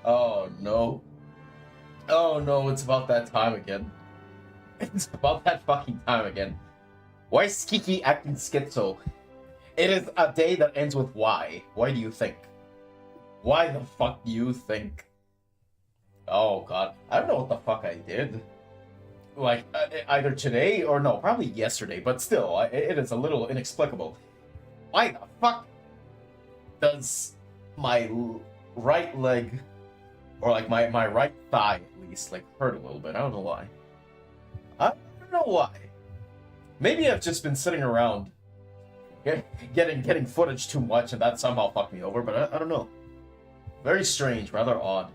Oh no. Oh no, it's about that time again. It's about that fucking time again. Why is Kiki acting schizo? It is a day that ends with Y. Why do you think? Why the fuck do you think? Oh god, I don't know what the fuck I did. Like, either today or no, probably yesterday, but still, it is a little inexplicable. Why the fuck does my right leg, or like my right thigh at least, like hurt a little bit? I don't know why. I don't know why. Maybe I've just been sitting around getting footage too much and that somehow fucked me over, but I don't know. Very strange, rather odd.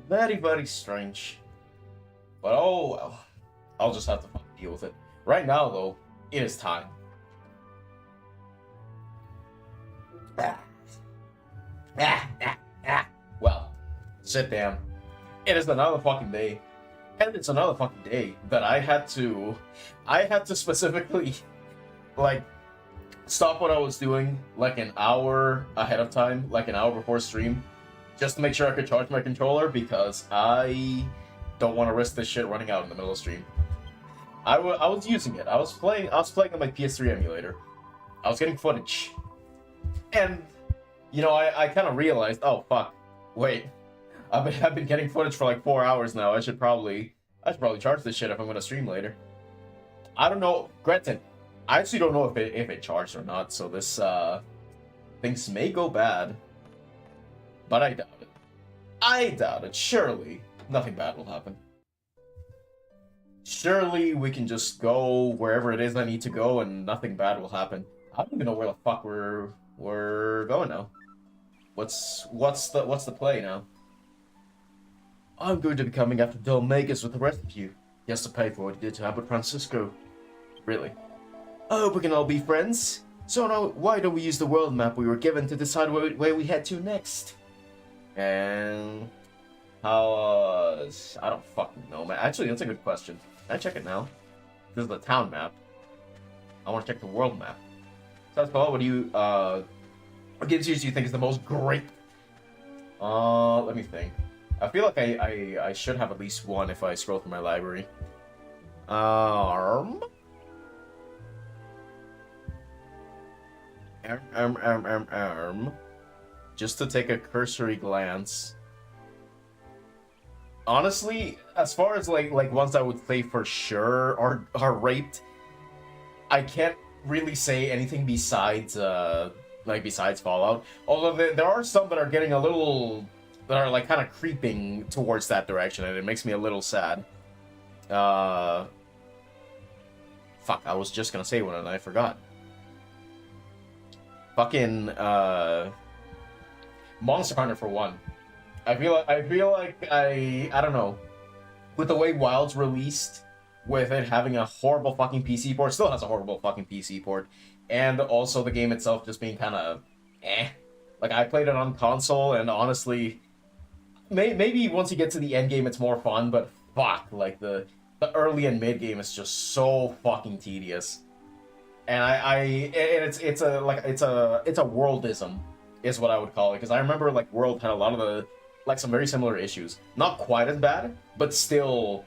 Very, very strange. But oh well. I'll just have to fucking deal with it. Right now, though, it is time. Well, sit down. It is another fucking day. And it's another fucking day that I had to specifically, like, stop what I was doing, like, an hour ahead of time, like an hour before stream, just to make sure I could charge my controller, because I don't want to risk this shit running out in the middle of stream. I was using it. I was playing on my PS3 emulator. I was getting footage. And, you know, I kind of realized, oh, fuck, wait. I've been getting footage for like 4 hours now. I should probably charge this shit if I'm gonna stream later. I don't know. Granted, I actually don't know if it charged or not. So this things may go bad, but I doubt it. I doubt it. Surely nothing bad will happen. Surely we can just go wherever it is I need to go, and nothing bad will happen. I don't even know where the fuck we're going now. What's the play now? I'm going to be coming after Dalmagus with the rest of you. He has to pay for what he did to Albert Francisco. Really? I hope we can all be friends. So now, why don't we use the world map we were given to decide where we head to next? And how, I don't fucking know, man. Actually, that's a good question. Can I check it now? This is the town map. I want to check the world map. So that's what do you, what games do you think is the most great? Let me think. I feel like I should have at least one if I scroll through my library. Arm. Just to take a cursory glance. Honestly, as far as like ones I would say for sure are raped, I can't really say anything besides besides Fallout. Although there are some that are getting a little, that are like kind of creeping towards that direction, and it makes me a little sad. Fuck, I was just gonna say one and I forgot. Fucking Monster Hunter for one. I feel like I don't know. With the way Wild's released, with it having a horrible fucking PC port, still has a horrible fucking PC port, and also the game itself just being kind of eh. Like, I played it on console, and honestly, maybe once you get to the end game it's more fun, but fuck, like the early and mid game is just so fucking tedious. And it's a worldism is what I would call it, because I remember like World had a lot of the some very similar issues, not quite as bad, but still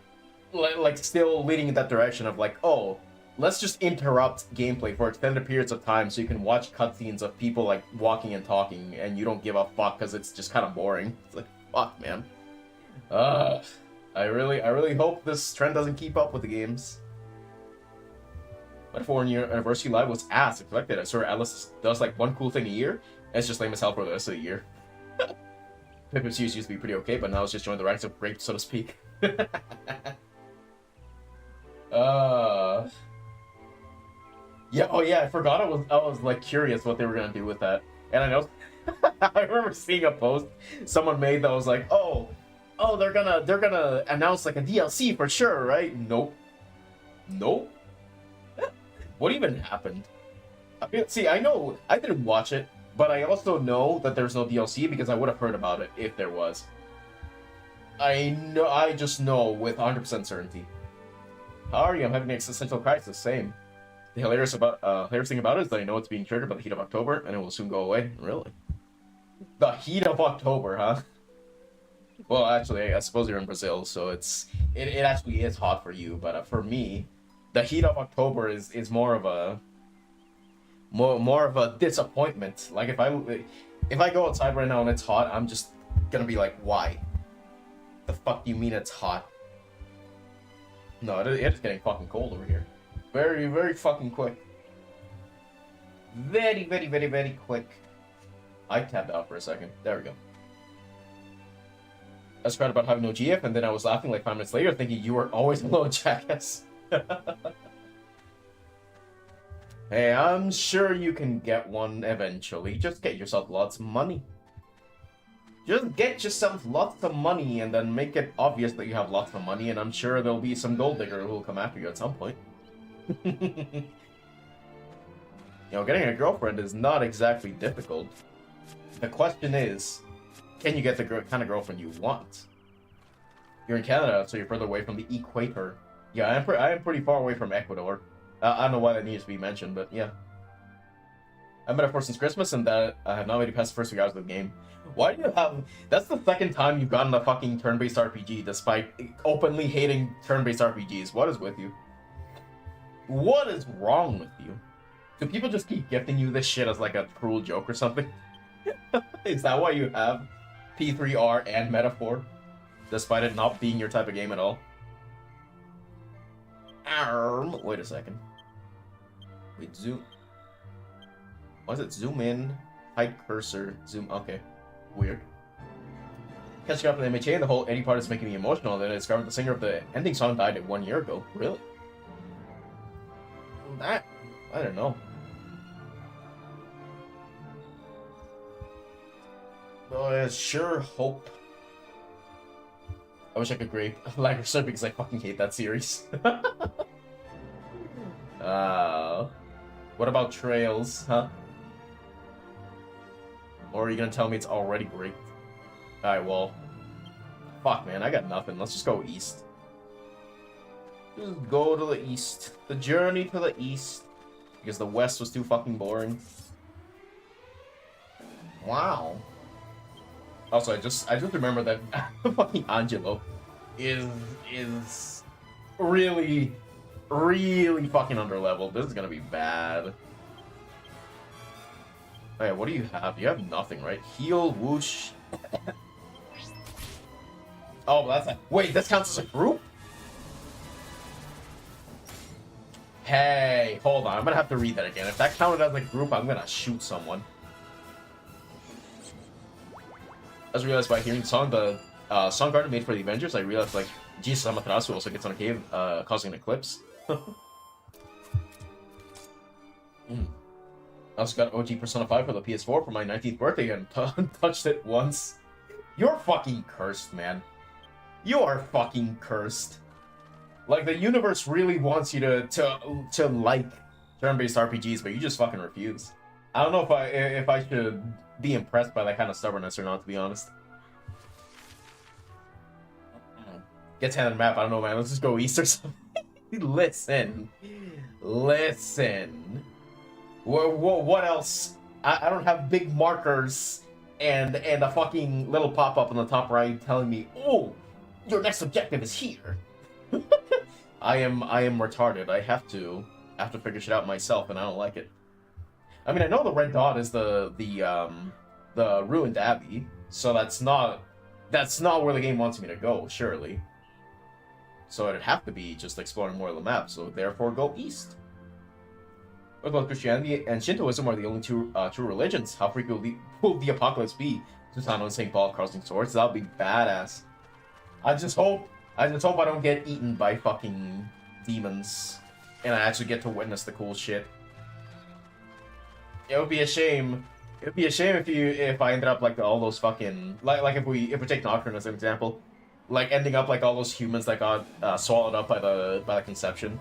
still leading in that direction of like, oh, let's just interrupt gameplay for extended periods of time so you can watch cutscenes of people like walking and talking, and you don't give a fuck because it's just kind of boring. It's like, fuck, man. I really hope this trend doesn't keep up with the games. But 4-year anniversary live was ass expected. I swear Alice does like one cool thing a year, and it's just lame as hell for the rest of the year. Pippin's used to be pretty okay, but now it's just joined the ranks of rape, so to speak. Yeah, oh yeah, I forgot I was like curious what they were gonna do with that. And I know I remember seeing a post someone made that was like, oh, they're gonna announce like a DLC for sure, right? Nope. What even happened? I mean, see, I know I didn't watch it, but I also know that there's no DLC because I would have heard about it if there was. I just know with 100% certainty. How are you? I'm having an existential crisis. Same. The hilarious thing about it is that I know it's being triggered by the heat of October, and it will soon go away. Really? The heat of October, huh? Well, actually, I suppose you're in Brazil, so it actually is hot for you. But for me, the heat of October is more of a more of a disappointment. Like if I go outside right now and it's hot, I'm just gonna be like, why? The fuck do you mean it's hot? No, it's getting fucking cold over here. Very, very fucking quick. Very, very, very, very quick. I tapped out for a second. There we go. I was proud about having no GF, and then I was laughing like 5 minutes later, thinking you were always below jackass. Hey, I'm sure you can get one eventually. Just get yourself lots of money. Just get yourself lots of money and then make it obvious that you have lots of money, and I'm sure there'll be some gold digger who'll come after you at some point. You know, getting a girlfriend is not exactly difficult. The question is, can you get the kind of girlfriend you want? You're in Canada, so you're further away from the equator. Yeah, I am pretty far away from Ecuador. I don't know why that needs to be mentioned, but yeah. I've met her for since Christmas, and that I have not made it past the first 3 hours of the game. Why do you have... That's the second time you've gotten a fucking turn-based RPG, despite openly hating turn-based RPGs. What is with you? What is wrong with you? Do people just keep gifting you this shit as like a cruel joke or something? Is that why you have P3R and Metaphor? Despite it not being your type of game at all? Wait a second. Wait, zoom... Why is it zoom in, hide cursor, zoom... Okay. Weird. Catching up with the MHA, the whole Eddie part is making me emotional, then I discovered the singer of the ending song died 1 year ago. Really? That... I don't know. Oh, I sure hope. I wish I could grade Lancashire because I fucking hate that series. What about Trails, huh? Or are you gonna tell me it's already great? Alright, well. Fuck, man, I got nothing. Let's just go east. Just go to the east. The journey to the east. Because the west was too fucking boring. Wow. Also, I just remember that fucking Angelo is really fucking underleveled. This is gonna be bad. Hey, what do you have? You have nothing, right? Heal, whoosh. Oh, that's a... Wait, this counts as a group? Hey, hold on. I'm gonna have to read that again. If that counted as a group, I'm gonna shoot someone. I just realized by hearing the song, the song garden made for the Avengers, I realized, like, Jesus Amaterasu also gets on a cave, causing an eclipse. I also got OG Persona 5 for the PS4 for my 19th birthday and touched it once. You're fucking cursed, man. You are fucking cursed. Like, the universe really wants you to like turn-based RPGs, but you just fucking refuse. I don't know if I should be impressed by that kind of stubbornness or not, to be honest. Gets handed a map, I don't know, man. Let's just go east or something. Listen. What else? I don't have big markers and a fucking little pop-up on the top right telling me, oh, your next objective is here. I am retarded. I have to figure shit out myself, and I don't like it. I mean, I know the red dot is the ruined abbey, so that's not where the game wants me to go, surely. So it'd have to be just exploring more of the map, so therefore go east. What about Christianity and Shintoism are the only two true religions? How frequent will the apocalypse be? Susano and St. Paul crossing swords? That'll be badass. I just hope I don't get eaten by fucking demons, and I actually get to witness the cool shit. It would be a shame. It would be a shame if I ended up like all those fucking like if we take Nocturne as an example, like ending up like all those humans that got swallowed up by the conception.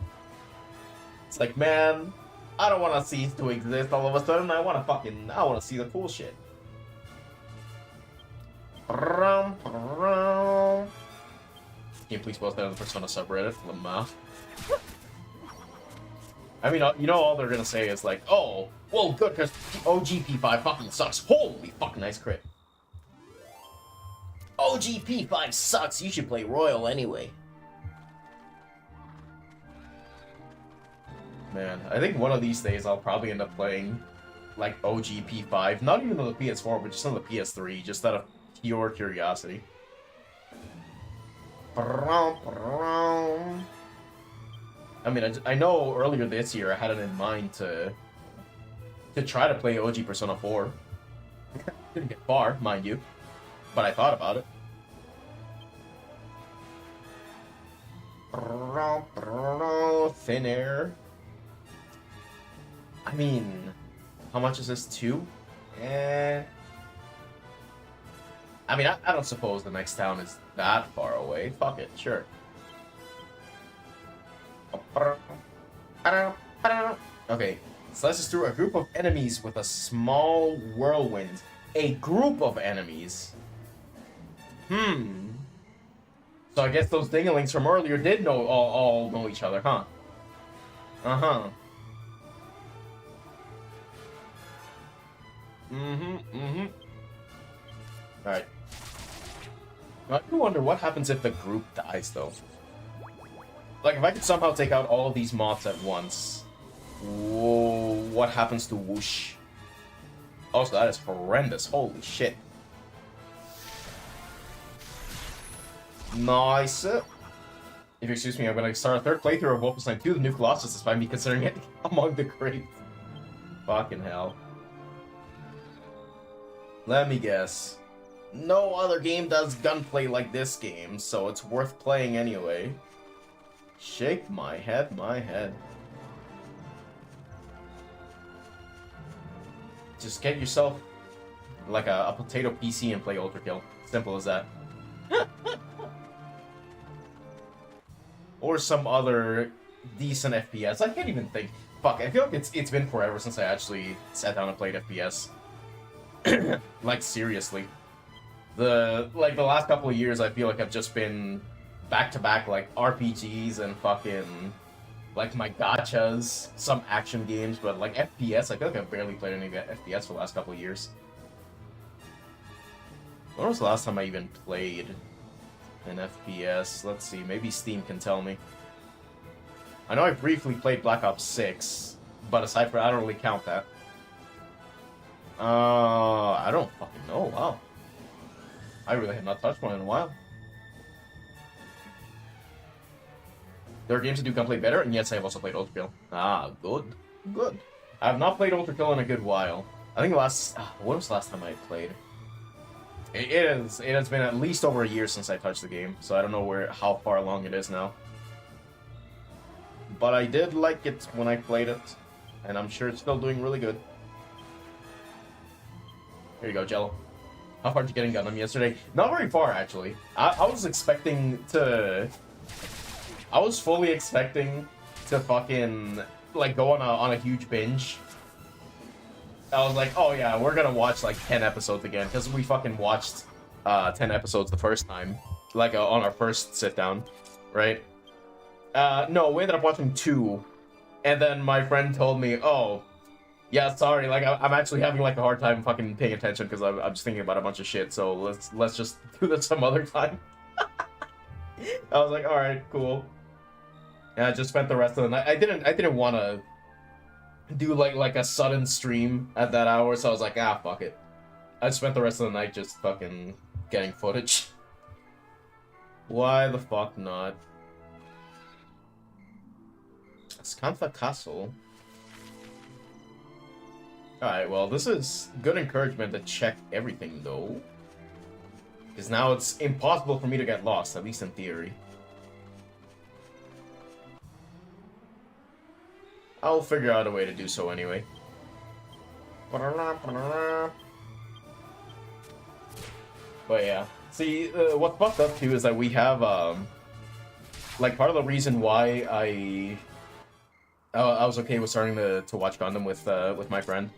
It's like, man, I don't want to cease to exist all of a sudden. I want to see the cool shit. Can you please post that on the Persona subreddit? Lamau. I mean, you know, all they're gonna say is like, oh, well, good, because OG P5 fucking sucks. Holy fucking nice crit. OGP5 sucks. You should play Royal anyway. Man, I think one of these days I'll probably end up playing like OGP5. Not even on the PS4, but just on the PS3, just out of pure curiosity. I mean, I know earlier this year I had it in mind to try to play OG Persona 4. Didn't get far, mind you, but I thought about it. Thin Air. I mean, how much is this? 2? I mean, I don't suppose the next town is that far away. Fuck it, sure. Okay, slices us through a group of enemies with a small whirlwind. A group of enemies? So I guess those dinglings from earlier did all know each other, huh? Uh-huh. Alright. I do wonder what happens if the group dies, though. Like, if I could somehow take out all of these moths at once, whoa, what happens to Whoosh? Also, that is horrendous. Holy shit. Nice. If you excuse me, I'm gonna start a third playthrough of Wolfenstein 2, the New Colossus, despite me considering it among the greats. Fucking hell. Let me guess. No other game does gunplay like this game, so it's worth playing anyway. Shake my head, my head. Just get yourself like a potato PC and play Ultra Kill. Simple as that. Or some other decent FPS. I can't even think. Fuck, I feel like it's been forever since I actually sat down and played FPS. Like, seriously. The last couple of years, I feel like I've just been back-to-back, like, RPGs and fucking, like, my gachas, some action games, but, like, FPS, I feel like I've barely played any FPS for the last couple of years. When was the last time I even played an FPS? Let's see, maybe Steam can tell me. I know I briefly played Black Ops 6, but aside from that, I don't really count that. I don't fucking know, wow. I really have not touched one in a while. There are games that do gunplay better, and yes, I have also played Ultra Kill. Ah, good. Good. I have not played Ultra Kill in a good while. I think when was the last time I played? It has been at least over a year since I touched the game, so I don't know how far along it is now. But I did like it when I played it, and I'm sure it's still doing really good. Here you go, Jello. How far did you get in Gundam yesterday? Not very far, actually. I was expecting to... I was fully expecting to fucking, like, go on a huge binge. I was like, oh yeah, we're gonna watch, like, 10 episodes again, because we fucking watched 10 episodes the first time. Like, on our first sit-down, right? No, we ended up watching 2. And then my friend told me, oh... yeah, sorry, like, I'm actually having, like, a hard time fucking paying attention because I'm just thinking about a bunch of shit, so let's just do this some other time. I was like, alright, cool. And I just spent the rest of the night. I didn't want to do, like, a sudden stream at that hour, so I was like, ah, fuck it. I spent the rest of the night just fucking getting footage. Why the fuck not? Scantha Castle. Alright, well, this is good encouragement to check everything, though. Because now it's impossible for me to get lost, at least in theory. I'll figure out a way to do so anyway. But yeah. See, what's fucked up, too, is that we have, like, part of the reason why I was okay with starting to watch Gundam with my friend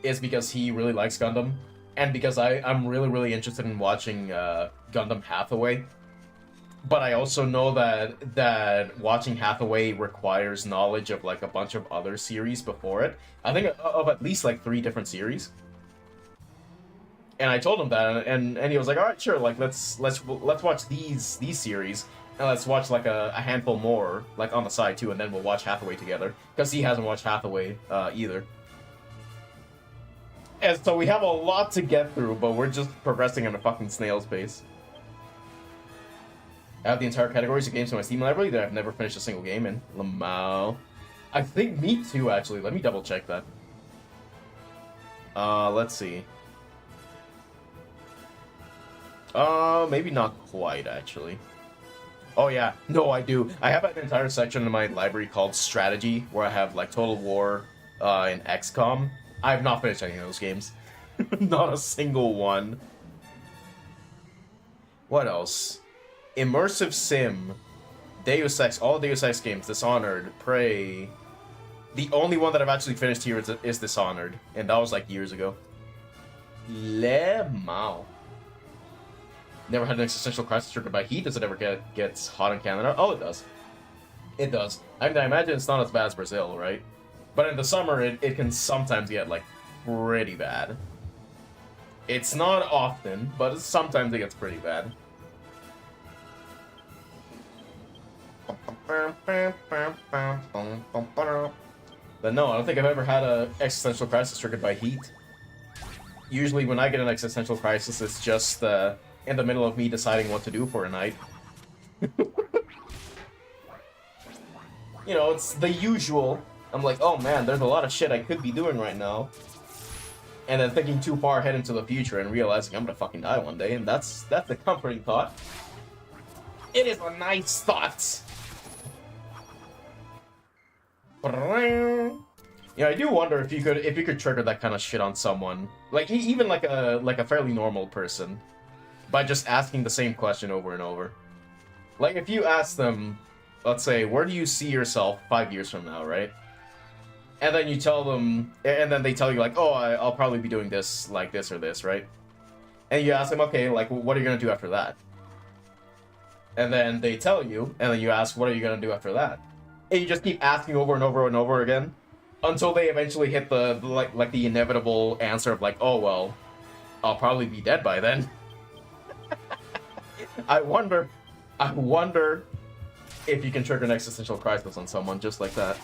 is because he really likes Gundam, and because I'm really, really interested in watching Gundam Hathaway. But I also know that watching Hathaway requires knowledge of, like, a bunch of other series before it. I think of at least, like, 3 different series. And I told him that, and he was like, all right, sure, like let's watch these series, and let's watch like a handful more like on the side too, and then we'll watch Hathaway together because he hasn't watched Hathaway either. And so we have a lot to get through, but we're just progressing at a fucking snail's pace. I have the entire categories of games in my Steam library that I've never finished a single game in. Lamau. I think me too, actually. Let me double check that. Let's see. Maybe not quite, actually. Oh, yeah. No, I do. I have an entire section in my library called Strategy, where I have, like, Total War, and XCOM. I have not finished any of those games. Not a single one. What else? Immersive Sim. Deus Ex. All Deus Ex games. Dishonored. Prey. The only one that I've actually finished here is Dishonored. And that was, like, years ago. Le Mao. Never had an existential crisis triggered by heat. Does it ever gets hot in Canada? Oh, it does. It does. I mean, I imagine it's not as bad as Brazil, right? But in the summer, it can sometimes get, like, pretty bad. It's not often, but sometimes it gets pretty bad. But no, I don't think I've ever had an existential crisis triggered by heat. Usually when I get an existential crisis, it's just in the middle of me deciding what to do for a night. You know, it's the usual. I'm like, oh man, there's a lot of shit I could be doing right now. And then thinking too far ahead into the future and realizing I'm gonna fucking die one day, and that's a comforting thought. It is a nice thought. Yeah, I do wonder if you could trigger that kind of shit on someone, like even like a fairly normal person, by just asking the same question over and over. Like if you ask them, let's say, where do you see yourself 5 years from now, right? And then you tell them, and then they tell you like, oh, I'll probably be doing this, like this or this, right? And you ask them, okay, like what are you gonna do after that? And then they tell you, and then you ask, what are you gonna do after that? And you just keep asking over and over and over again, until they eventually hit the the inevitable answer of like, oh well, I'll probably be dead by then. I wonder if you can trigger an existential crisis on someone just like that.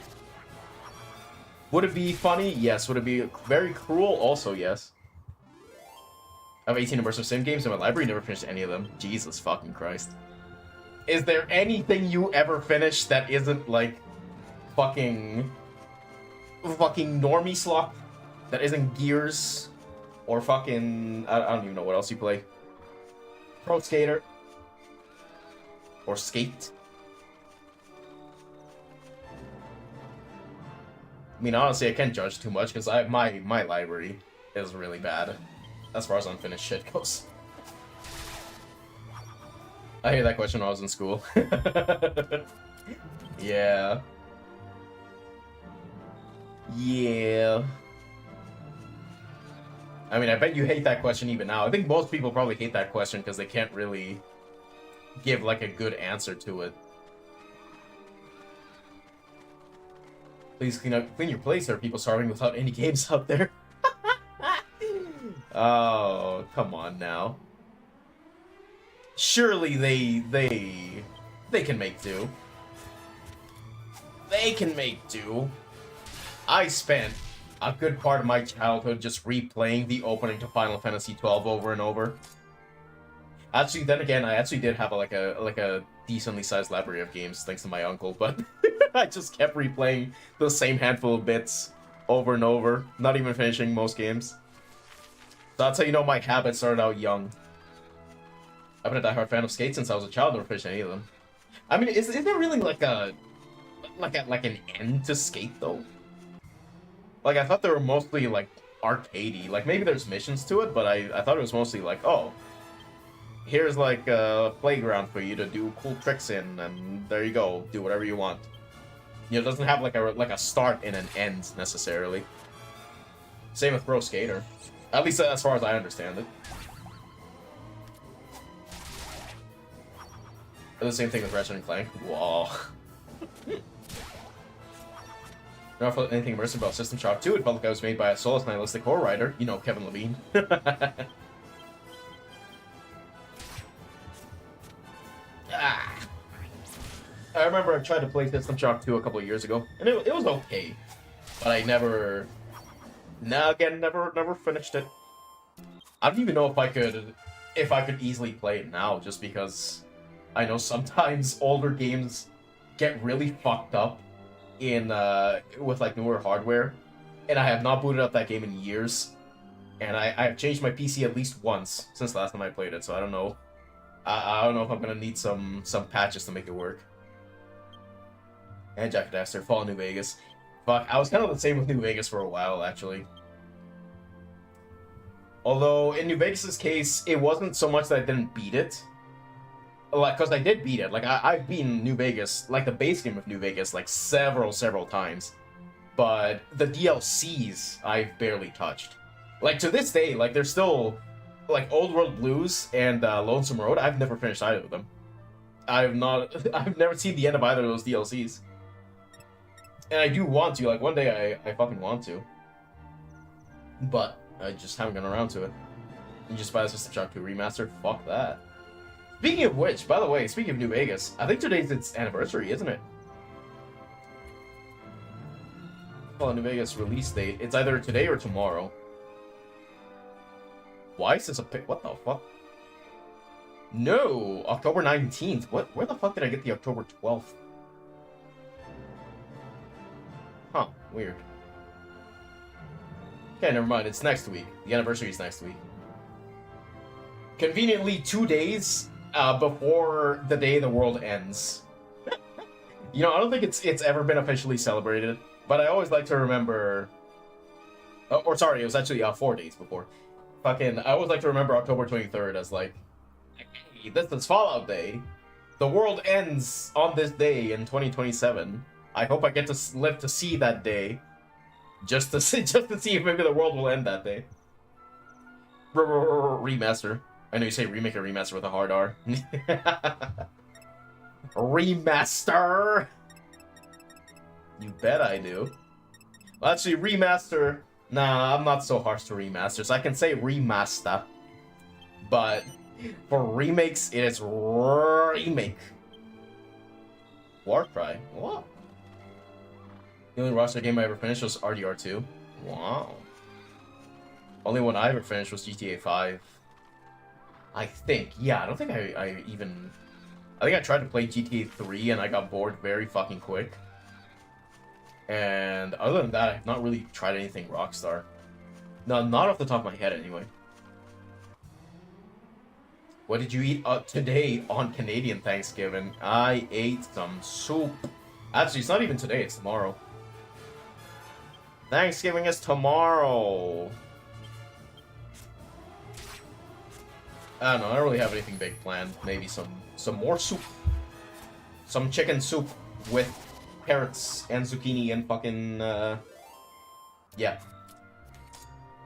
Would it be funny? Yes. Would it be very cruel? Also, yes. I have 18 immersive sim games in my library, never finished any of them. Jesus fucking Christ. Is there anything you ever finished that isn't, like, fucking normie slop? That isn't Gears? Or fucking... I don't even know what else you play. Pro Skater? Or Skate? I mean, honestly, I can't judge too much, because my library is really bad, as far as unfinished shit goes. I hear that question when I was in school. Yeah. Yeah. I mean, I bet you hate that question even now. I think most people probably hate that question because they can't really give, like, a good answer to it. Please clean your place. There are people starving without any games out there. Oh, come on now. Surely they can make do. They can make do. I spent a good part of my childhood just replaying the opening to Final Fantasy XII over and over. Actually, then again, I actually did have like a decently sized library of games thanks to my uncle, but I just kept replaying the same handful of bits over and over, not even finishing most games. So that's how you know my habit started out young. I've been a diehard fan of Skate since I was a child, never finished any of them. I mean, is there really like an end to Skate though? Like, I thought they were mostly like arcadey. Like maybe there's missions to it, but I thought it was mostly like, oh, here's like a playground for you to do cool tricks in, and there you go, do whatever you want. You know, it doesn't have like a start and an end necessarily. Same with Pro Skater, at least as far as I understand it. The same thing with Ratchet and Clank. Whoa. Never felt anything immersive about System Shock 2. It felt like I was made by a soulless nihilistic horror writer. You know, Kevin Levine. I remember I tried to play System Shock 2 a couple of years ago, and it was okay, but I never, never finished it. I don't even know if I could easily play it now, just because I know sometimes older games get really fucked up in with like newer hardware, and I have not booted up that game in years, and I have changed my PC at least once since the last time I played it, so I don't know. I don't know if I'm gonna need some patches to make it work. And Jack Daxter, Fall New Vegas. Fuck, I was kind of the same with New Vegas for a while, actually. Although, in New Vegas' case, it wasn't so much that I didn't beat it. Like, because I did beat it. Like, I've beaten New Vegas, like the base game of New Vegas, like several times. But the DLCs, I've barely touched. Like, to this day, like, there's still, like, Old World Blues and Lonesome Road. I've never finished either of them. I've never seen the end of either of those DLCs. And I do want to, like, one day I fucking want to. But I just haven't gotten around to it. You just buy the System Shock 2 Remastered? Fuck that. Speaking of which, by the way, speaking of New Vegas, I think today's its anniversary, isn't it? Well, New Vegas release date. It's either today or tomorrow. Why is this a pic? What the fuck? No! October 19th. What? Where the fuck did I get the October 12th? Huh. Weird. Okay, never mind. It's next week. The anniversary is next week. Conveniently, 2 days before the day the world ends. You know, I don't think it's ever been officially celebrated, but I always like to remember... or sorry, it was actually 4 days before. Fucking, I always like to remember October 23rd as like, hey, this is Fallout Day. The world ends on this day in 2027. I hope I get to live to see that day. Just to see if maybe the world will end that day. Remaster. I know you say remake or remaster with a hard R. Remaster! You bet I do. Well, actually, remaster... Nah, I'm not so harsh to remasters. I can say remaster. But for remakes, it is remake. Warcry? What? The only roster game I ever finished was RDR2. Wow. Only one I ever finished was GTA 5. I think. Yeah, I don't think I even... I think I tried to play GTA 3 and I got bored very fucking quick. And other than that, I've not really tried anything Rockstar. No, not off the top of my head anyway. What did you eat today on Canadian Thanksgiving? I ate some soup. Actually, it's not even today, it's tomorrow. Thanksgiving is tomorrow. I don't know, I don't really have anything big planned. Maybe some more soup. Some chicken soup with carrots and zucchini and fucking, yeah.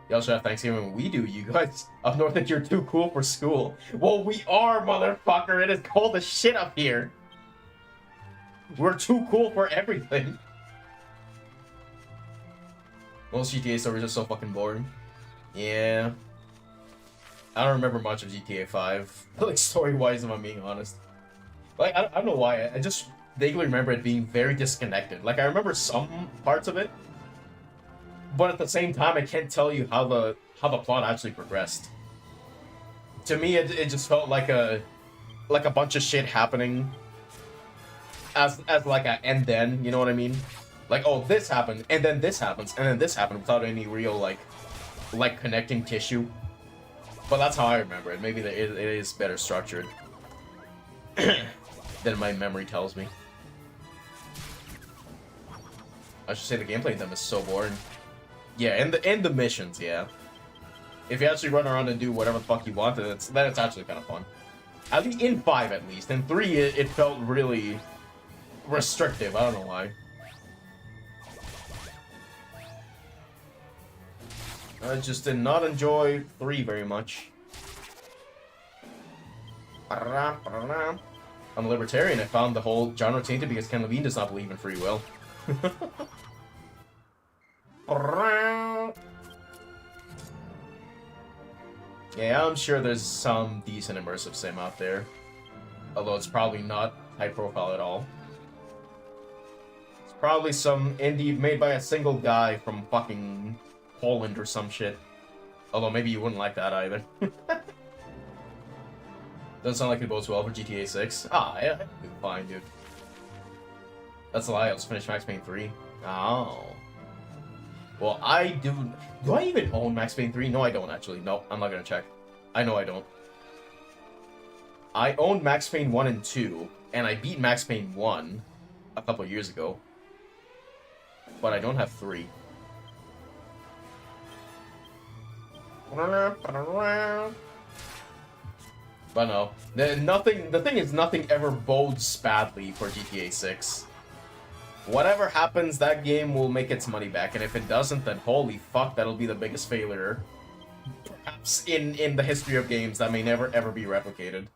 Y'all should have Thanksgiving. We do, you guys. Up north think you're too cool for school. Well, we are, motherfucker. It is cold as shit up here. We're too cool for everything. Most GTA stories are so fucking boring. Yeah. I don't remember much of GTA 5. Like, story-wise, if I'm being honest. Like, I don't know why. I just vaguely remember it being very disconnected. Like, I remember some parts of it, but at the same time, I can't tell you how the plot actually progressed. To me, it just felt like a bunch of shit happening as like a and then, you know what I mean? Like, oh, this happened, and then this happens, and then this happened without any real like connecting tissue. But that's how I remember it. Maybe it is better structured than my memory tells me. I should say the gameplay in them is so boring. Yeah, and the missions, yeah. If you actually run around and do whatever the fuck you want, then it's actually kind of fun. At least in 5, at least. In 3, it felt really restrictive. I don't know why. I just did not enjoy 3 very much. I'm a libertarian. I found the whole genre tainted because Ken Levine does not believe in free will. Yeah, I'm sure there's some decent immersive sim out there. Although it's probably not high profile at all. Probably some indie made by a single guy from fucking Poland or some shit. Although maybe you wouldn't like that either. Doesn't sound like it bodes well for GTA 6. Ah, yeah, it'll be fine, dude. That's a lie, I'll just finish Max Payne 3. Oh. Well, I do... Do I even own Max Payne 3? No, I don't, actually. No, I'm not gonna check. I know I don't. I owned Max Payne 1 and 2, and I beat Max Payne 1 a couple years ago. But I don't have 3. But no. The thing is, nothing ever bodes badly for GTA 6. Whatever happens, that game will make its money back, and if it doesn't, then holy fuck, that'll be the biggest failure, perhaps in the history of games that may never ever be replicated.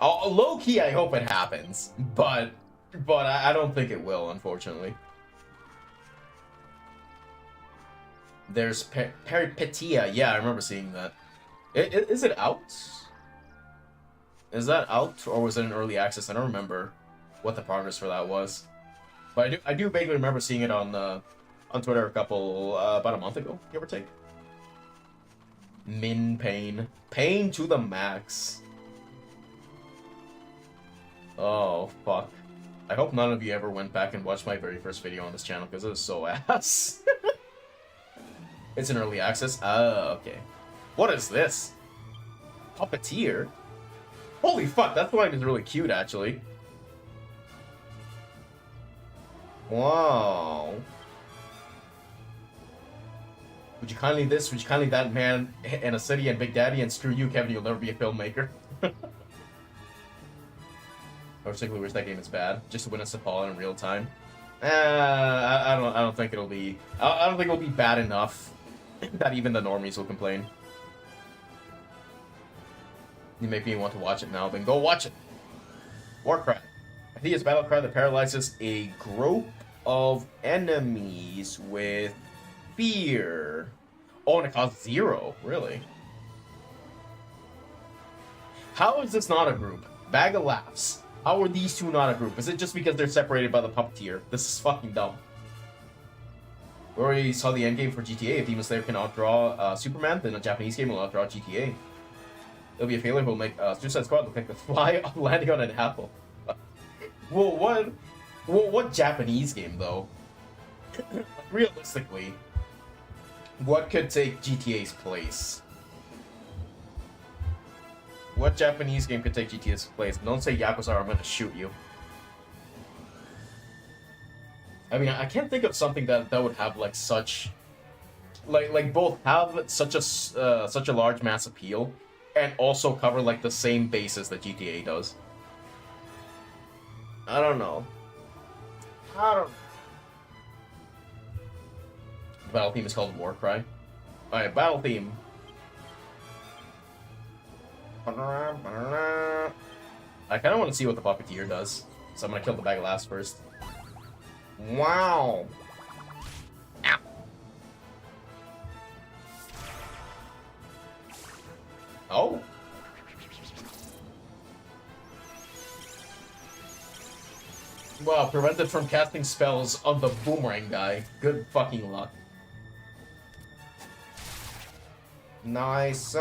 Low-key, I hope it happens, but I don't think it will, unfortunately. There's Peripetia. Yeah, I remember seeing that. Is it out? Is that out, or was it in early access? I don't remember what the progress for that was, but I do vaguely remember seeing it on Twitter about a month ago, give or take. Min pain to the max. Oh fuck! I hope none of you ever went back and watched my very first video on this channel because it was so ass. It's in early access. Oh, okay. What is this? Puppeteer? Holy fuck! That line is really cute, actually. Wow. Would you kindly this, would you kindly that, man in a city and Big Daddy, and screw you, Kevin, you'll never be a filmmaker. I particularly wish that game is bad, just to win us a Paul in real time. I don't think it'll be. I don't think it'll be bad enough that even the normies will complain. You make me want to watch it now, then go watch it. Warcry. I think it's battle cry that paralyzes a group of enemies with fear. Oh, and it costs 0. Really? How is this not a group? Bag of laughs. How are these two not a group? Is it just because they're separated by the puppeteer? This is fucking dumb. We already saw the endgame for GTA. If Demon Slayer can outdraw Superman, then a Japanese game will outdraw GTA. It'll be a failure who'll make Suicide Squad look like the fly landing on an apple. Well, what Japanese game, though? Realistically, what could take GTA's place? What Japanese game could take GTA's place? Don't say Yakuza or I'm gonna shoot you. I mean, I can't think of something that would have like such, like both have such a large mass appeal, and also cover like the same bases that GTA does. I don't know. The battle theme is called Warcry. Alright, battle theme. I kind of want to see what the puppeteer does, so I'm gonna kill the bag of laughs first. Wow. Ow. Oh. Wow, prevented from casting spells on the boomerang guy. Good fucking luck. Nice.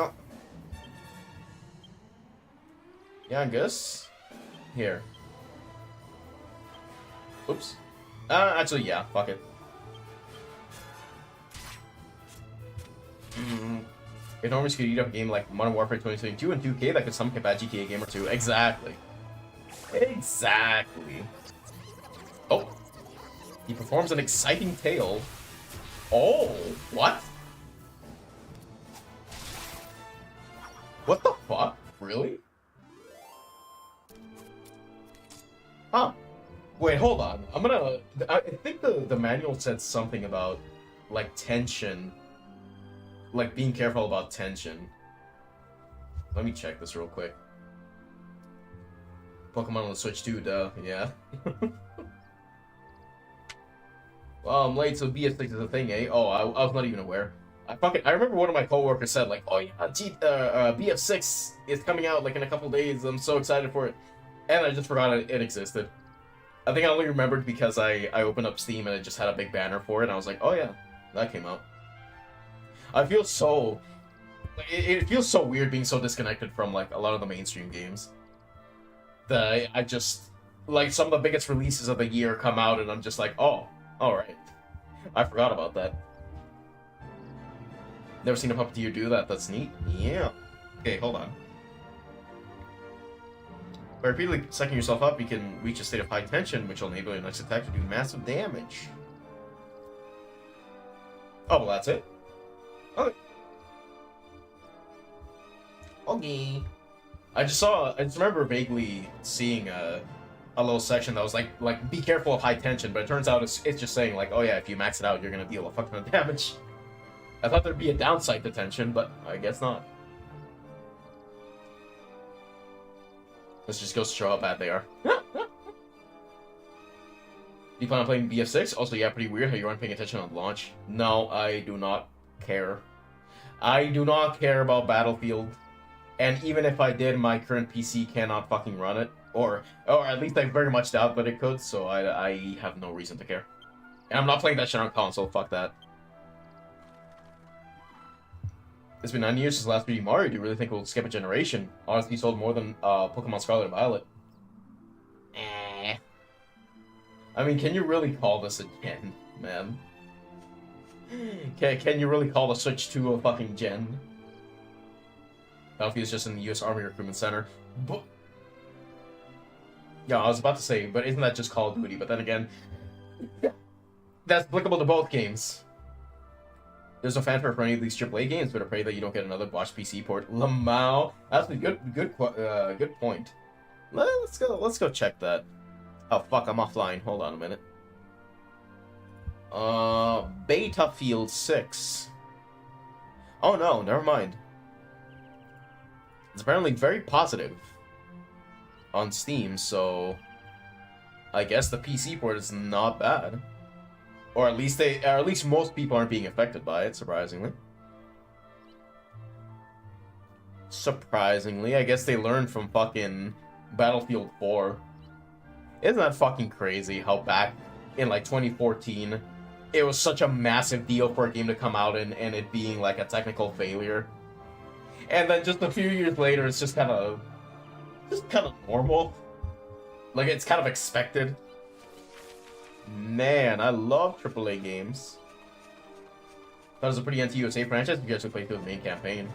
Yeah, I guess. Here. Oops. Actually, yeah, fuck it. If normies could eat up a game like Modern Warfare 2022 and 2K, that could summon a bad GTA game or two. Exactly. Exactly. Oh. He performs an exciting tale. Oh, what? What the fuck? Really? Huh. Wait, hold on. I think the manual said something about, like, tension. Like, being careful about tension. Let me check this real quick. Pokemon on the Switch too, duh. Yeah. Well, I'm late, so BF6 is a thing, eh? Oh, I was not even aware. I remember one of my coworkers said, like, oh yeah, BF6 is coming out, like, in a couple days. I'm so excited for it. And I just forgot it existed. I think I only remembered because I opened up Steam and it just had a big banner for it, and I was like, oh yeah, that came out. I feel so... It feels so weird being so disconnected from, like, a lot of the mainstream games. That I just... Like, some of the biggest releases of the year come out, and I'm just like, oh, alright. I forgot about that. Never seen a puppeteer do that, that's neat. Yeah. Okay, hold on. By repeatedly psyching yourself up, you can reach a state of high tension, which will enable your next attack to do massive damage. Oh, well, that's it? Okay. Okay. I just remember vaguely seeing a little section that was like, be careful of high tension, but it turns out it's just saying, like, oh yeah, if you max it out, you're gonna deal a fuck ton of damage. I thought there'd be a downside to tension, but I guess not. This just goes to show how bad they are. Do you plan on playing BF6? Also, yeah, pretty weird how you weren't paying attention on launch. No, I do not care. I do not care about Battlefield. And even if I did, my current PC cannot fucking run it. Or at least I very much doubt that it could, so I have no reason to care. And I'm not playing that shit on console, fuck that. It's been 9 years since the last 3D Mario. Do you really think we'll skip a generation? Honestly, sold more than Pokemon Scarlet and Violet. I mean, can you really call this a gen, man? Can you really call the Switch 2 a fucking gen? Battlefield is just in the US Army Recruitment Center. But... Yeah, I was about to say, but isn't that just Call of Duty? But then again, that's applicable to both games. There's no fanfare for any of these AAA games, but I pray that you don't get another Watch PC port. Lamau, that's a good point. Let's go check that. Oh fuck, I'm offline. Hold on a minute. Battlefield 6. Oh no, never mind. It's apparently very positive on Steam, so I guess the PC port is not bad. Or at least most people aren't being affected by it, surprisingly. Surprisingly, I guess they learned from fucking Battlefield 4. Isn't that fucking crazy how back in like 2014, it was such a massive deal for a game to come out and it being like a technical failure. And then just a few years later, it's just kind of normal. Like, it's kind of expected. Man, I love AAA games. That was a pretty anti-USA franchise if you actually played through the main campaign.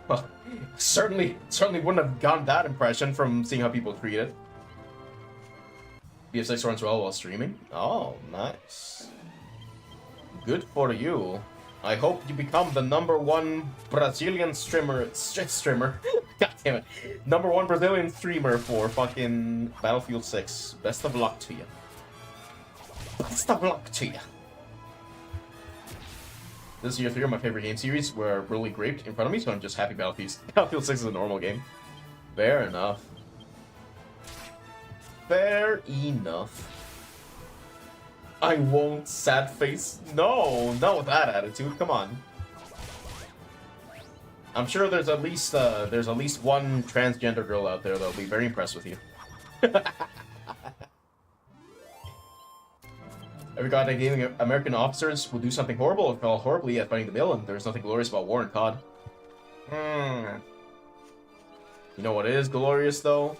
Well, certainly wouldn't have gotten that impression from seeing how people treat it. BF6 runs well while streaming. Oh, nice. Good for you. I hope you become the #1 Brazilian streamer. God damn it. #1 Brazilian streamer for fucking Battlefield 6. Best of luck to you. Best of luck to you. This is year 3 of my favorite game series where really graped in front of me, so I'm just happy Battlefield 6 is a normal game. Fair enough. Fair enough. I won't, sad face. No, not with that attitude. Come on. I'm sure there's at least one transgender girl out there that'll be very impressed with you. Every goddamn gaming American officers will do something horrible or fail horribly at fighting the villain. There's nothing glorious about war in COD. You know what is glorious though?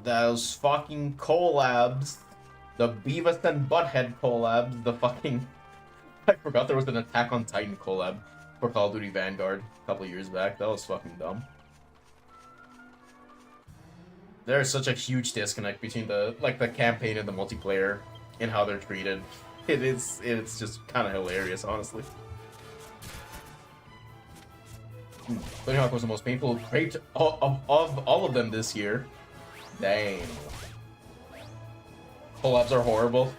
Those fucking collabs. The Beavis and Butthead collabs. The fucking... I forgot there was an Attack on Titan collab for Call of Duty Vanguard a couple years back. That was fucking dumb. There's such a huge disconnect between the campaign and the multiplayer and how they're treated. It's just kind of hilarious, honestly. Tony Hawk was the most painful crate of all of them this year. Dang. Collabs are horrible.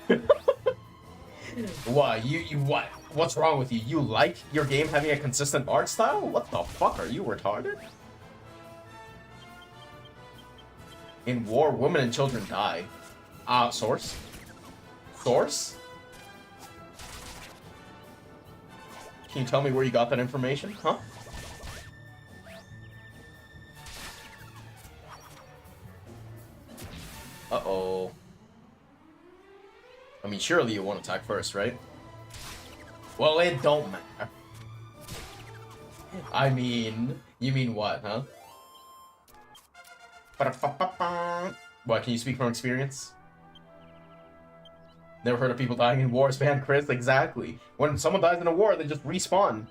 Why? You what? What's wrong with you? You like your game having a consistent art style? What the fuck? Are you retarded? In war, women and children die. Source? Source? Can you tell me where you got that information? Huh? Uh-oh. I mean, surely you won't attack first, right? Well, it don't matter. I mean, you mean what, huh? What, can you speak from experience? Never heard of people dying in wars, man, Chris? Exactly. When someone dies in a war, they just respawn.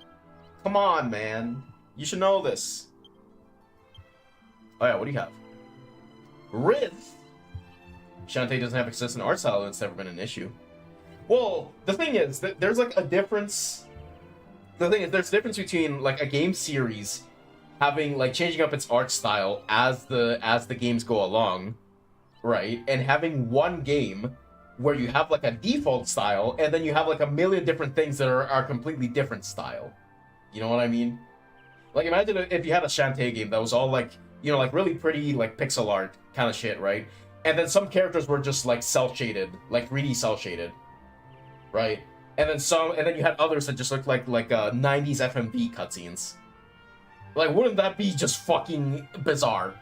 Come on, man. You should know this. Oh yeah, what do you have? Riz! Shantae doesn't have consistent art style, and it's never been an issue. Well, the thing is, that there's like a difference. The thing is, there's a difference between like a game series having like changing up its art style as the games go along, right? And having one game where you have like a default style, and then you have like a million different things that are completely different style. You know what I mean? Like, imagine if you had a Shantae game that was all like, you know, like really pretty, like pixel art kind of shit, right? And then some characters were just like cel-shaded, like 3D cel-shaded, right? And then you had others that just looked like 90s FMV cutscenes. Like, wouldn't that be just fucking bizarre?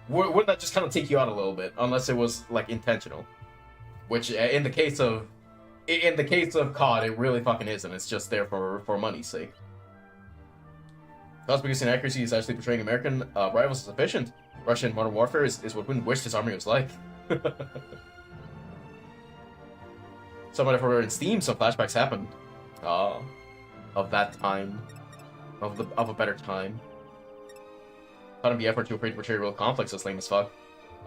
Wouldn't that just kind of take you out a little bit, unless it was like intentional? Which, in the case of COD, it really fucking isn't. It's just there for money's sake. Cosmic inaccuracy is actually portraying American rivals as efficient. Russia in Modern Warfare is what Putin wished his army was like. Someone if we're in Steam, some flashbacks happened. Of that time. Of a better time. Thought it'd be effort to afraid to portray real conflicts as lame as fuck.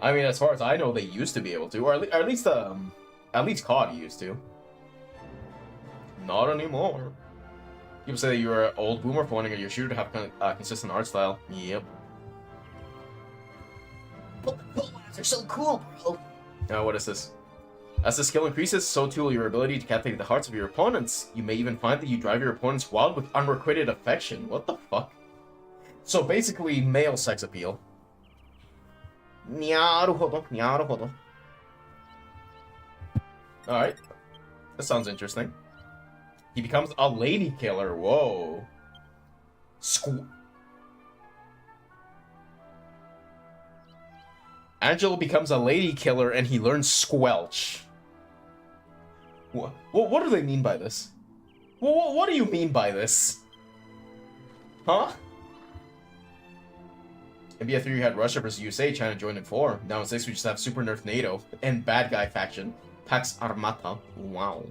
I mean, as far as I know, they used to be able to, or at least COD used to. Not anymore. People say that you're an old boomer for wanting your shooter to have consistent art style. Yep. But the cool ones are so cool, bro. Now, what is this? As the skill increases, so too will your ability to captivate the hearts of your opponents. You may even find that you drive your opponents wild with unrequited affection. What the fuck? So basically, male sex appeal. Alright. That sounds interesting. He becomes a lady killer. Whoa. Angela becomes a lady killer and he learns Squelch. What do they mean by this? What do you mean by this? Huh? In BF3 you had Russia versus USA, China joined in 4. Now in 6 we just have Super Nerf NATO and Bad Guy Faction. Pax Armata. Wow.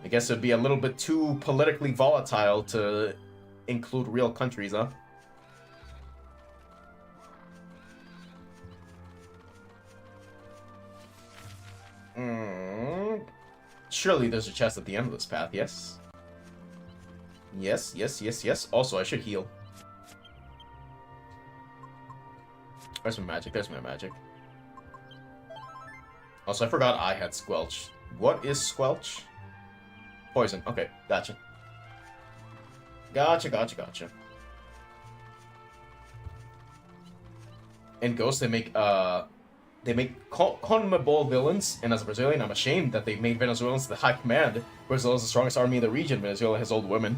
I guess it'd be a little bit too politically volatile to include real countries, huh? Surely there's a chest at the end of this path, yes? Yes. Also, I should heal. There's my magic, there's my magic. Also, I forgot I had Squelch. What is Squelch? Poison. Okay, gotcha. Gotcha. In Ghost, they make CONMEBOL villains, and as a Brazilian, I'm ashamed that they made Venezuelans the high command. Brazil is the strongest army in the region. Venezuela has old women.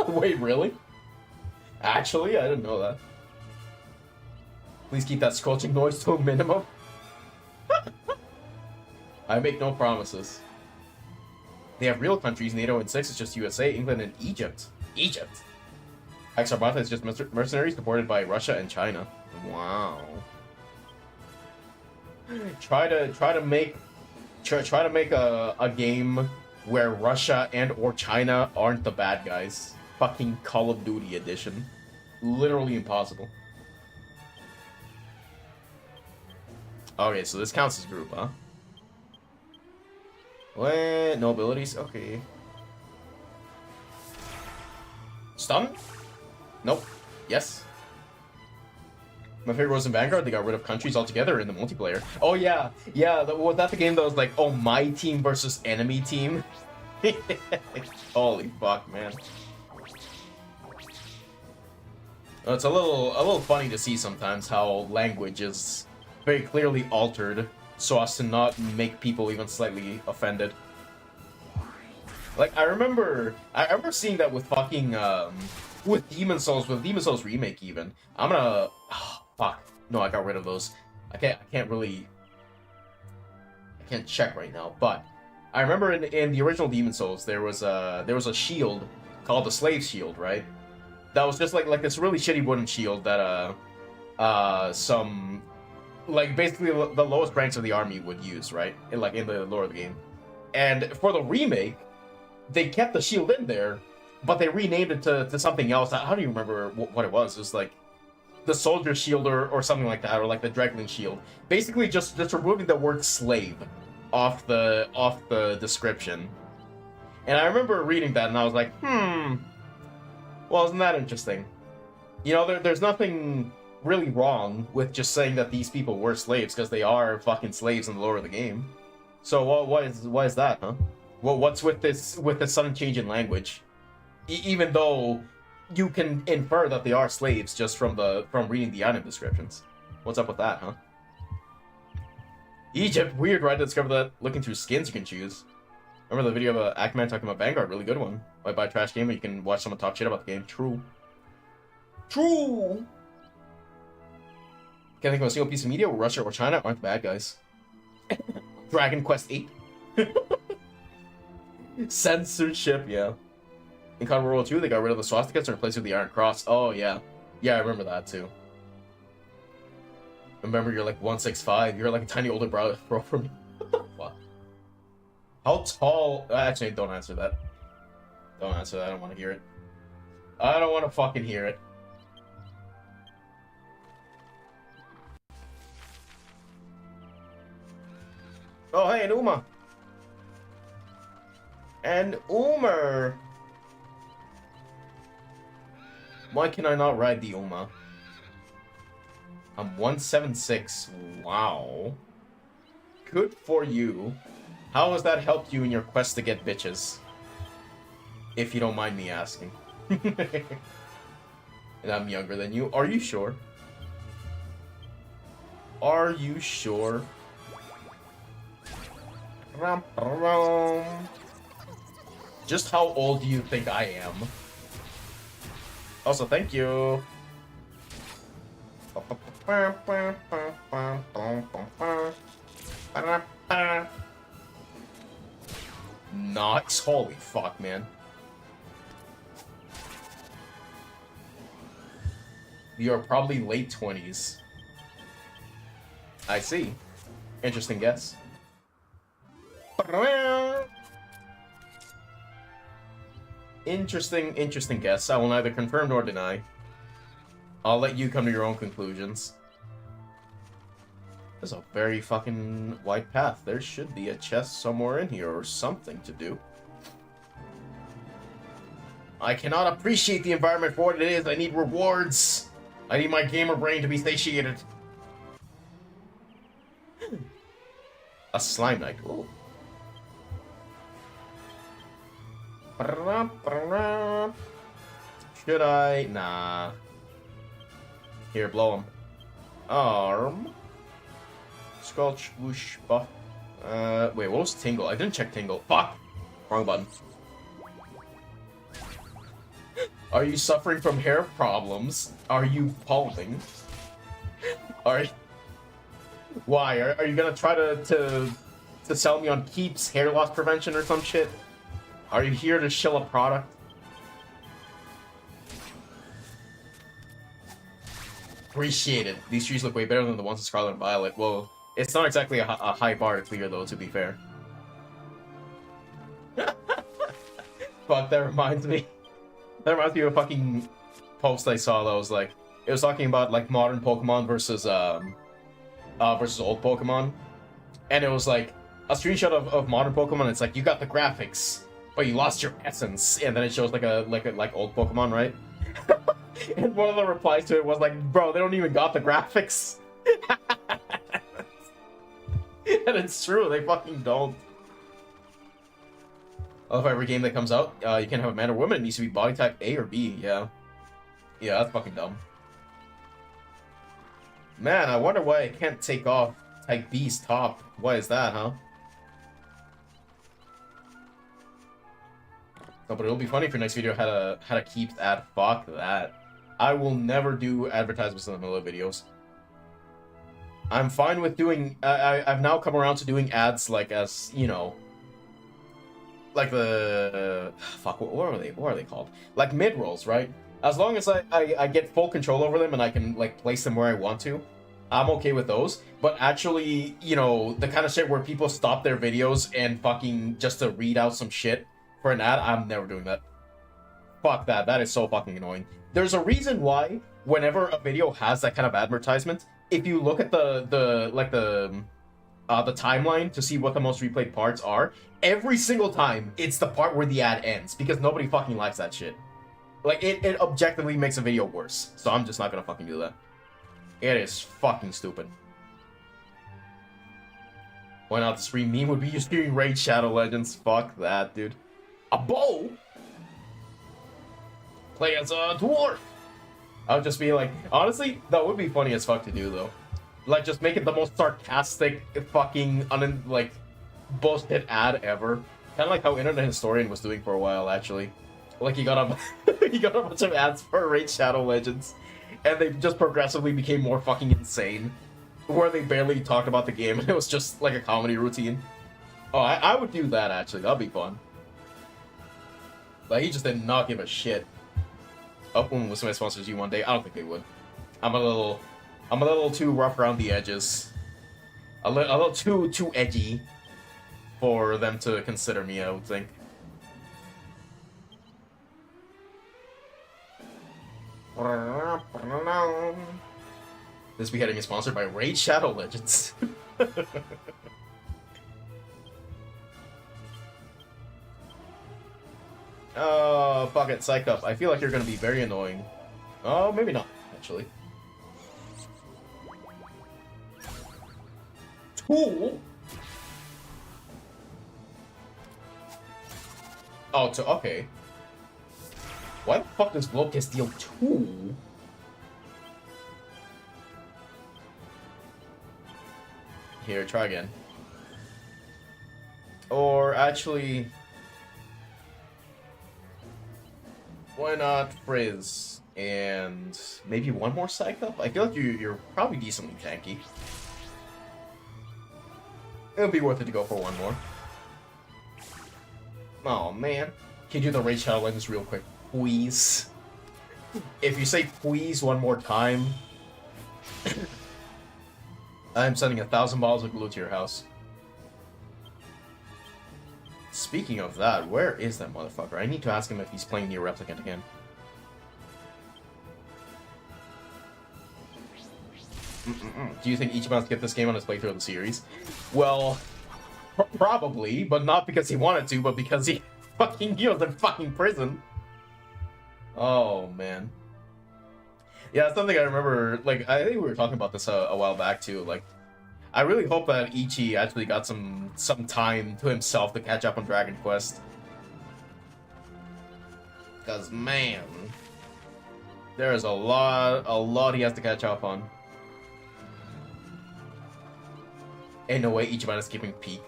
Wait, really? Actually, I didn't know that. Please keep that squelching noise to a minimum. I make no promises. They have real countries. NATO in 6 is just USA, England, and Egypt. Egypt. Exarmata is just mercenaries deported by Russia and China. Wow. Try to make a game where Russia and or China aren't the bad guys. Fucking Call of Duty edition. Literally impossible. Okay, so this counts as group, huh? What? No abilities? Okay. Stun? Nope. Yes. My favorite was in Vanguard. They got rid of countries altogether in the multiplayer. Oh yeah, was that the game that was like, oh, my team versus enemy team? Holy fuck, man. It's a little funny to see sometimes how language is very clearly altered so as to not make people even slightly offended. Like, I remember seeing that with fucking with Demon Souls Remake even. I'm gonna fuck. No, I got rid of those. I can't really I can't check right now, but I remember in the original Demon Souls there was a shield called the Slave Shield, right? That was just like this really shitty wooden shield that some like basically the lowest ranks of the army would use, right? In the lore of the game. And for the remake, they kept the shield in there, but they renamed it to something else. How do you remember what it was? It was like the Soldier Shield or something like that, or like the Dragon Shield. Basically, just removing the word slave off the description. And I remember reading that, and I was like, well, isn't that interesting? You know, there's nothing really wrong with just saying that these people were slaves, because they are fucking slaves in the lore of the game. So why is that, huh? Well, what's with this sudden change in language? Even though you can infer that they are slaves just from reading the item descriptions. What's up with that, huh? Egypt, weird, right? To discover that looking through skins you can choose. Remember the video of Acman talking about Vanguard? Really good one. Why buy a trash game and you can watch someone talk shit about the game? True. True! Can't think of a single piece of media where Russia or China aren't the bad guys. Dragon Quest VIII. Censorship, yeah. In Cod World War II, they got rid of the swastikas and replaced it with the Iron Cross. Oh, yeah. Yeah, I remember that, too. Remember, you're like 165. You're like a tiny older bro from me. What? How tall... Actually, don't answer that. Don't answer that. I don't want to hear it. I don't want to fucking hear it. Oh, hey, an Uma. And Umer. Why can I not ride the Uma? I'm 176. Wow. Good for you. How has that helped you in your quest to get bitches? If you don't mind me asking. And I'm younger than you. Are you sure? Are you sure? Just how old do you think I am? Also, thank you. Not. Holy fuck, man. You're probably late 20s. I see. Interesting guess. Interesting guess. I will neither confirm nor deny. I'll let you come to your own conclusions. There's a very fucking wide path. There should be a chest somewhere in here or something to do. I cannot appreciate the environment for what it is. I need rewards. I need my gamer brain to be satiated. A slime knight. Ooh. Should I? Nah. Here, blow him. Arm. Squelch, whoosh, buff. Wait, what was Tingle? I didn't check Tingle. Fuck! Wrong button. Are you suffering from hair problems? Are you balding? Are you... Why? Are you gonna try to sell me on Keeps hair loss prevention or some shit? Are you here to shill a product? Appreciate it. These trees look way better than the ones in Scarlet and Violet. Well, it's not exactly a high bar to clear, though, to be fair. Fuck, that reminds me. That reminds me of a fucking post I saw that was like... It was talking about, like, modern Pokemon versus old Pokemon. And it was like, a screenshot of modern Pokemon, it's like, you got the graphics, but you lost your essence. And then it shows, like old Pokemon, right? And one of the replies to it was like, bro, they don't even got the graphics. And it's true, they fucking don't. I love every game that comes out, you can't have a man or woman, it needs to be body type A or B, yeah. Yeah, that's fucking dumb. Man, I wonder why I can't take off type B's top. Why is that, huh? No, but it'll be funny if your next video had a Keeps ad. Fuck that. I will never do advertisements in the middle of videos. I'm fine with doing. I've now come around to doing ads like as you know, like the fuck. What are they? What are they called? Like mid rolls, right? As long as I get full control over them and I can like place them where I want to, I'm okay with those. But actually, you know, the kind of shit where people stop their videos and fucking just to read out some shit for an ad, I'm never doing that. Fuck that. That is so fucking annoying. There's a reason why whenever a video has that kind of advertisement, if you look at the timeline to see what the most replayed parts are, every single time it's the part where the ad ends because nobody fucking likes that shit. Like it objectively makes a video worse. So I'm just not gonna fucking do that. It is fucking stupid. Why not? The stream meme would be you streaming Raid Shadow Legends. Fuck that, dude. A bow? Play as a dwarf. I would just be like, honestly, that would be funny as fuck to do though. Like, just make it the most sarcastic, fucking, like, bullshit ad ever. Kind of like how Internet Historian was doing for a while, actually. Like, he got a, he got a bunch of ads for Raid Shadow Legends, and they just progressively became more fucking insane. Where they barely talked about the game, and it was just like a comedy routine. Oh, I would do that, actually. That'd be fun. Like, he just did not give a shit. Upland was my sponsors you one day. I don't think they would. I'm a little too rough around the edges. A little too edgy for them to consider me, I would think. This beheading is sponsored by Raid Shadow Legends. Oh, fuck it, psych up. I feel like you're gonna be very annoying. Oh, maybe not, actually. Tool? Oh, okay. Why the fuck does Locust deal 2? Here, try again. Or actually... why not Frizz? And maybe one more Psych Up? I feel like you're probably decently tanky. It would be worth it to go for one more. Oh man. Can you do the Raid Shadow Legends real quick? Please. If you say please one more time, I'm sending 1,000 bottles of glue to your house. Speaking of that, where is that motherfucker? I need to ask him if he's playing Nier Replicant again. Do you think Ichiban's get this game on his playthrough of the series? Well, probably, but not because he wanted to, but because he was in fucking prison. Oh, man. Yeah, it's something I remember, like, I think we were talking about this a while back, too. Like, I really hope that Ichi actually got some time to himself to catch up on Dragon Quest. Because, man, there is a lot he has to catch up on. Ain't no way Ichiban is keeping peak.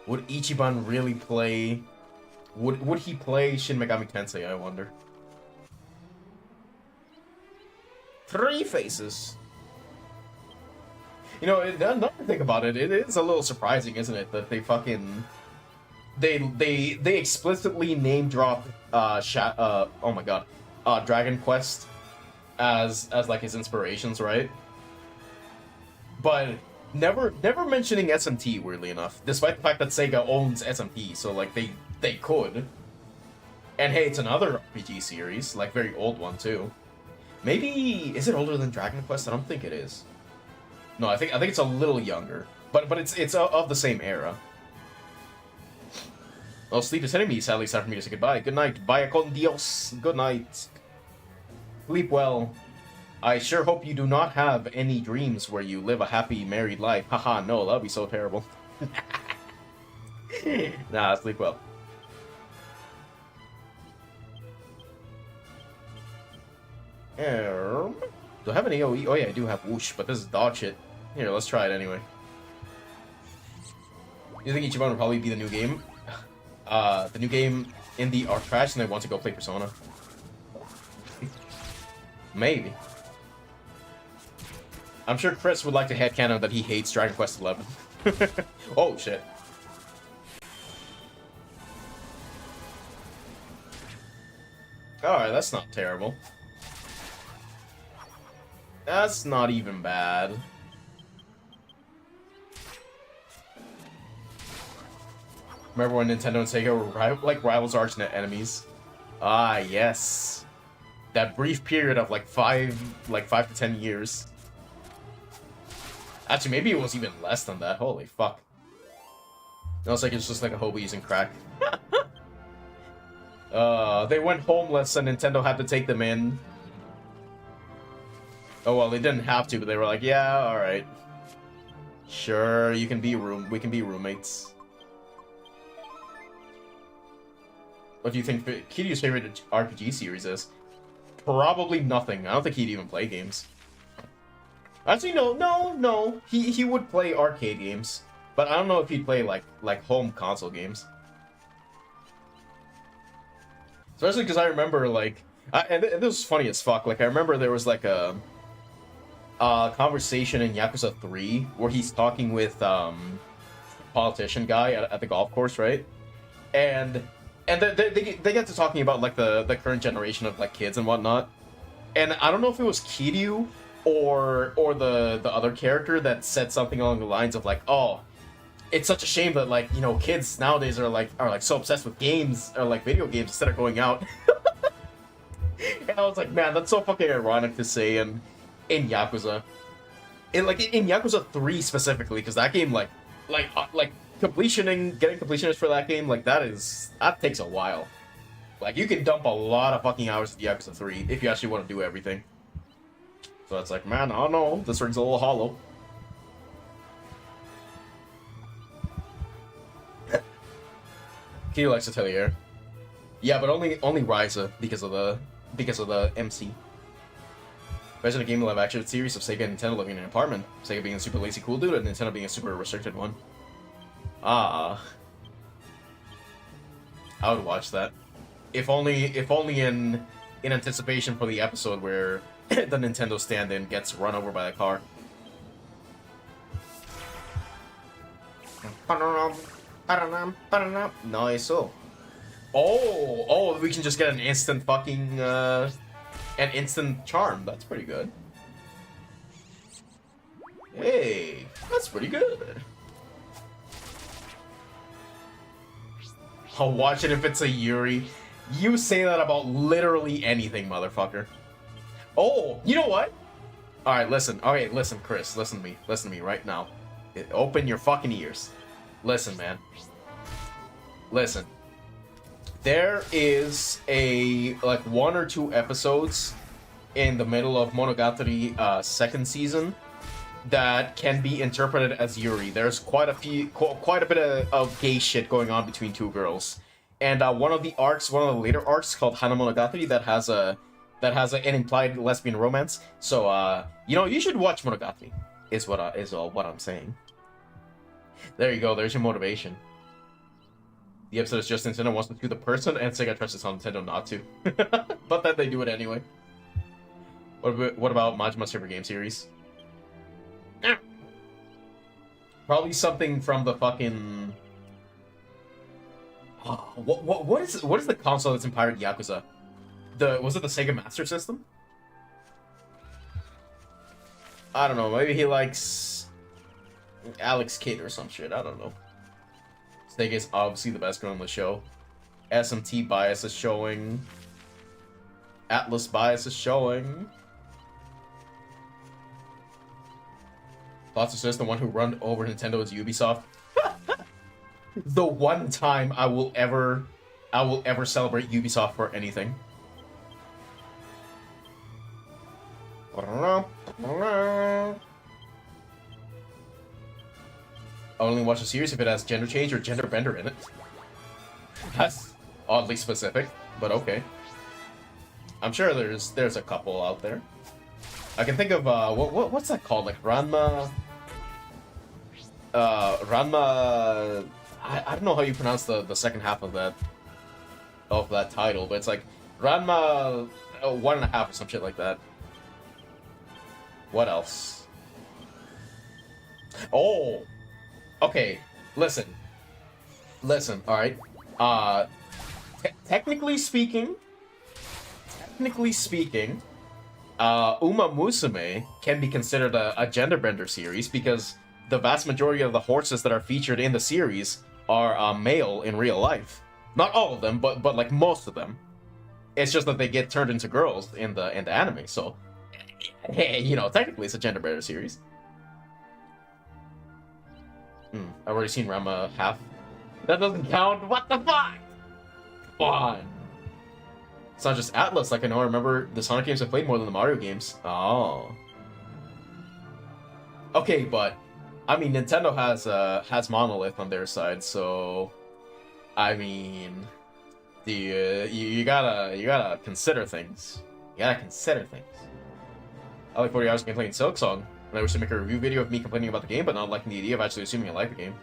Would Ichiban really play... Would he play Shin Megami Tensei, I wonder? 3 faces. You know, now to think about it, it is a little surprising, isn't it, that they fucking... They explicitly name drop oh my god, Dragon Quest as like his inspirations, right? But never mentioning SMT, weirdly enough, despite the fact that Sega owns SMT, so like they could. And hey, it's another RPG series, like very old one too. Maybe is it older than Dragon Quest? I don't think it is. No, I think it's a little younger, but it's of the same era. Well, sleep is hitting me. Sadly, it's time for me to say goodbye. Good night. Vaya con Dios. Good night. Sleep well. I sure hope you do not have any dreams where you live a happy married life. Haha, no, that'd be so terrible. Nah, sleep well. Do I have an AoE? Oh yeah, I do have whoosh, but this is dog shit. Here, let's try it anyway. You think Ichiban would probably be the new game? The new game in the art trash, and I want to go play Persona. Maybe. I'm sure Chris would like to headcanon that he hates Dragon Quest XI. Oh, shit. Alright, that's not terrible. That's not even bad. Remember when Nintendo and Sega were like rivals, arch enemies? Ah, yes. That brief period of like 5 to 10 years. Actually, maybe it was even less than that. Holy fuck. It was like it's just like a hobo using crack. They went homeless and Nintendo had to take them in. Oh well, they didn't have to, but they were like, yeah, alright. Sure, we can be roommates. What do you think Kiryu's favorite RPG series is? Probably nothing. I don't think he'd even play games. Actually, no. He would play arcade games, but I don't know if he'd play like home console games. Especially because I remember and this was funny as fuck. Like I remember there was like a conversation in Yakuza 3 where he's talking with politician guy at the golf course, right? And they get to talking about like the current generation of like kids and whatnot. And I don't know if it was Kiryu or the other character that said something along the lines of like, oh, it's such a shame that like, you know, kids nowadays are like so obsessed with games or like video games instead of going out. And I was like, man, that's so fucking ironic to say in Yakuza. In Yakuza 3 specifically, because that game getting completionists for that game, like that takes a while. Like you can dump a lot of fucking hours in Yakuza 3 if you actually want to do everything. So it's like, man, I don't know, this ring's a little hollow. He likes Atelier. Yeah, but only Ryza because of the MC. Imagine a game live action series of Sega and Nintendo living in an apartment. Sega being a super lazy cool dude and Nintendo being a super restricted one. Ah. I would watch that. If only in anticipation for the episode where the Nintendo stand-in gets run over by a car. Nice. Oh, we can just get an instant fucking an instant charm. That's pretty good. Hey, that's pretty good. I'll watch it if it's a Yuri. You say that about literally anything, motherfucker. Oh, you know what? Alright, listen. Alright, listen, Chris. Listen to me. Listen to me right now. Open your fucking ears. Listen, man. Listen. There is like 1 or 2 episodes in the middle of Monogatari second season that can be interpreted as Yuri. There's quite a bit of gay shit going on between 2 girls. And one of the later arcs called Hana Monogatari that has an implied lesbian romance. So you should watch Monogatari. Is what I'm saying. There you go. There's your motivation. The episode is just Nintendo wants to do the person, and Sega trusts on Nintendo not to. But then they do it anyway. What about Majima's favorite game series? Probably something from the fucking. What is the console that's in Pirate Yakuza? Was it the Sega Master System? I don't know. Maybe he likes Alex Kidd or some shit. I don't know. Sega is obviously the best girl on the show. SMT bias is showing. Atlas bias is showing. Thoughts says the one who run over Nintendo is Ubisoft. The one time I will ever celebrate Ubisoft for anything. I only watch a series if it has gender change or gender bender in it. That's oddly specific, but okay. I'm sure there's a couple out there. I can think of what's that called? Like Ranma. I don't know how you pronounce the second half of that title, but it's like Ranma 1.5 or some shit like that. What else? Oh, okay. Listen, listen. All right. Technically speaking, Uma Musume can be considered a gender bender series because the vast majority of the horses that are featured in the series are male in real life. Not all of them, but like most of them. It's just that they get turned into girls in the anime. So, hey, you know, technically it's a gender bender series. I've already seen Rama half. That doesn't count. What the fuck? Come on. It's not just Atlas. Like I know, I remember the Sonic games I played more than the Mario games. Oh. Okay, but I mean, Nintendo has Monolith on their side, so I mean, you gotta consider things. You gotta consider things. I like 40 hours of gameplay in Silk Song, and I wish to make a review video of me complaining about the game, but not liking the idea of actually assuming I like the game.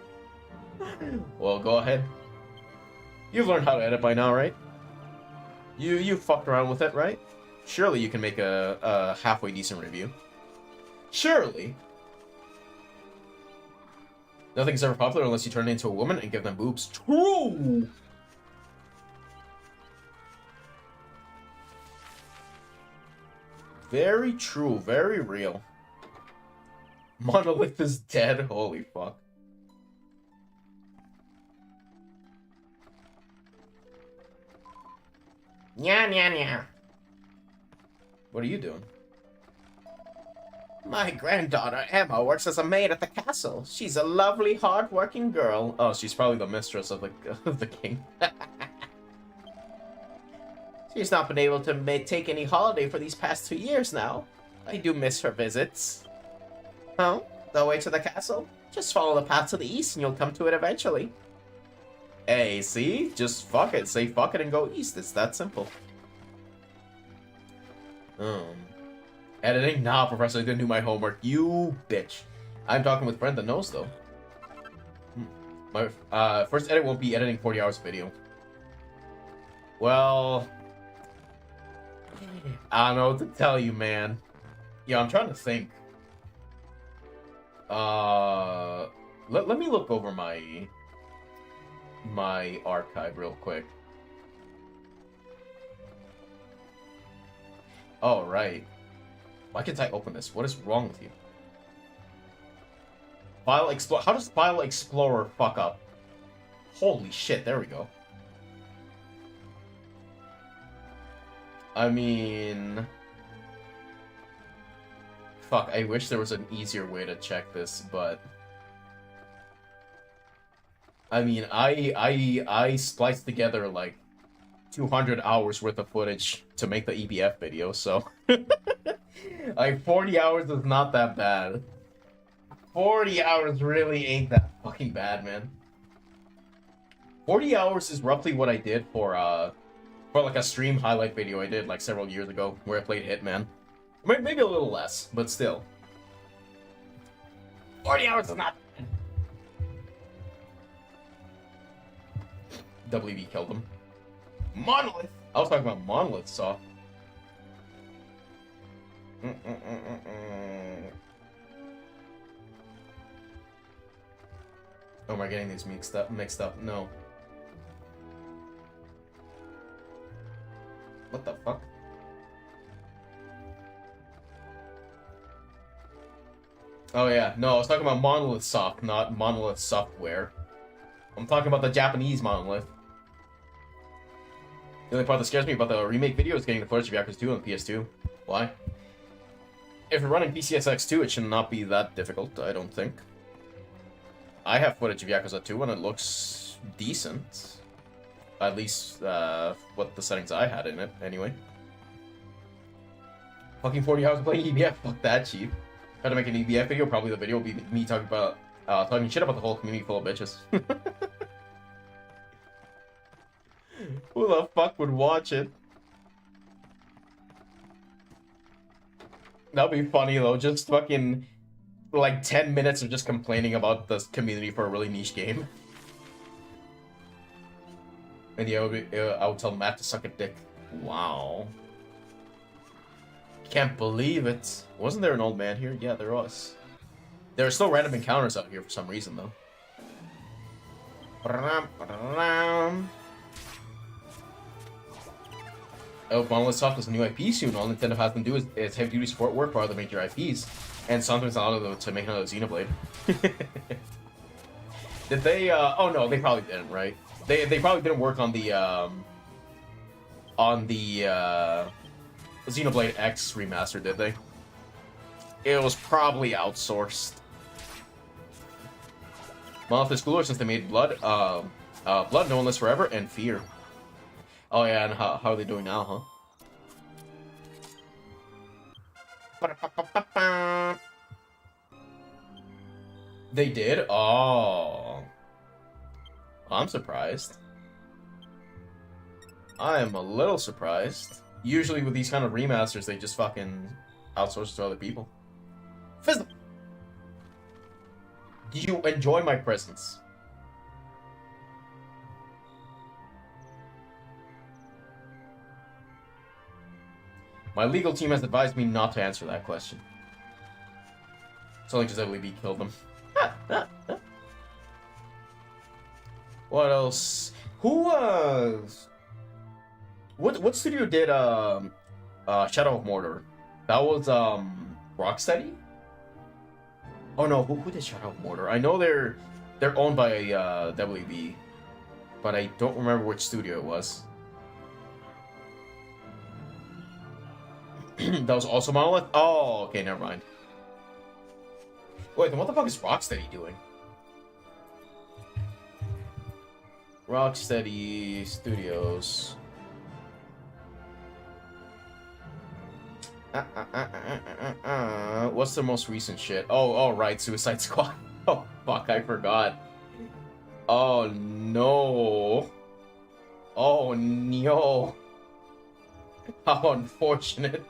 Well, go ahead. You've learned how to edit by now, right? You fucked around with it, right? Surely you can make a halfway decent review. Surely. Nothing's ever popular unless you turn it into a woman and give them boobs. True! Very true, very real. Monolith is dead, holy fuck. Nya, nya, nya. What are you doing? My granddaughter, Emma, works as a maid at the castle. She's a lovely, hard-working girl. Oh, she's probably the mistress of the king. She's not been able to take any holiday for these past 2 years now. I do miss her visits. Oh, the way to the castle? Just follow the path to the east and you'll come to it eventually. Hey, see? Just fuck it. Say fuck it and go east. It's that simple. Editing? Nah, Professor, I didn't do my homework. You bitch. I'm talking with a friend that knows, though. My first edit won't be editing 40 hours of video. Well, I don't know what to tell you, man. Yeah, I'm trying to think. Let me look over my archive real quick. Oh, right. Why can't I open this? What is wrong with you? File Explorer. How does File Explorer fuck up? Holy shit, there we go. I mean... Fuck, I wish there was an easier way to check this, but... I mean, I spliced together, like, 200 hours worth of footage to make the EBF video, so... like, 40 hours is not that bad. 40 hours really ain't that fucking bad, man. 40 hours is roughly what I did for like, a stream highlight video I did, like, several years ago, where I played Hitman. Maybe a little less, but still. 40 hours is not bad. WB killed him. Monolith! I was talking about Monolith Saw. Oh, am I getting these mixed up? No. What the fuck? Oh yeah, no, I was talking about Monolith Soft, not Monolith Software. I'm talking about the Japanese Monolith. The only part that scares me about the remake video is getting the footage of Yakuza 2 on the PS2. Why? If you're running PCSX 2, it should not be that difficult, I don't think. I have footage of Yakuza 2 and it looks decent. At least, what the settings I had in it, anyway. Fucking 40 hours of playing EBF, fuck that, chief. If I had to make an EBF video, probably the video would be me talking shit about the whole community full of bitches. Who the fuck would watch it? That'd be funny though, just fucking like 10 minutes of just complaining about the community for a really niche game. And yeah, I would tell Matt to suck a dick. Wow. Can't believe it. Wasn't there an old man here? Yeah, there was. There are still random encounters out here for some reason, though. Oh, Monolith Soft is a new IP soon. All Nintendo has to do is heavy-duty support work for other major IPs, and sometimes allow them to make another Xenoblade. Did they? Oh no, they probably didn't. Right? They probably didn't work on the Xenoblade X remaster, did they? It was probably outsourced. Monolith is cooler since they made Blood. Blood, No One Lives Forever, and Fear. Oh yeah, and how are they doing now, huh? They did? Oh. I'm surprised. I am a little surprised. Usually with these kind of remasters, they just fucking outsource it to other people. Fizzle! Do you enjoy my presence? My legal team has advised me not to answer that question. It's only because WB killed them. What else? Who what studio did Shadow of Mordor? That was Rocksteady? Oh no, who did Shadow of Mordor? I know they're owned by WB, but I don't remember which studio it was. That was also Monolith? Oh, okay, never mind. Wait, then what the fuck is Rocksteady doing? Rocksteady Studios. What's the most recent shit? Oh, right, Suicide Squad. Oh, fuck, I forgot. Oh, no. Oh, no. How unfortunate.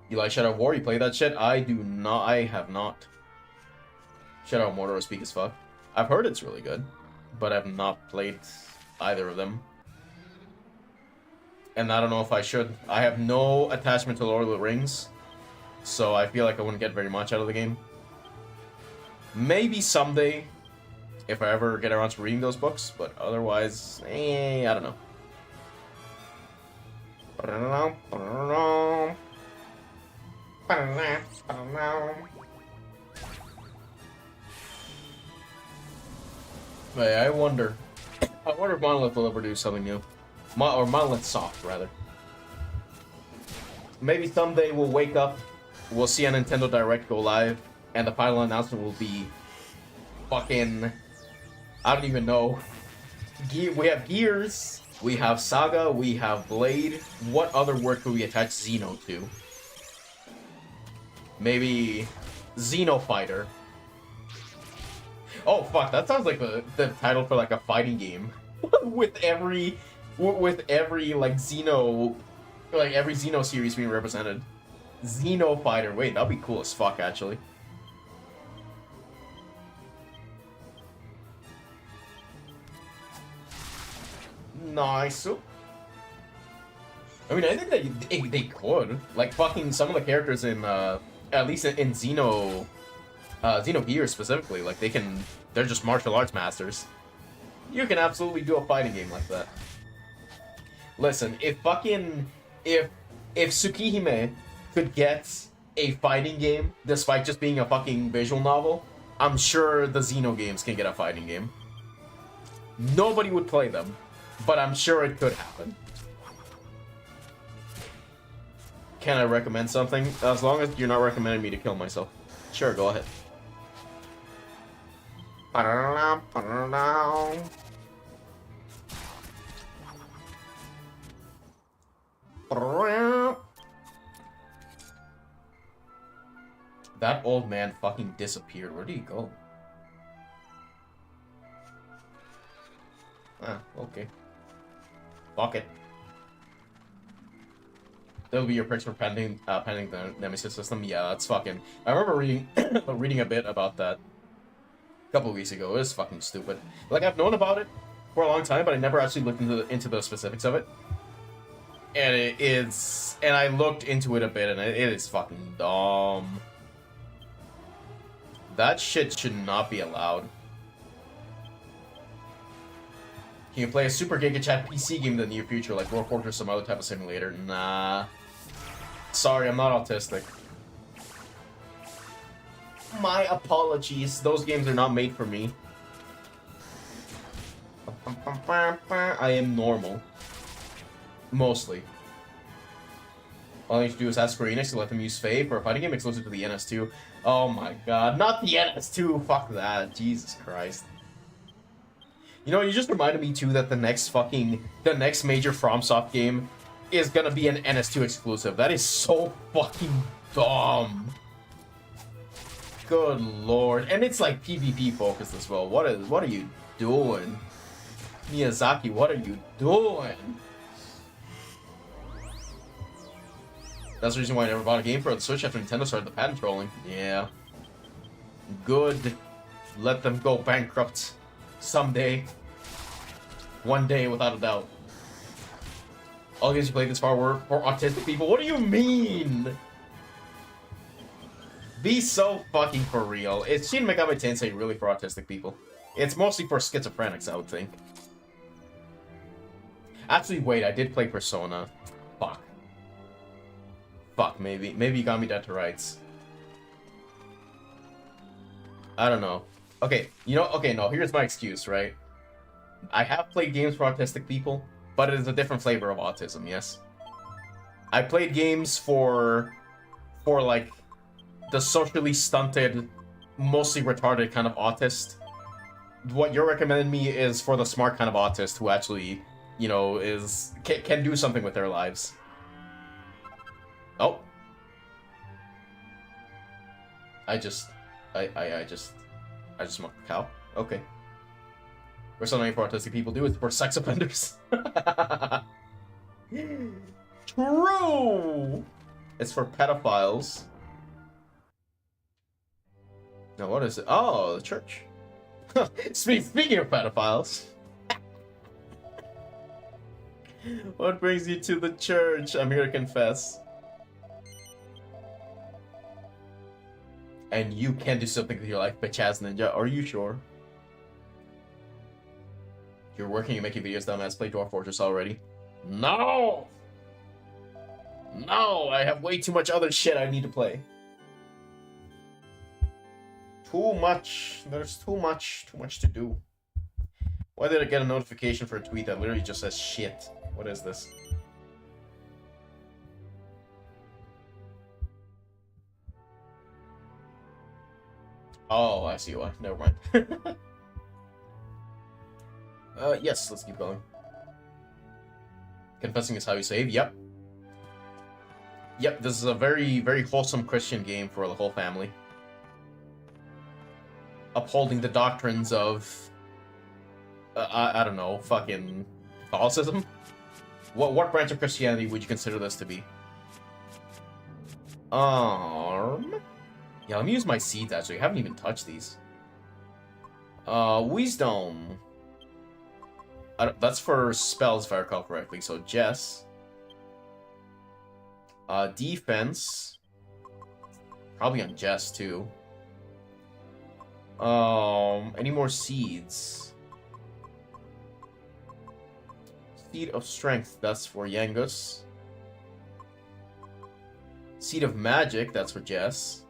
You like Shadow of War? You play that shit? I do not. I have not. Shadow of Mordor is weak as fuck. I've heard it's really good, but I've not played either of them. And I don't know if I should. I have no attachment to Lord of the Rings, so I feel like I wouldn't get very much out of the game. Maybe someday, if I ever get around to reading those books, but otherwise, I don't know. Hey, I wonder if Monolith will ever do something new. Or Monolith Soft, rather. Maybe someday we'll wake up, we'll see a Nintendo Direct go live, and the final announcement will be fucking... I don't even know. We have Gears, we have Saga, we have Blade. What other word could we attach Xeno to? Maybe Xenofighter. Oh fuck, that sounds like the title for like a fighting game. with every like Xeno, like every Xeno series being represented. Xenofighter. Wait, that'd be cool as fuck actually. Nice. I mean, I think they could. Like, fucking some of the characters in, at least in Xenogears specifically, like, they're just martial arts masters. You can absolutely do a fighting game like that. Listen, if Tsukihime could get a fighting game, despite just being a fucking visual novel, I'm sure the Xeno games can get a fighting game. Nobody would play them, but I'm sure it could happen. Can I recommend something? As long as you're not recommending me to kill myself. Sure, go ahead. That old man fucking disappeared. Where did he go? Ah, okay. Fuck it. That'll be your picks for pending the Nemesis system. Yeah, that's fucking... I remember reading a bit about that a couple of weeks ago. It was fucking stupid. Like, I've known about it for a long time, but I never actually looked into the specifics of it. And and I looked into it a bit, and it is fucking dumb. That shit should not be allowed. Can you play a Super Giga Chat PC game in the near future, like World Fortress or some other type of simulator? Nah. Sorry, I'm not autistic. My apologies. Those games are not made for me. I am normal. Mostly. All I need to do is ask Square Enix to let them use Faye for a fighting game exclusive to the NS2. Oh my god, not the NS2! Fuck that, Jesus Christ. You know, you just reminded me too that the next major FromSoft game is gonna be an NS2 exclusive. That is so fucking dumb. Good lord. And it's like PvP focused as well. What are you doing? Miyazaki, what are you doing? That's the reason why I never bought a game for the Switch after Nintendo started the patent trolling. Yeah. Good. Let them go bankrupt. Someday. One day, without a doubt. All games you played this far were for autistic people? What do you mean? Be so fucking for real. Is Shin Megami Tensei really for autistic people? It's mostly for schizophrenics, I would think. Actually, wait, I did play Persona. Fuck. Fuck, maybe. Maybe you got me dead to rights. I don't know. Okay, you know, okay, no, here's my excuse, right? I have played games for autistic people, but it is a different flavor of autism, yes? I played games for like, the socially stunted, mostly retarded kind of autist. What you're recommending me is for the smart kind of autist who actually, you know, can do something with their lives. Oh. I just smoked a cow. Okay. Or something for autistic people do, it's for sex offenders. True! It's for pedophiles. Now what is it? Oh, the church. Speaking of pedophiles. What brings you to the church? I'm here to confess. And you can do something with your life, bitch-ass ninja. Are you sure? You're working and making videos, dumbass. Play Dwarf Fortress already? No! No! I have way too much other shit I need to play. Too much. There's too much to do. Why did I get a notification for a tweet that literally just says shit? What is this? Oh, I see why. Never mind. Yes, let's keep going. Confessing is how you save. Yep. Yep, this is a very, very wholesome Christian game for the whole family. Upholding the doctrines of... I don't know, fucking... Catholicism? What branch of Christianity would you consider this to be? Yeah, let me use my seeds, actually. I haven't even touched these. Wisdom. That's for spells, if I recall correctly. So, Jess. Defense. Probably on Jess, too. Any more seeds? Seed of Strength, that's for Yangus. Seed of Magic, that's for Jess.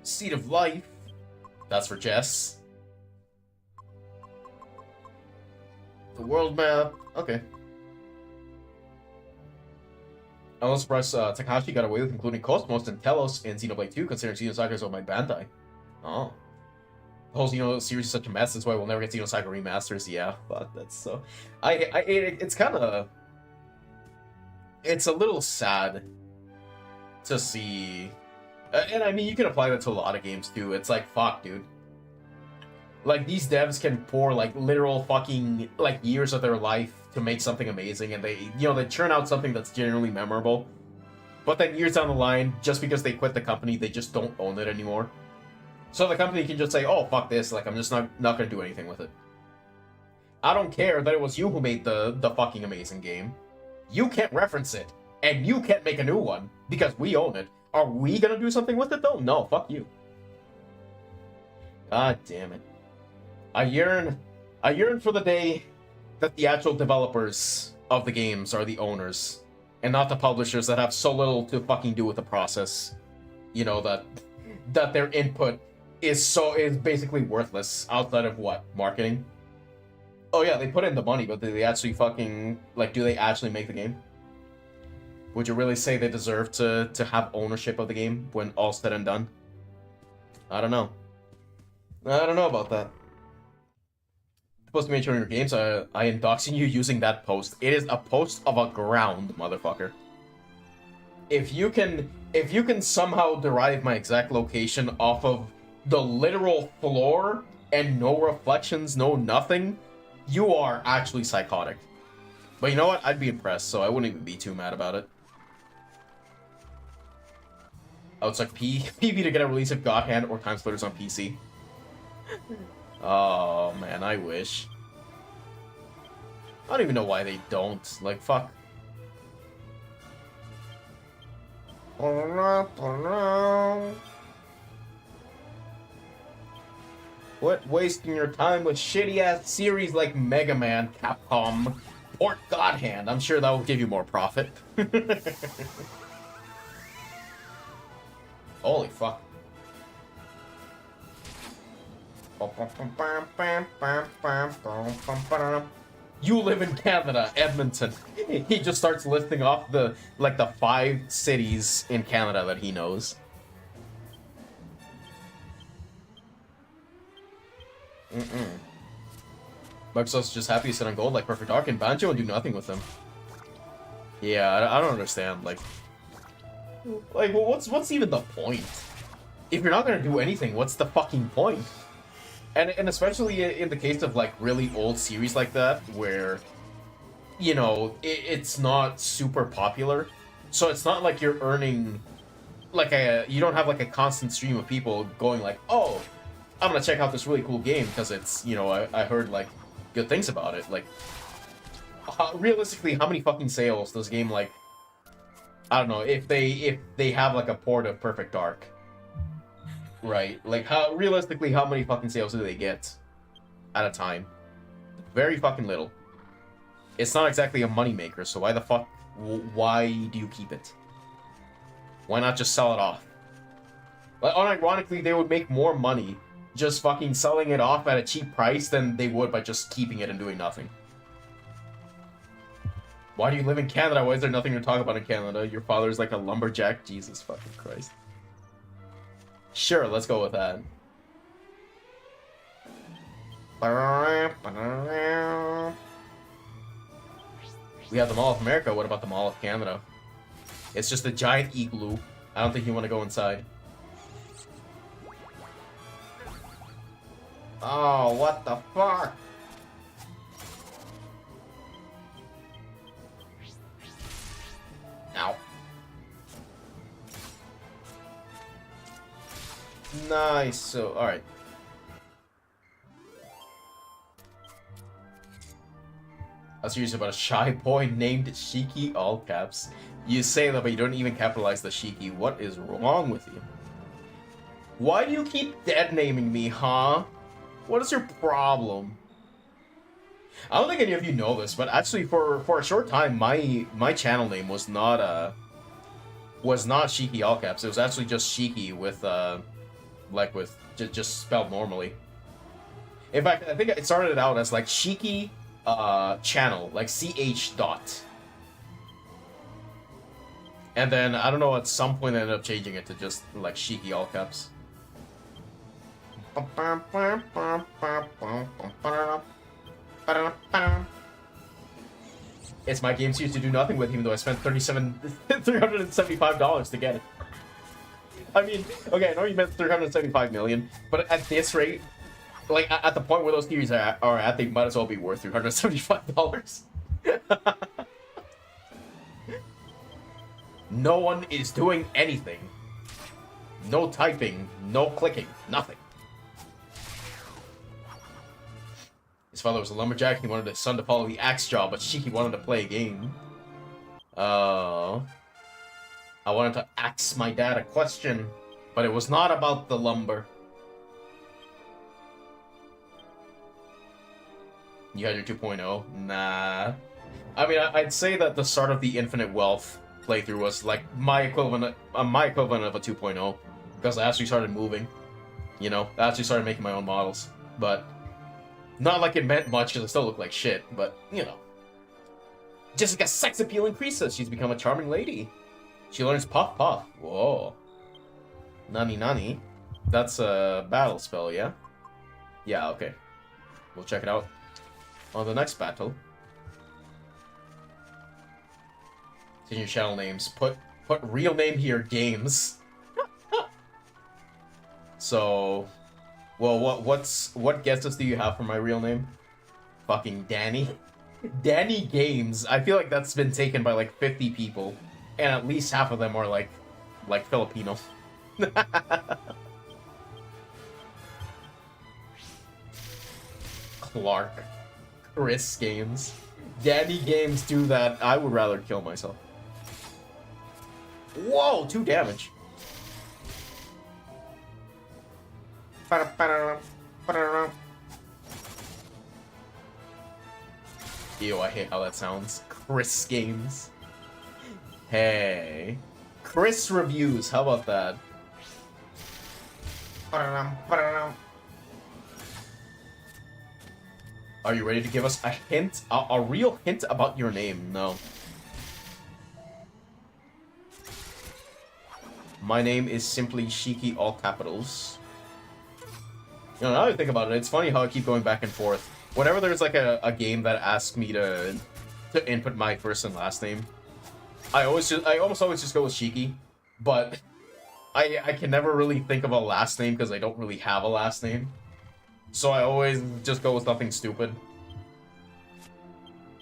Seed of Life, that's for Jess. The world map, okay. I'm not surprised Takahashi got away with including Cosmos and Telos in Xenoblade 2, considering Xenosaga is owned by Bandai. Oh. The whole Xeno series is such a mess, that's why we'll never get Xenosaga remasters. Yeah, fuck, that's so... It's kind of... It's a little sad to see... and I mean, you can apply that to a lot of games, too. It's like, fuck, dude. Like, these devs can pour, like, literal fucking, like, years of their life to make something amazing, and they, you know, they churn out something that's generally memorable. But then years down the line, just because they quit the company, they just don't own it anymore. So the company can just say, oh, fuck this, like, I'm just not gonna do anything with it. I don't care that it was you who made the fucking amazing game. You can't reference it, and you can't make a new one, because we own it. Are we gonna do something with it, though? No, fuck you. God damn it. I yearn for the day that the actual developers of the games are the owners, and not the publishers that have so little to fucking do with the process. You know, that their input is basically worthless outside of what? Marketing? Oh yeah, they put in the money, but do they actually fucking, like, do they actually make the game? Would you really say they deserve to have ownership of the game when all's said and done? I don't know. I don't know about that. Supposed to mention in your games, I am doxing you using that post. It is a post of a ground, motherfucker. If you can somehow derive my exact location off of the literal floor and no reflections, no nothing, you are actually psychotic. But you know what? I'd be impressed, so I wouldn't even be too mad about it. Oh, it's like PB to get a release of God Hand or Time Splitters on PC. Oh, man, I wish. I don't even know why they don't. Like, fuck. What wasting your time with shitty-ass series like Mega Man, Capcom, or God Hand? I'm sure that will give you more profit. Holy fuck. You live in Canada, Edmonton. He just starts listing off the 5 cities in Canada that he knows. Microsoft's just happy to sit on gold like Perfect Dark and Banjo and do nothing with them. Yeah, I don't understand. Like, well, what's even the point? If you're not gonna do anything, what's the fucking point? And especially in the case of like really old series like that, where, you know, it's not super popular, so it's not like you're earning like you don't have like a constant stream of people going like, oh, I'm gonna check out this really cool game because it's, you know, I heard like good things about it. Like, realistically, how many fucking sales does a game like, I don't know, if they have like a port of Perfect Dark, right? Like, how many fucking sales do they get at a time? Very fucking little. It's not exactly a moneymaker, so why the fuck, why do you keep it? Why not just sell it off? Like, unironically, they would make more money just fucking selling it off at a cheap price than they would by just keeping it and doing nothing. Why do you live in Canada? Why is there nothing to talk about in Canada? Your father's like a lumberjack? Jesus fucking Christ. Sure, let's go with that. We have the Mall of America. What about the Mall of Canada? It's just a giant igloo. I don't think you want to go inside. Oh, what the fuck? Ow. Nice. So, alright. A series about a shy boy named Shiki, all caps. You say that, but you don't even capitalize the Shiki. What is wrong with you? Why do you keep dead naming me, huh? What is your problem? I don't think any of you know this, but actually for a short time, my channel name was not Shiki all caps. It was actually just Shiki with just spelled normally. In fact, I think it started out as like Shiki channel, like CH dot. And then I don't know, at some point I ended up changing it to just like Shiki all caps. It's my games used to do nothing with, even though I spent $375 to get it. I mean, okay, I know you meant 375 million, but at this rate, like at the point where those series are at, they might as well be worth $375. No one is doing anything. No typing, no clicking, nothing. His father was a lumberjack. He wanted his son to follow the axe job, but Shiki wanted to play a game. I wanted to ask my dad a question, but it was not about the lumber. You had your 2.0? Nah. I mean, I'd say that the start of the Infinite Wealth playthrough was like my equivalent of a 2.0, because I actually started moving. You know, I actually started making my own models, but not like it meant much because I still look like shit. But you know, Jessica's sex appeal increases. She's become a charming lady. She learns Puff Puff. Whoa. Nani Nani. That's a battle spell, yeah? Yeah, okay. We'll check it out on the next battle. Change your channel names. Put real name here, games. So, well, what guesses do you have for my real name? Fucking Danny. Danny Games. I feel like that's been taken by like 50 people, and at least half of them are like Filipino. Clark. Chris Games. Danny Games do that. I would rather kill myself. Whoa, 2 damage. Ew, I hate how that sounds. Chris Games. Hey. Chris Reviews, how about that? Are you ready to give us a hint? A real hint about your name? No. My name is simply Shiki, all capitals. You know, now that I think about it, it's funny how I keep going back and forth. Whenever there's like a game that asks me to input my first and last name, I almost always just go with Shiki, but I can never really think of a last name because I don't really have a last name. So I always just go with something stupid.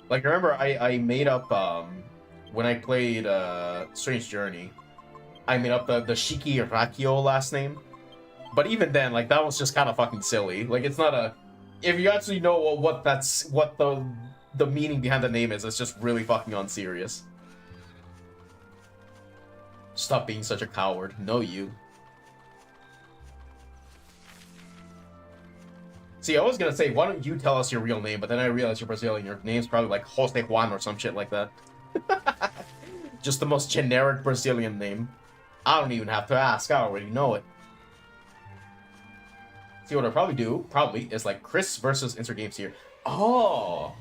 Like, remember, I made up, when I played Strange Journey, I made up the Shiki Rakio last name. But even then, like, that was just kind of fucking silly. Like, it's not a... If you actually know what the meaning behind the name is, it's just really fucking unserious. Stop being such a coward. No, you. See, I was gonna say, why don't you tell us your real name, but then I realized you're Brazilian. Your name's probably like Jose Juan or some shit like that. Just the most generic Brazilian name. I don't even have to ask, I already know it. See, what I'll probably do, is like Chris versus Insert Games here. Oh!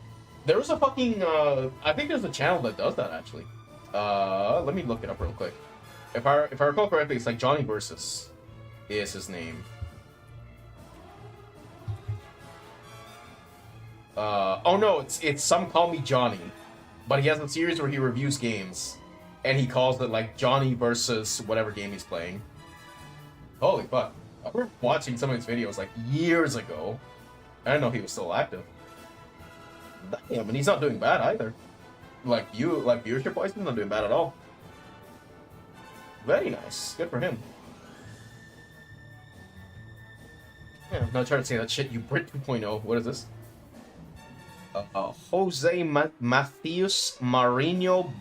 There was a fucking, I think there's a channel that does that, actually. Let me look it up real quick. If I recall correctly, it's like Johnny Versus is his name. Oh no, it's Some Call Me Johnny. But he has a series where he reviews games. And he calls it like Johnny versus whatever game he's playing. Holy fuck. I remember watching some of his videos like years ago. I didn't know he was still active. Damn, and he's not doing bad either. Like viewership wise, he's not doing bad at all. Very nice. Good for him. Yeah, I'm not trying to say that shit, you Brit 2.0. What is this? Jose Matthews Marinho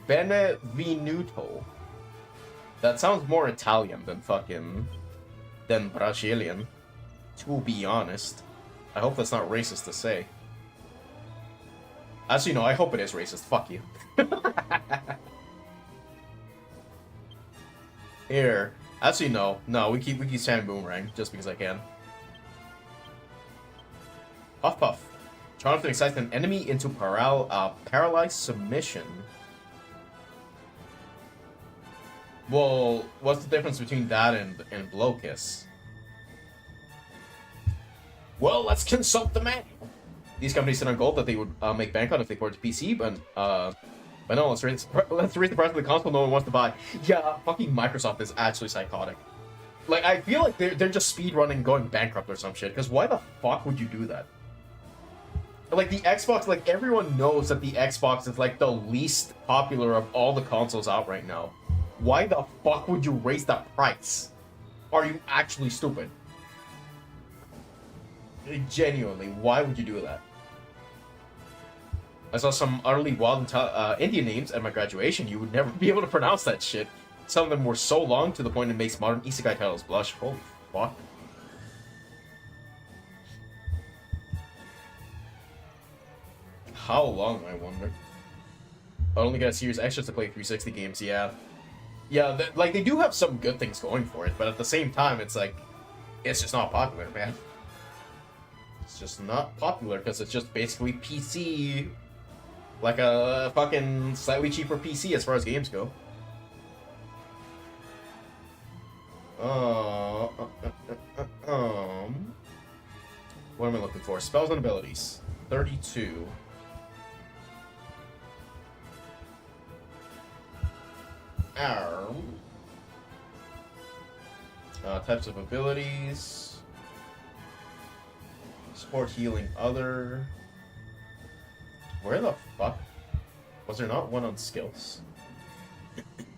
Benevenuto. That sounds more Italian than Brazilian, to be honest. I hope that's not racist to say. Actually, no, I hope it is racist. Fuck you. Here. Actually, no. No, we keep saying Boomerang, just because I can. Puff Puff. Jonathan excites an enemy into paralyzed submission. Well, what's the difference between that and Blow Kiss? Well, let's consult the manual. These companies sit on gold that they would make bank on if they port to PC, but no, let's raise the price of the console no one wants to buy. Yeah, fucking Microsoft is actually psychotic. Like, I feel like they're just speedrunning going bankrupt or some shit, because why the fuck would you do that? Like, the Xbox, like, everyone knows that the Xbox is, like, the least popular of all the consoles out right now. Why the fuck would you raise that price? Are you actually stupid? Genuinely, why would you do that? I saw some utterly wild Indian names at my graduation. You would never be able to pronounce that shit. Some of them were so long to the point it makes modern isekai titles blush. Holy fuck. How long, I wonder? I only got serious extras to play 360 games, yeah. Yeah, like, they do have some good things going for it, but at the same time, it's like, it's just not popular, man. It's just not popular, because it's just basically PC. Like a fucking slightly cheaper PC as far as games go. What am I looking for? Spells and abilities. 32. Types of abilities. Support, healing, other. Where the fuck? Was there not one on skills?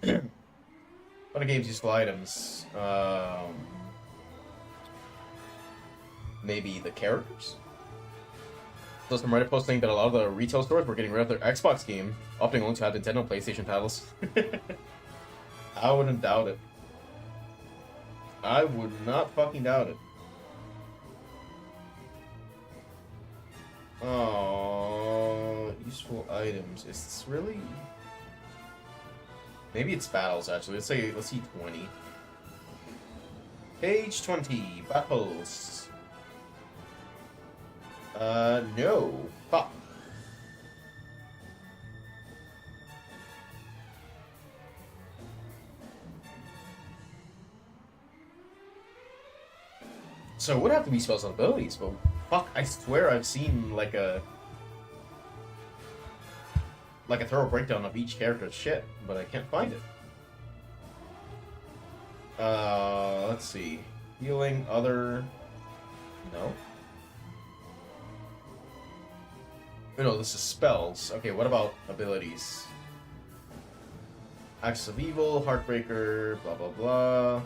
What are games useful items? Maybe the characters? So some Reddit post saying that a lot of the retail stores were getting rid of their Xbox game, opting only to have Nintendo and PlayStation titles. I wouldn't doubt it. I would not fucking doubt it. Oh, useful items. Is this really? Maybe it's battles actually. Let's see 20. Page 20, battles. No. Fuck. So it would have to be spells and abilities, but fuck, I swear I've seen like a thorough breakdown of each character's shit, but I can't find it. Let's see. Healing, other... No. Oh, no, this is spells. Okay, what about abilities? Axis of Evil, Heartbreaker, blah blah blah.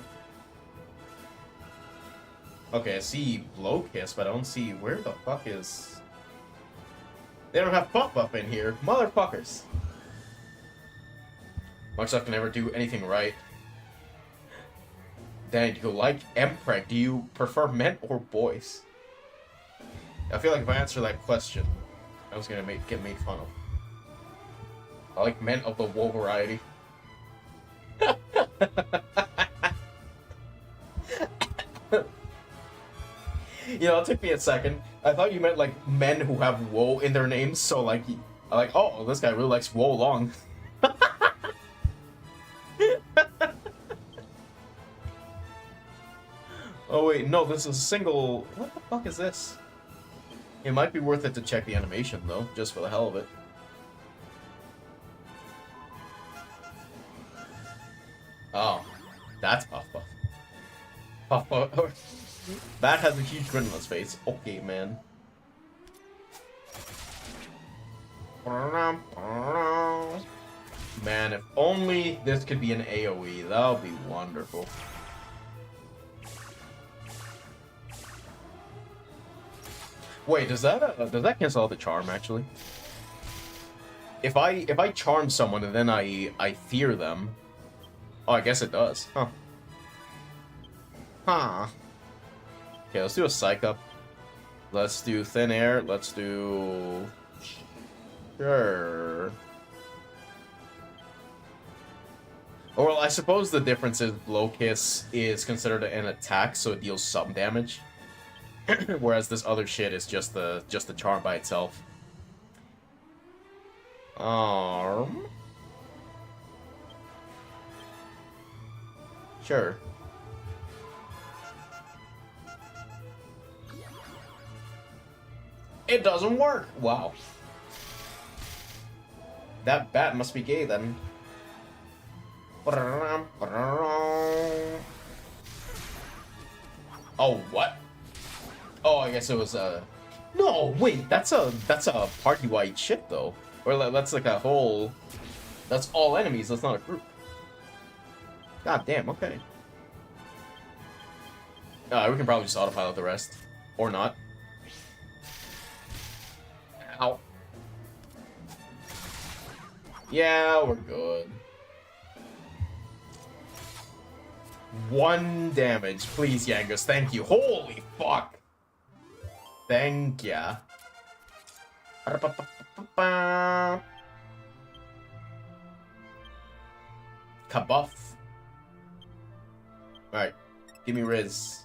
Okay, I see Blow Kiss, but I don't see where the fuck is... They don't have Puff Buff in here. Motherfuckers. Microsoft can never do anything right. Dan, do you like Mpreg? Do you prefer men or boys? I feel like if I answer that question, I was gonna get made fun of. I like men of the wool variety. You know, it took me a second. I thought you meant like men who have woe in their names, so like, oh, this guy really likes woe long. Oh wait, no, this is a single... What the fuck is this? It might be worth it to check the animation though, just for the hell of it. Oh, that's Puff Puff. Puff Puff. That has a huge grin on his face. Okay, man. Man, if only this could be an AoE, that would be wonderful. Wait, does that cancel out the charm actually? If I charm someone and then I fear them, oh, I guess it does. Huh. Huh. Okay, let's do a Psych Up. Let's do Thin Air. Let's do... Sure. Oh, well, I suppose the difference is Blow Kiss is considered an attack, so it deals some damage. Whereas this other shit is just the charm by itself. Arm. Sure. It doesn't work! Wow. That bat must be gay then. Oh, what? Oh, I guess it was No, wait, that's a party-wide shit though. Or that's like a whole... That's all enemies, that's not a group. God damn, okay. We can probably just autopilot the rest. Or not. Ow. Yeah, we're good. 1 damage. Please, Yangus. Thank you. Holy fuck. Thank ya. Kabuff. Alright. Give me Riz.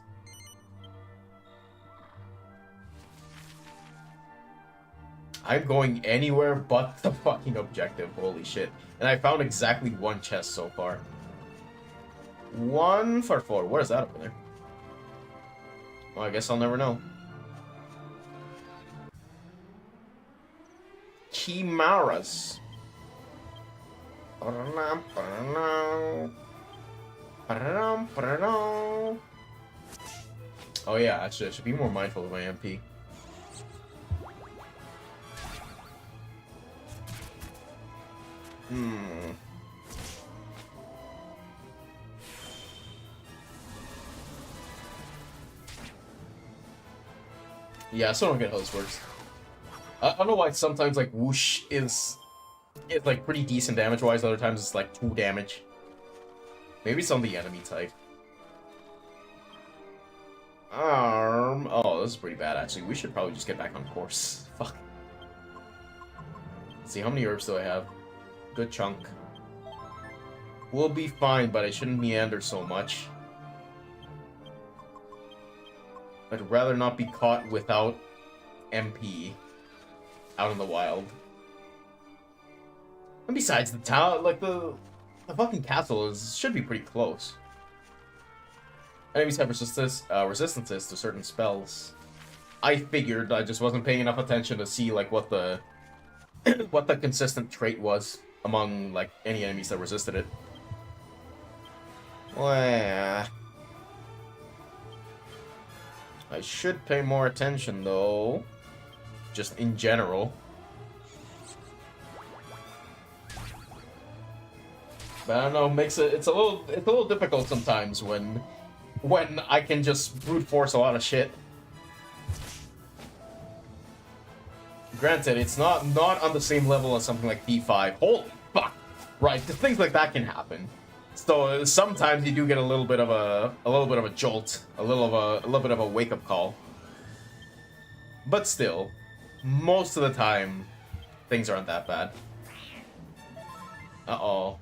I'm going anywhere but the fucking objective. Holy shit. And I found exactly 1 chest so far. 1 for 4. What is that over there? Well, I guess I'll never know. Chimaras. Oh yeah, actually I should be more mindful of my MP. Yeah, I still don't get how this works. I don't know why sometimes like whoosh is like pretty decent damage wise, other times it's like 2 damage. Maybe it's on the enemy type. Oh, this is pretty bad actually. We should probably just get back on course. Fuck. Let's see, how many herbs do I have? Good chunk. We'll be fine, but I shouldn't meander so much. I'd rather not be caught without MP out in the wild. And besides, the town, like the fucking castle should be pretty close. Enemies have resistances to certain spells. I figured, I just wasn't paying enough attention to see like what the what the consistent trait was among like any enemies that resisted it. Well, I should pay more attention though, just in general. But I don't know, it's a little difficult sometimes when I can just brute force a lot of shit. Granted, it's not on the same level as something like P5. Holy fuck! Right, things like that can happen. So sometimes you do get a little bit of a jolt, a little bit of a wake up call. But still, most of the time, things aren't that bad. Uh-oh.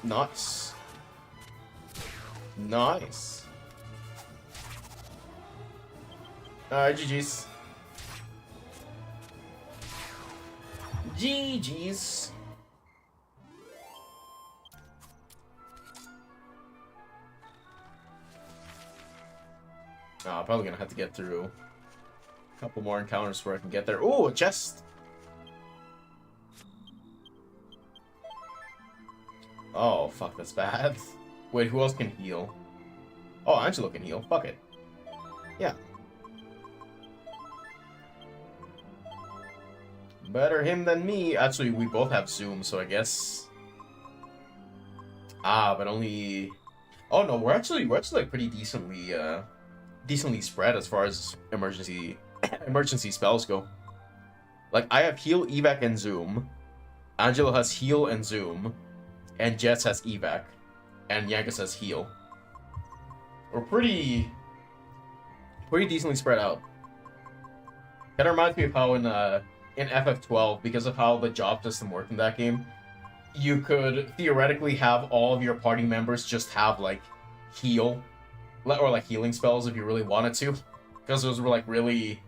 Nice. Nice. GG's. GG's. I'm probably gonna have to get through a couple more encounters before I can get there. Ooh, a chest! Oh, fuck, that's bad. Wait, who else can heal? Oh, Angelo can heal. Fuck it. Yeah. Better him than me. Actually, we both have Zoom, so I guess... Ah, but only... Oh no, we're actually like pretty decently spread as far as emergency spells go. Like, I have heal, evac, and zoom. Angelo has heal and zoom. And Jess has evac. And Yankus has heal. We're pretty decently spread out. Kinda reminds me of how in FF12, because of how the job system worked in that game, you could theoretically have all of your party members just have, like, heal. Or, like, healing spells if you really wanted to. Because those were, like, really...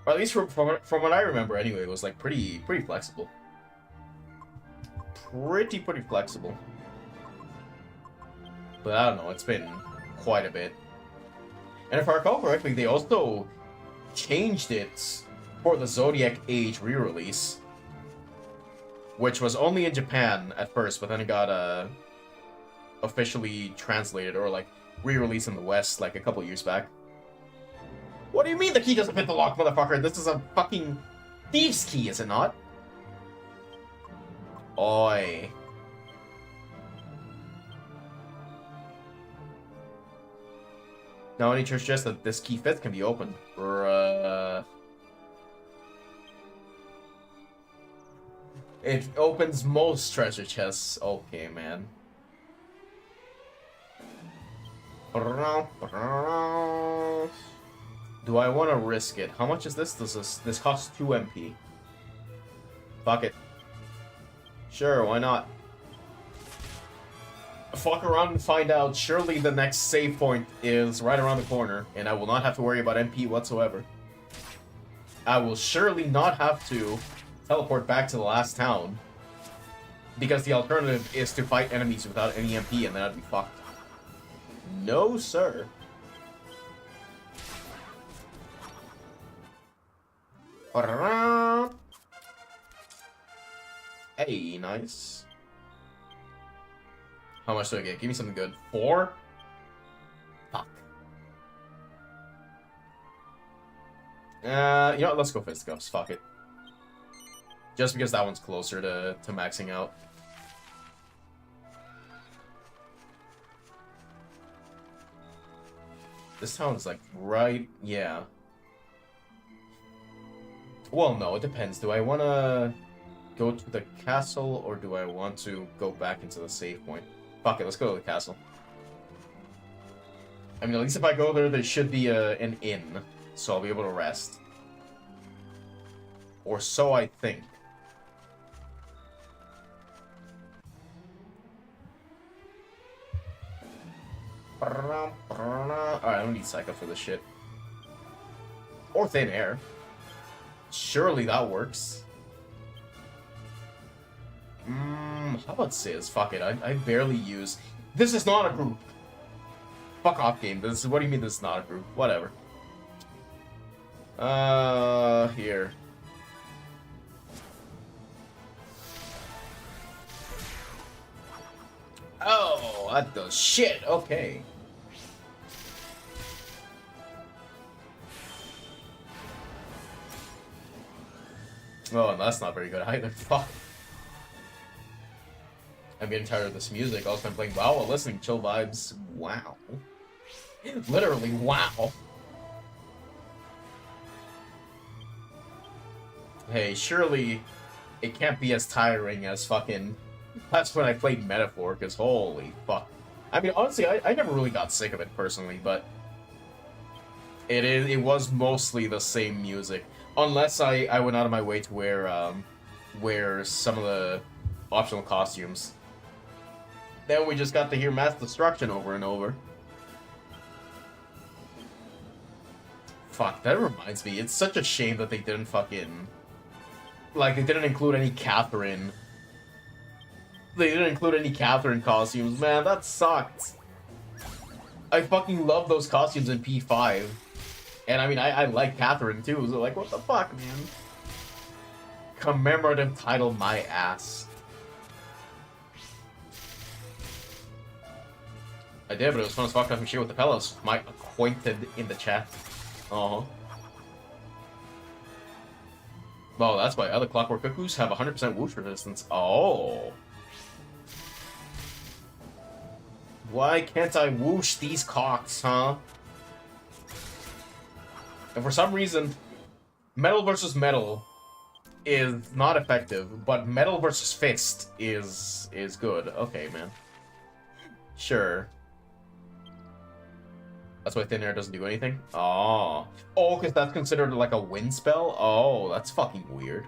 Or at least from what I remember, anyway, it was, like, pretty flexible. Pretty flexible. But I don't know, it's been quite a bit. And if I recall correctly, they also changed it for the Zodiac Age re-release. Which was only in Japan at first, but then it got officially translated, or like re-released in the West like a couple years back. What do you mean the key doesn't fit the lock, motherfucker? This is a fucking thieves' key, is it not? Oi. Now any church suggests that this key fifth can be opened. It opens most treasure chests. Okay, man. Do I want to risk it? How much is this? This costs 2 MP. Fuck it. Sure, why not? Fuck around and find out. Surely the next save point is right around the corner, and I will not have to worry about MP whatsoever. I will surely not have to teleport back to the last town, because the alternative is to fight enemies without any MP, and then I'd be fucked. No, sir. Hey, nice. How much do I get? Give me something good. 4? Fuck. You know what? Let's go fisticuffs. Fuck it. Just because that one's closer to maxing out. This town's like right... yeah. Well, no, it depends. Do I want to go to the castle, or do I want to go back into the save point? Fuck it, let's go to the castle. I mean, at least if I go there should be an inn, so I'll be able to rest. Or so I think. Alright, I don't need Psycho for this shit. Or Thin Air. Surely that works. How about Sizz? Fuck it, I barely use... This is not a group! Fuck off, game. This is... What do you mean this is not a group? Whatever. Here. Oh, that does shit. Okay. Oh, and that's not very good either. Fuck. I'm getting tired of this music. Also, I'm playing WoW while listening. Chill vibes. Wow. Literally, wow. Hey, surely it can't be as tiring as fucking... That's when I played Metaphor, because holy fuck. I mean, honestly, I never really got sick of it personally, but... It was mostly the same music. Unless I went out of my way to wear some of the optional costumes. Then we just got to hear mass destruction over and over. Fuck, that reminds me. It's such a shame that they didn't fucking... Like, they didn't include any Catherine. They didn't include any Catherine costumes. Man, that sucked. I fucking love those costumes in P5. And I mean, I like Catherine too, so like, what the fuck, man? Commemorative title, my ass. I did, but it was fun as fuck talking shit with the fellows. My acquainted in the chat. Uh-huh. Well, that's why other Clockwork Cuckoos have 100% whoosh resistance. Oh. Why can't I whoosh these cocks, huh? And for some reason, metal versus metal is not effective, but metal versus fist is good. Okay, man. Sure. That's why Thin Air doesn't do anything? Oh. Oh, because that's considered like a wind spell? Oh, that's fucking weird.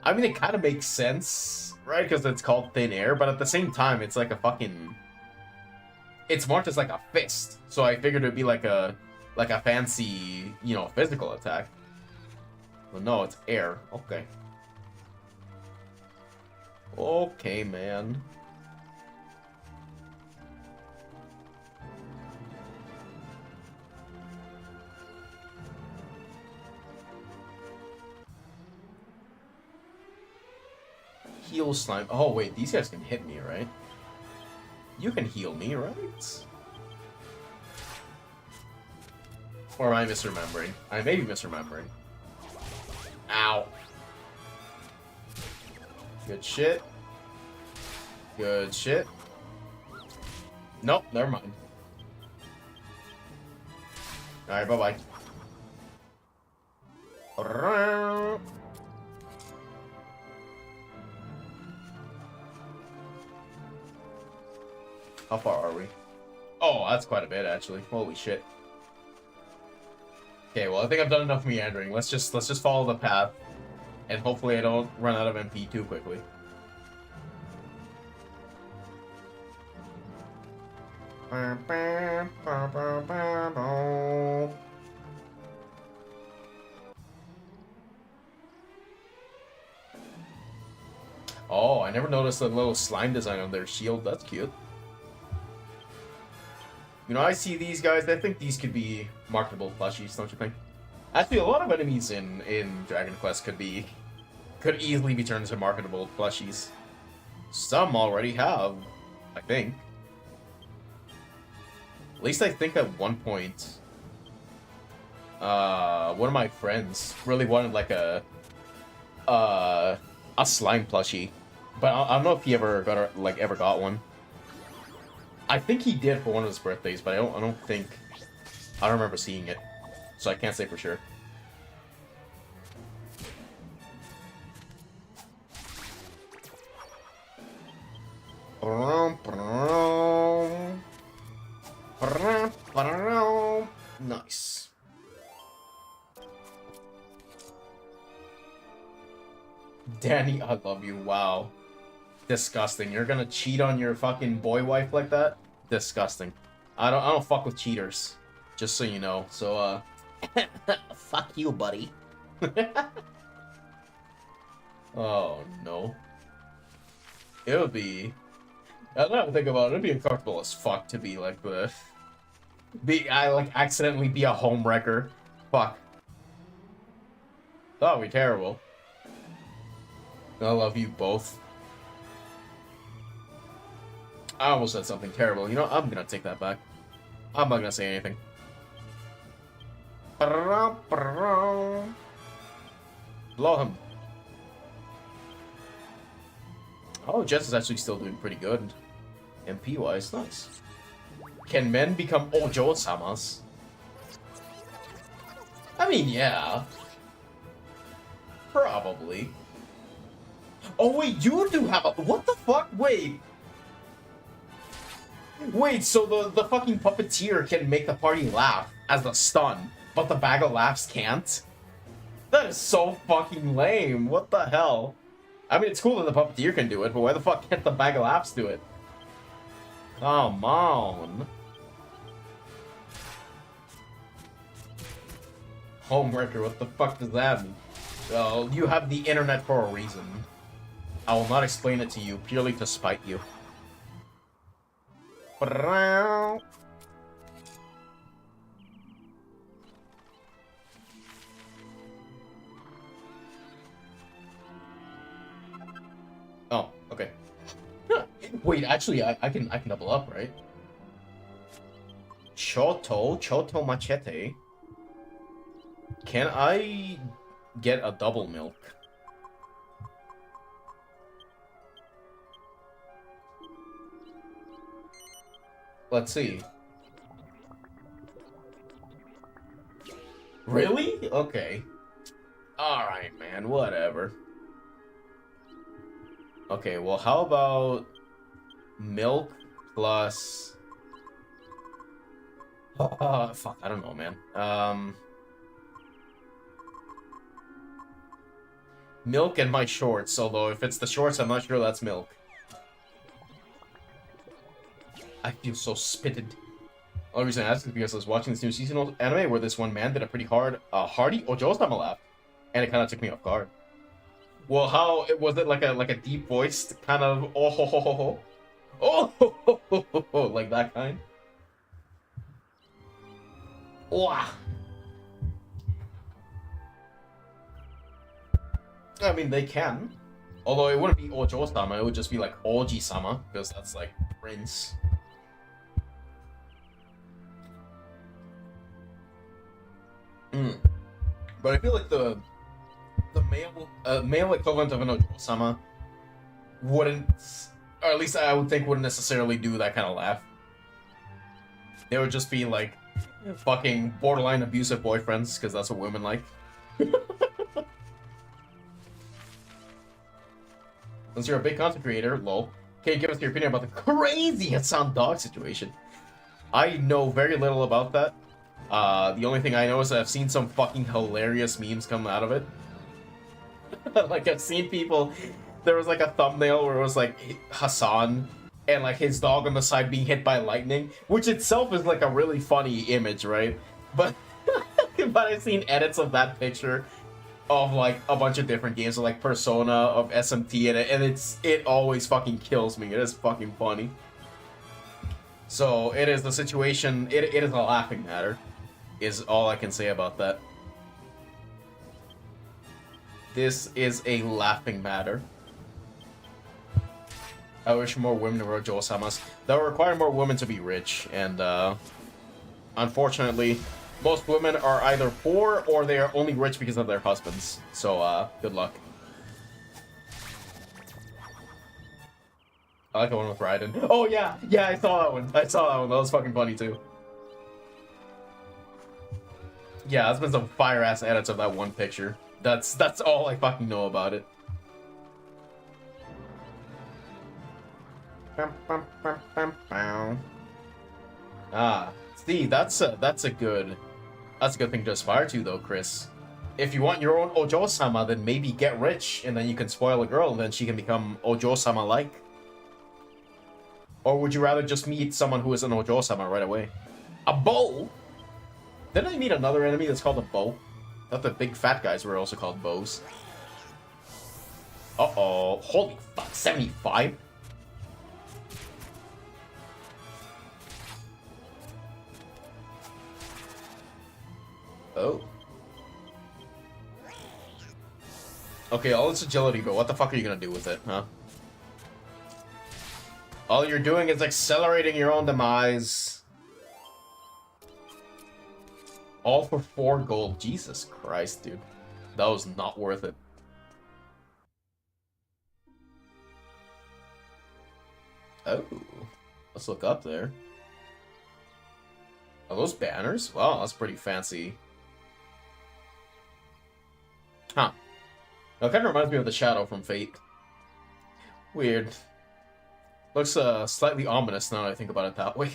I mean, it kind of makes sense, right? Because it's called Thin Air, but at the same time, it's like a fucking... It's marked as like a fist, so I figured it'd be like a fancy, you know, physical attack. Well, no, it's air. Okay. Okay, man. Heal slime. Oh, wait, these guys can hit me, right? You can heal me, right? Or am I misremembering? I may be misremembering. Ow. Good shit. Good shit. Nope, never mind. Alright, bye-bye. How far are we? Oh, that's quite a bit, actually. Holy shit. Okay, well, I think I've done enough meandering. Let's just follow the path, and hopefully I don't run out of MP too quickly. Oh, I never noticed the little slime design on their shield. That's cute. You know, I see these guys. I think these could be marketable plushies, don't you think? Actually, a lot of enemies in Dragon Quest could easily be turned into marketable plushies. Some already have, I think. At least I think at one point, one of my friends really wanted like a slime plushie, but I don't know if he ever got one. I think he did for one of his birthdays, but I don't remember seeing it, so I can't say for sure. Nice. Danny, I love you. Wow. Disgusting. You're gonna cheat on your fucking boy wife like that? Disgusting. I don't fuck with cheaters. Just so you know. So fuck you, buddy. Oh no. It would be, I don't know, think about it, it'd be uncomfortable as fuck to be like accidentally be a home wrecker. Fuck. That would be terrible. I love you both. I almost said something terrible. You know, I'm gonna take that back. I'm not gonna say anything. Blow him. Oh, Jess is actually still doing pretty good. MP-wise, nice. Can men become Ojo-samas? I mean, yeah. Probably. Oh, wait, you do have a... What the fuck? Wait. Wait, so the fucking puppeteer can make the party laugh as the stun, but the bag of laughs can't? That is so fucking lame. What the hell? I mean, it's cool that the puppeteer can do it, but why the fuck can't the bag of laughs do it? Come on. Homewrecker, what the fuck does that mean? Well, you have the internet for a reason. I will not explain it to you, purely to spite you. Oh, okay. Wait, actually, I can double up, right? Choto Machete. Can I get a double milk? Let's see. Really? Okay. Alright, man, whatever. Okay, well, how about milk plus... fuck, I don't know, man. Milk and my shorts, although if it's the shorts, I'm not sure that's milk. I feel so spitted. The only reason I asked is because I was watching this new seasonal anime where this one man did a pretty hearty Ojo-sama laugh, and it kind of took me off guard. Well, how was it like a deep voiced kind of oh ho ho ho ho, oh ho ho ho ho, ho like that kind? Wow. I mean, they can. Although it wouldn't be Ojo-sama, it would just be like Oji-sama, because that's like prince. But I feel like the male equivalent of an Ojo-sama wouldn't, or at least I would think wouldn't necessarily do that kind of laugh. They would just be like Fucking borderline abusive boyfriends, because that's what women like. Since you're a big content creator, lol, can you give us your opinion about the crazy Hassan dog situation? I know very little about that. The only thing I know is that I've seen some fucking hilarious memes come out of it. Like, I've seen people... There was, like, a thumbnail where it was, like, Hassan and, like, his dog on the side being hit by lightning, which itself is, like, a really funny image, right? But, but I've seen edits of that picture of, like, a bunch of different games, of, like, Persona, of SMT, and it always fucking kills me. It is fucking funny. So, it is the situation... It is a laughing matter, is all I can say about that. This is a laughing matter. I wish more women were Ojo-samas. That would require more women to be rich, and unfortunately, most women are either poor or they are only rich because of their husbands. So, good luck. I like the one with Raiden. Oh, yeah! Yeah, I saw that one. I saw that one. That was fucking funny, too. Yeah, there's been some fire-ass edits of that one picture. That's all I fucking know about it. Ah, see, that's a good thing to aspire to, though, Chris. If you want your own Ojo-sama, then maybe get rich, and then you can spoil a girl, and then she can become Ojo-sama-like. Or would you rather just meet someone who is an Ojo-sama right away? A bow? Didn't I meet another enemy that's called a bow? I thought the big fat guys were also called bows. Uh-oh. Holy fuck, 75? Oh. Okay, all this agility, but what the fuck are you gonna do with it, huh? All you're doing is accelerating your own demise. All for 4 gold. Jesus Christ, dude. That was not worth it. Oh. Let's look up there. Are those banners? Wow, that's pretty fancy. Huh. That kind of reminds me of the shadow from Fate. Weird. Looks slightly ominous now that I think about it that way.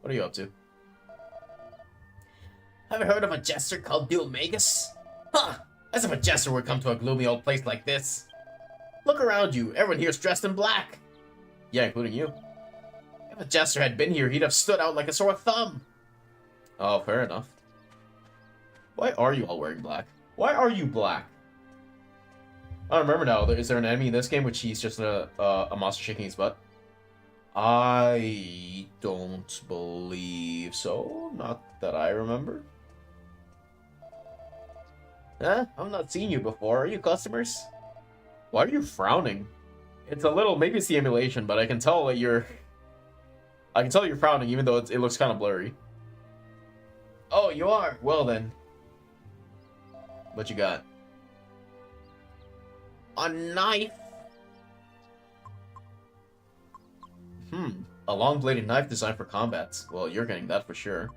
What are you up to? Have you heard of a jester called Bill Magus? Huh! As if a jester would come to a gloomy old place like this. Look around you. Everyone here's dressed in black. Yeah, including you. If a jester had been here, he'd have stood out like a sore thumb. Oh, fair enough. Why are you all wearing black? Why are you black? I don't remember now. Is there an enemy in this game which he's just a monster shaking his butt? I don't believe so. Not that I remember. Huh? I've not seen you before. Are you customers? Why are you frowning? It's a little... Maybe it's the emulation, but I can tell that you're... I can tell you're frowning, even though it looks kind of blurry. Oh, you are? Well, then. What you got? A knife? A long-bladed knife designed for combat. Well, you're getting that for sure.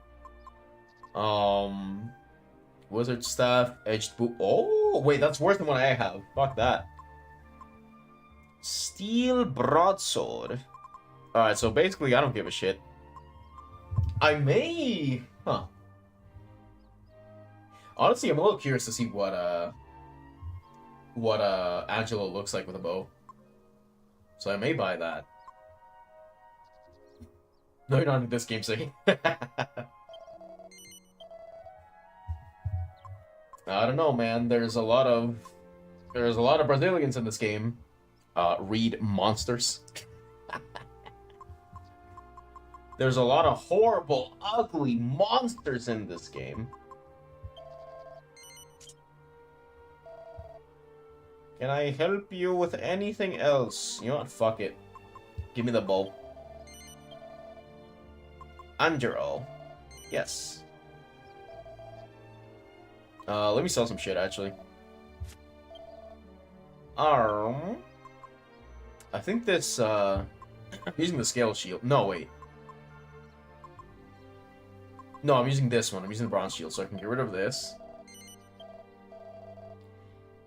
Wizard staff, edged boot. Oh, wait, that's worse than what I have. Fuck that. Steel broadsword. Alright, so basically, I don't give a shit. I may... Huh. Honestly, I'm a little curious to see what Angelo looks like with a bow. So I may buy that. No, you're not in this game, Siggy. I don't know, man. There's a lot of Brazilians in this game. Read monsters. There's a lot of horrible, ugly monsters in this game. Can I help you with anything else? You know what? Fuck it. Give me the bow. Angelo. Yes. Let me sell some shit, actually. I think this, using the scale shield. No, wait. No, I'm using this one. I'm using the bronze shield, so I can get rid of this.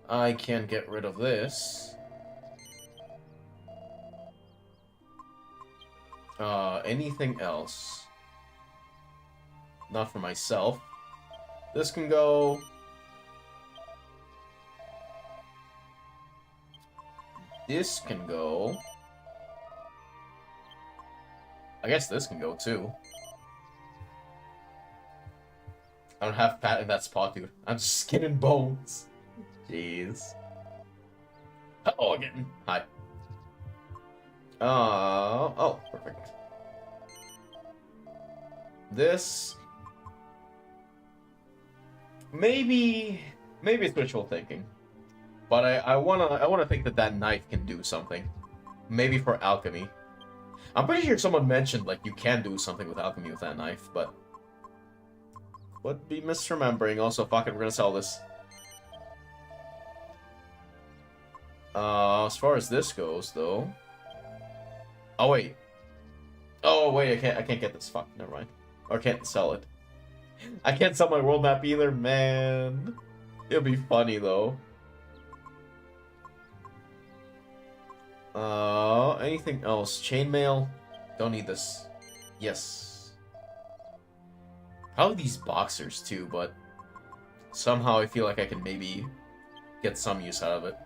I can get rid of this. Anything else? Not for myself. This can go. This can go. I guess this can go too. I don't have fat in that spot, dude. I'm skin and bones. Jeez. Oh, again. Hi. Oh, perfect. This. Maybe it's wishful thinking. But I wanna think that knife can do something. Maybe for alchemy. I'm pretty sure someone mentioned, like, you can do something with alchemy with that knife, but... would be misremembering. Also, fuck it, we're gonna sell this. As far as this goes, though... Oh, wait. Oh, wait, I can't get this. Fuck, never mind. Or I can't sell it. I can't sell my world map either, man. It'll be funny, though. Anything else? Chainmail? Don't need this. Yes. Probably these boxers, too, but... somehow I feel like I can maybe get some use out of it.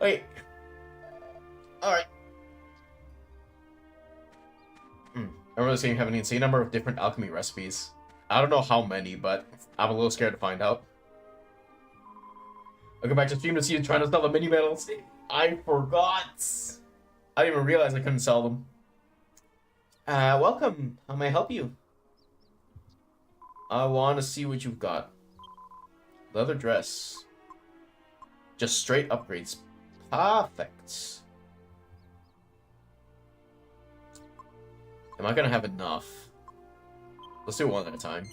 Wait. Alright. Remember this game having an insane number of different alchemy recipes. I don't know how many, but I'm a little scared to find out. I'll go back to stream to see you trying to sell the mini medals. I forgot. I didn't even realize I couldn't sell them. Welcome. How may I help you? I want to see what you've got. Leather dress. Just straight upgrades. Perfect. Am I gonna have enough? Let's do one at a time.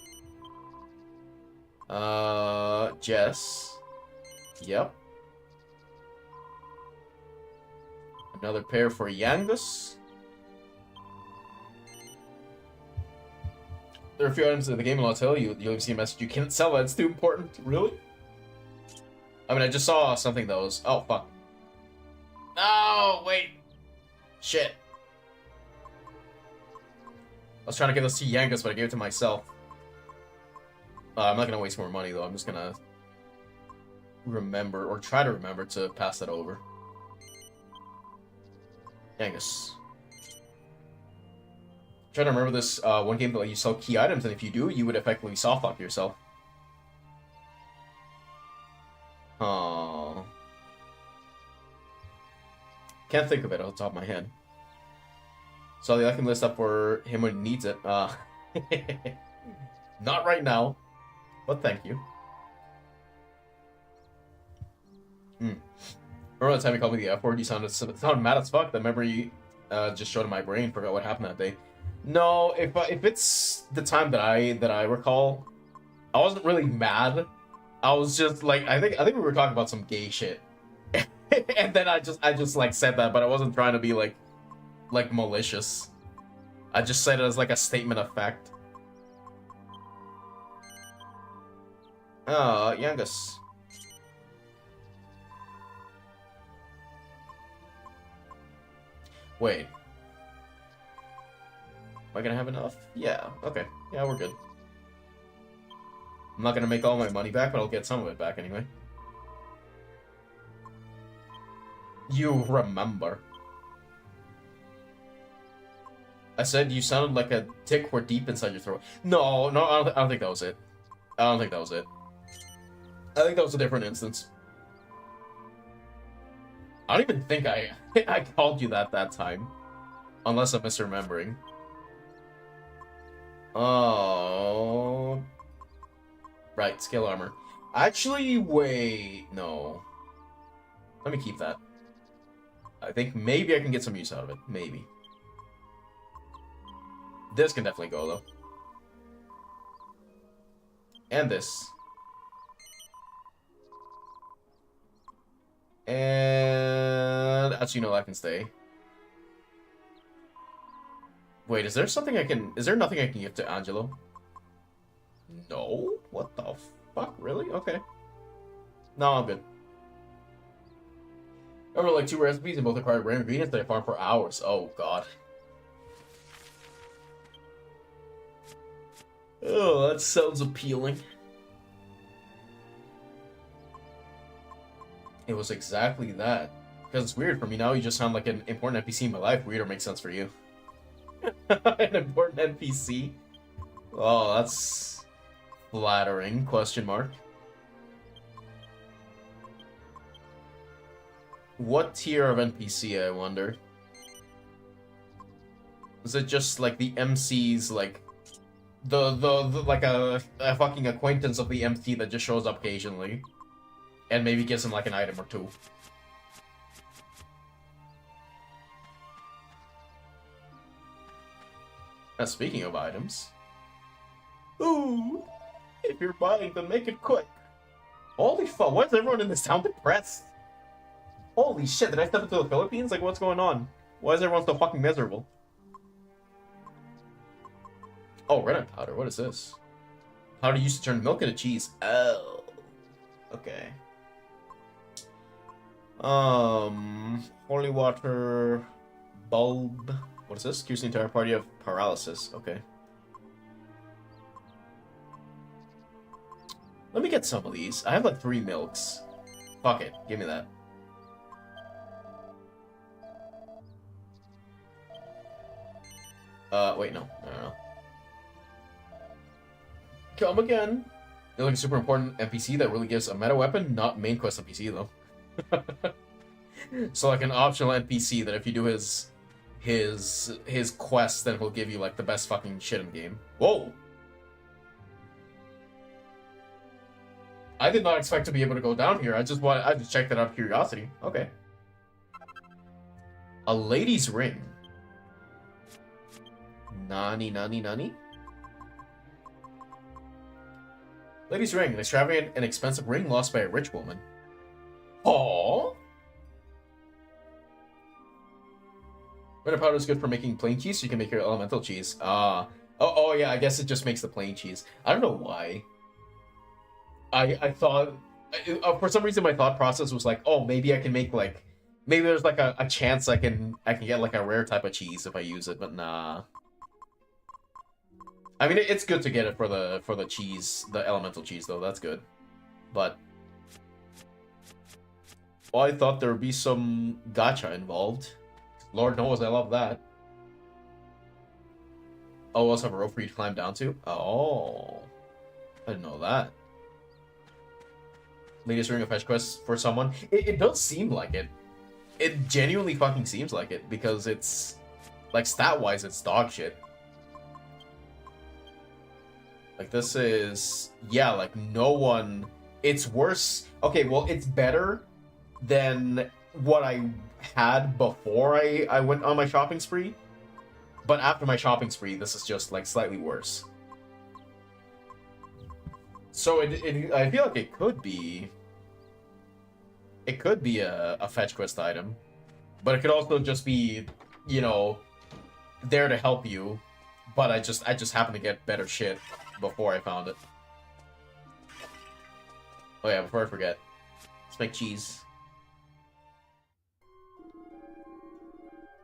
Jess. Yep. Another pair for Yangus. There are a few items in the game, and I'll tell you, you'll see a message. You can't sell that, it's too important. Really? I mean, I just saw something that was... oh, fuck. No, wait. Shit. I was trying to give this to Yangus, but I gave it to myself. I'm not gonna waste more money, though. I'm just gonna remember, or try to remember, to pass that over. Yangus. Try to remember this one game that let you sell key items, and if you do, you would effectively soft lock yourself. Oh. Can't think of it off the top of my head. So the alchemy list up for him when he needs it. Not right now, but thank you. Remember the time you called me the F word? You sounded mad as fuck. That memory just showed in my brain. Forgot what happened that day. No, if it's the time that I recall, I wasn't really mad. I was just like, I think we were talking about some gay shit, and then I just like said that, but I wasn't trying to be like malicious. I just said it as like a statement of fact. Yangus. Wait. Am I gonna have enough? Yeah, okay. Yeah, we're good. I'm not gonna make all my money back, but I'll get some of it back anyway. You remember. I said you sounded like a tick were deep inside your throat. No, I don't think that was it. I don't think that was it. I think that was a different instance. I don't even think I called you that time. Unless I'm misremembering. Oh. Right, scale armor. Actually, wait, no. Let me keep that. I think maybe I can get some use out of it. Maybe. This can definitely go, though. And this. And... actually, no, that can stay. Wait, is there something I can... Is there nothing I can give to Angelo? No? What the fuck? Really? Okay. No, I'm good. I wrote like 2 recipes and both require rare ingredients that I farm for hours. Oh, God. Oh, that sounds appealing. It was exactly that. Because it's weird for me now, you just sound like an important NPC in my life. Weird or makes sense for you. An important NPC? Oh, that's flattering, question mark. What tier of NPC, I wonder? Is it just like the MC's like the like a fucking acquaintance of the MC that just shows up occasionally and maybe gives him like an item or two? Speaking of items, ooh, if you're buying them, make it quick. Holy fuck, why is everyone in this town depressed? Holy shit, did I step into the Philippines? Like, what's going on? Why is everyone so fucking miserable? Oh, rennet powder, what is this? Powder used to turn milk into cheese. Oh. Okay. Holy water bulb. What is this? Cures the entire party of paralysis. Okay. Let me get some of these. I have like 3 milks. Fuck it. Give me that. Wait, no. No. Come again. You're like a super important NPC that really gives a meta weapon, not main quest NPC though. So like an optional NPC that if you do his quest, then he'll give you like the best fucking shit in the game. Whoa! I did not expect to be able to go down here. I just checked that out of curiosity. Okay. A lady's ring. Nani? Lady's ring, an extravagant and expensive ring lost by a rich woman. Aww. Rennet powder is good for making plain cheese, so you can make your elemental cheese. Oh yeah, I guess it just makes the plain cheese. I don't know why. I thought, for some reason my thought process was like, oh, maybe I can make like, maybe there's like a chance I can get like a rare type of cheese if I use it, but nah. I mean, it's good to get it for the cheese, the elemental cheese though, that's good. But I thought there would be some gacha involved. Lord knows I love that. Oh, we also have a rope for you to climb down to? Oh. I didn't know that. Latest ring of fetch quests for someone. It does seem like it. It genuinely fucking seems like it, because it's... like, stat-wise, it's dog shit. Like, this is... yeah, like, no one... It's worse... okay, well, it's better than what I had before I went on my shopping spree. But after my shopping spree, this is just, like, slightly worse. So I feel like it could be... it could be a fetch quest item. But it could also just be, you know, there to help you. But I just happened to get better shit before I found it. Oh yeah, before I forget. Let's make cheese.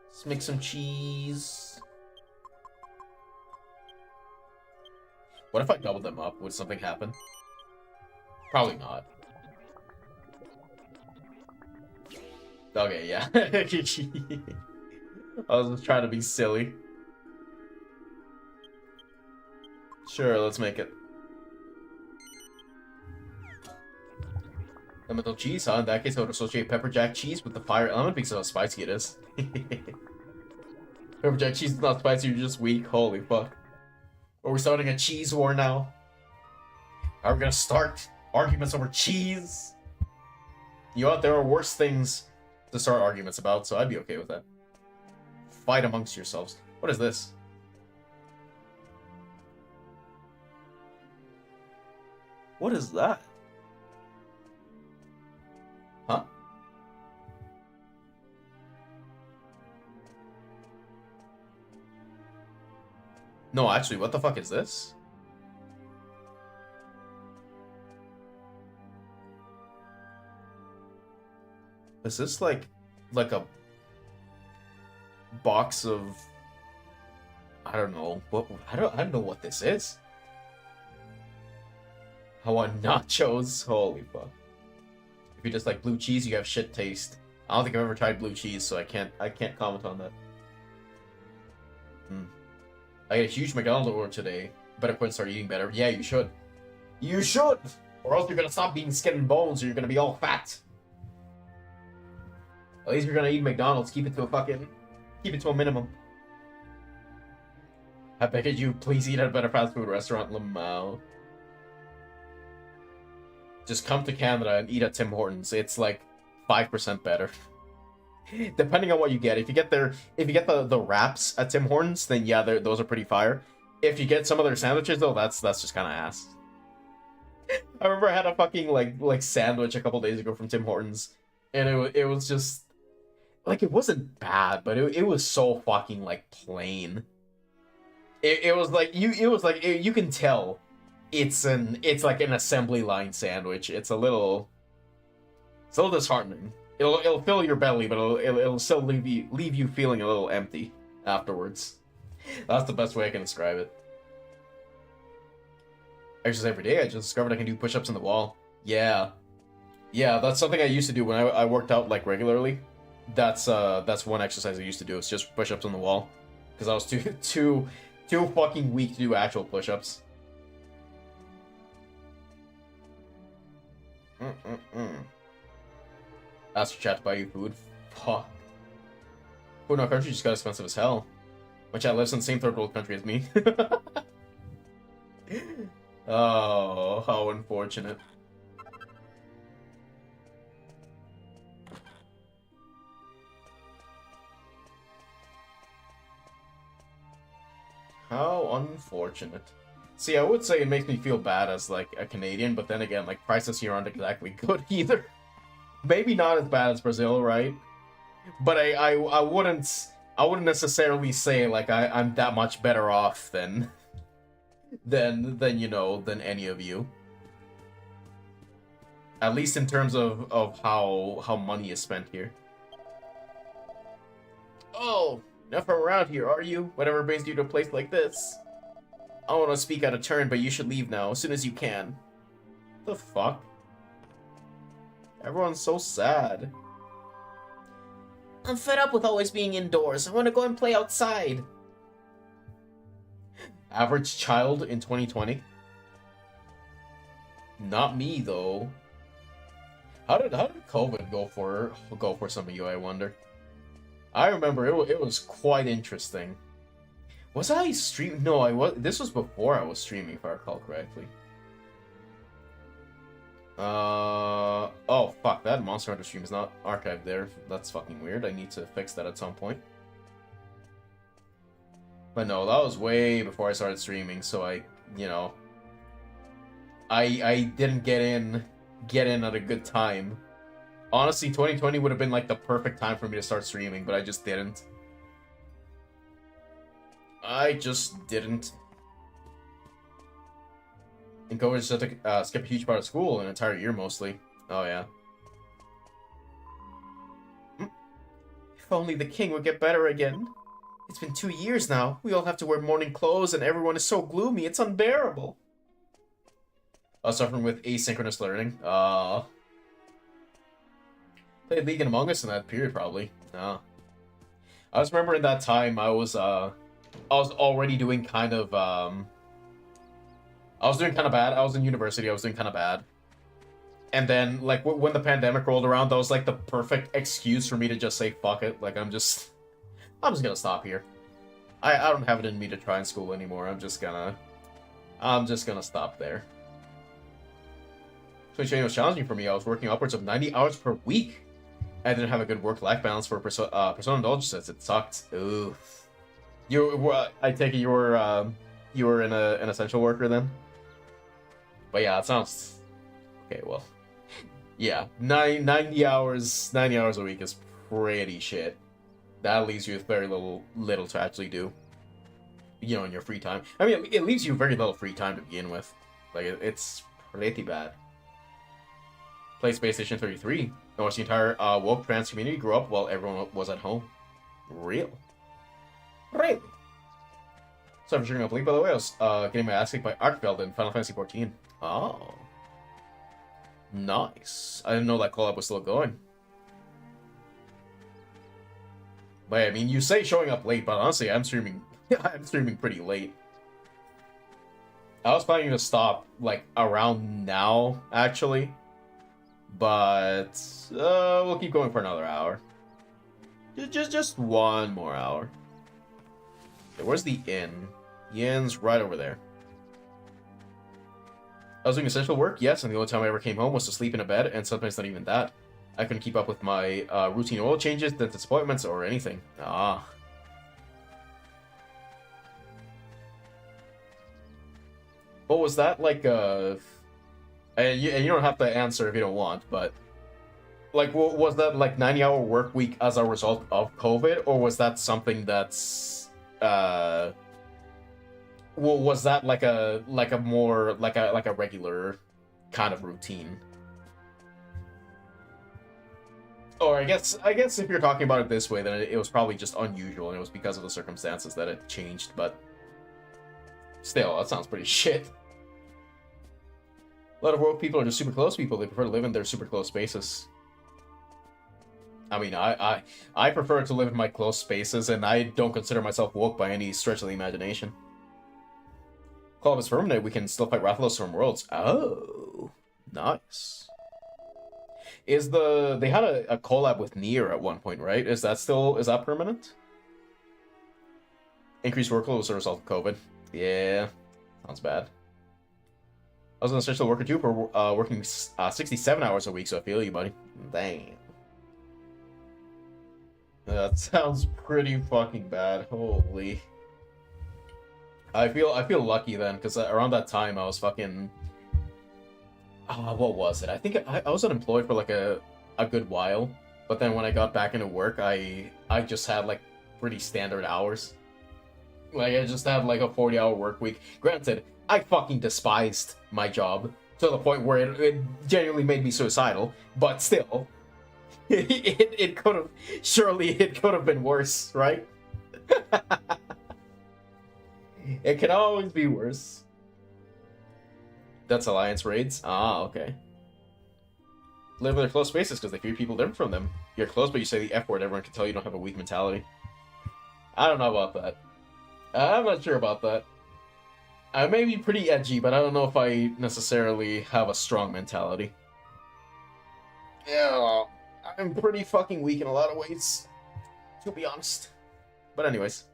Let's make some cheese. What if I doubled them up? Would something happen? Probably not. Okay, yeah. I was just trying to be silly. Sure, let's make it. Elemental cheese, huh? In that case, I would associate pepper jack cheese with the fire element because of how spicy it is. Pepper jack cheese is not spicy, you're just weak. Holy fuck. Are we starting a cheese war now? Are we gonna start arguments over cheese? You know what? There are worse things to start arguments about, so I'd be okay with that. Fight amongst yourselves. What is this? What is that? Huh? No, actually, what the fuck is this? Is this like a box of, I don't know, what I don't know what this is. I want nachos. Holy fuck. If you just like blue cheese, you have shit taste. I don't think I've ever tried blue cheese, so I can't comment on that. I ate a huge McDonald's order today. Better quit and start eating better. Yeah, you should. You should! Or else you're gonna stop eating skin and bones, or you're gonna be all fat. At least you're gonna eat McDonald's. Keep it to a minimum. I beg of you, please eat at a better fast food restaurant, Lamau. Just come to Canada and eat at Tim Hortons. It's like 5% better. Depending on what you get. If you get the wraps at Tim Hortons, then yeah, those are pretty fire. If you get some of their sandwiches though, that's just kind of ass. I remember I had a fucking like sandwich a couple days ago from Tim Hortons, and it was just like, it wasn't bad, but it was so fucking like plain. It was like you can tell it's like an assembly line sandwich. It's a little disheartening. It'll fill your belly, but it'll still leave you feeling a little empty afterwards. That's the best way I can describe it. Exercise every day. I just discovered I can do push-ups on the wall. Yeah, that's something I used to do when I worked out like regularly. That's one exercise I used to do. It's just push-ups on the wall, because I was too fucking weak to do actual push-ups. Ask your chat to buy you food. Fuck. Food in our country just got expensive as hell. My chat lives in the same third world country as me. Oh, how unfortunate. How unfortunate. See, I would say it makes me feel bad as like a Canadian, but then again, like, prices here aren't exactly good either. Maybe not as bad as Brazil, right? But I wouldn't necessarily say like I'm that much better off than any of you. At least in terms of how money is spent here. Oh, not from around here, are you? Whatever brings you to a place like this. I don't want to speak out of turn, but you should leave now, as soon as you can. The fuck? Everyone's so sad. I'm fed up with always being indoors. I want to go and play outside. Average child in 2020? Not me, though. How did COVID go for some of you, I wonder? I remember it was quite interesting. Was I streaming? No, I was. This was before I was streaming, if I recall correctly. Oh, fuck, that Monster Hunter stream is not archived there. That's fucking weird. I need to fix that at some point. But no, that was way before I started streaming, so I didn't get in at a good time. Honestly, 2020 would have been like the perfect time for me to start streaming, but I just didn't. And COVID just had to skip a huge part of school, an entire year mostly. Oh yeah. If only the king would get better again. It's been 2 years now. We all have to wear morning clothes and everyone is so gloomy, it's unbearable. I was suffering with asynchronous learning. Played League and Among Us in that period, probably. I just remember in that time I was already doing kind of I was doing kind of bad. I was in university. I was doing kind of bad. And then, like, when the pandemic rolled around, that was, like, the perfect excuse for me to just say, fuck it. Like, I'm just gonna stop here. I don't have it in me to try in school anymore. I'm just gonna stop there. 2020 was challenging for me. I was working upwards of 90 hours per week. I didn't have a good work-life balance for Persona Indulgences. It sucked. Ooh. I take it you were an essential worker then? But yeah, it sounds... Okay, well... Yeah, 90 hours a week is pretty shit. That leaves you with very little to actually do. you know, in your free time. I mean, it leaves you very little free time to begin with. Like, it's pretty bad. Play Space Station 33. Almost the entire woke trans community grew up while everyone was at home. Real. Really? Sorry for shooting up late, by the way. I was getting my ass kicked by Archfeld in Final Fantasy 14. Oh. Nice. I didn't know that collab was still going. But I mean, you say showing up late, but honestly, I'm streaming. I'm streaming pretty late. I was planning to stop like around now, actually, but we'll keep going for another hour. Just one more hour. Okay, where's the inn? The inn's right over there. I was doing essential work, yes, and the only time I ever came home was to sleep in a bed, and sometimes not even that. I couldn't keep up with my routine oil changes, dentist appointments, or anything. Ah. What was that like? And you don't have to answer if you don't want, but like, was that like 90-hour work week as a result of COVID, or was that something that's was that like a more like a regular kind of routine? Or I guess if you're talking about it this way, then it was probably just unusual, and it was because of the circumstances that it changed. But still, that sounds pretty shit. A lot of woke people are just super close people. They prefer to live in their super close spaces. I mean, I prefer to live in my close spaces, and I don't consider myself woke by any stretch of the imagination. Call up is permanent. We can still fight Rathalos from Worlds. Oh, nice. They had a collab with Nier at one point, right? Is that permanent? Increased workload as a result of COVID. Yeah, sounds bad. I was an essential worker too for working 67 hours a week, so I feel you, buddy. Dang. That sounds pretty fucking bad. Holy. I feel lucky then, because around that time I was fucking. What was it? I think I was unemployed for like a good while, but then when I got back into work, I just had like pretty standard hours. Like I just had like a 40-hour work week. Granted, I fucking despised my job to the point where it genuinely made me suicidal, but still, it could have been worse, right? It can always be worse. That's Alliance raids? Ah, okay. Live in their close spaces because they fear people different from them. You're close, but you say the F word, everyone can tell you don't have a weak mentality. I don't know about that. I'm not sure about that. I may be pretty edgy, but I don't know if I necessarily have a strong mentality. Yeah, I'm pretty fucking weak in a lot of ways, to be honest. But anyways.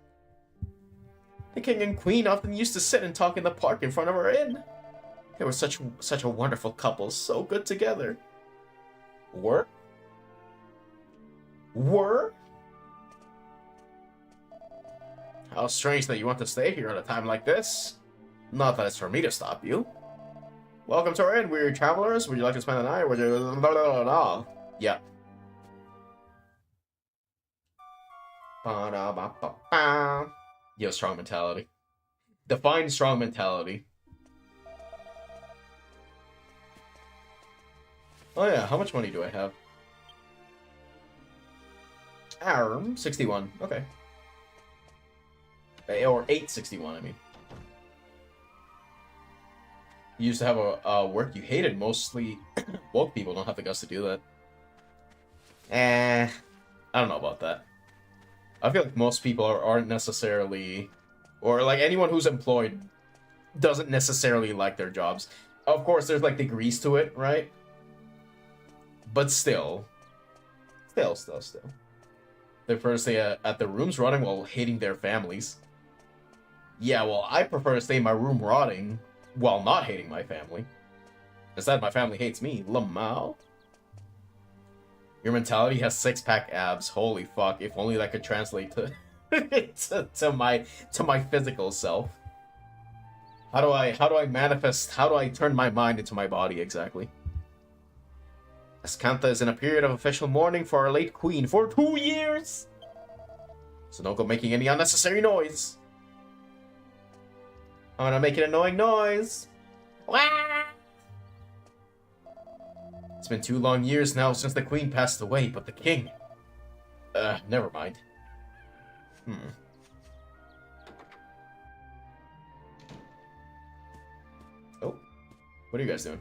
The king and queen often used to sit and talk in the park in front of our inn. They were such a wonderful couple, so good together. Were? How strange that you want to stay here at a time like this. Not that it's for me to stop you. Welcome to our inn, we're travelers. Would you like to spend the night? Would you... Yeah. Yo, strong mentality. Define strong mentality. Oh yeah, how much money do I have? 61. Okay. Or 861, I mean. You used to have a work you hated. Mostly woke people don't have the guts to do that. I don't know about that. I feel like most people aren't necessarily... Or like anyone who's employed doesn't necessarily like their jobs. Of course, there's like degrees to it, right? But still. They prefer to stay at their rooms rotting while hating their families. Yeah, well, I prefer to stay in my room rotting while not hating my family. Instead, my family hates me. Lamau. Your mentality has six-pack abs. Holy fuck! If only that could translate to to my physical self. How do I manifest? How do I turn my mind into my body exactly? Escantha is in a period of official mourning for our late queen for 2 years. So don't go making any unnecessary noise. I'm gonna make an annoying noise. Wah! It's been 2 long years now since the queen passed away, but the king... never mind. Oh, what are you guys doing?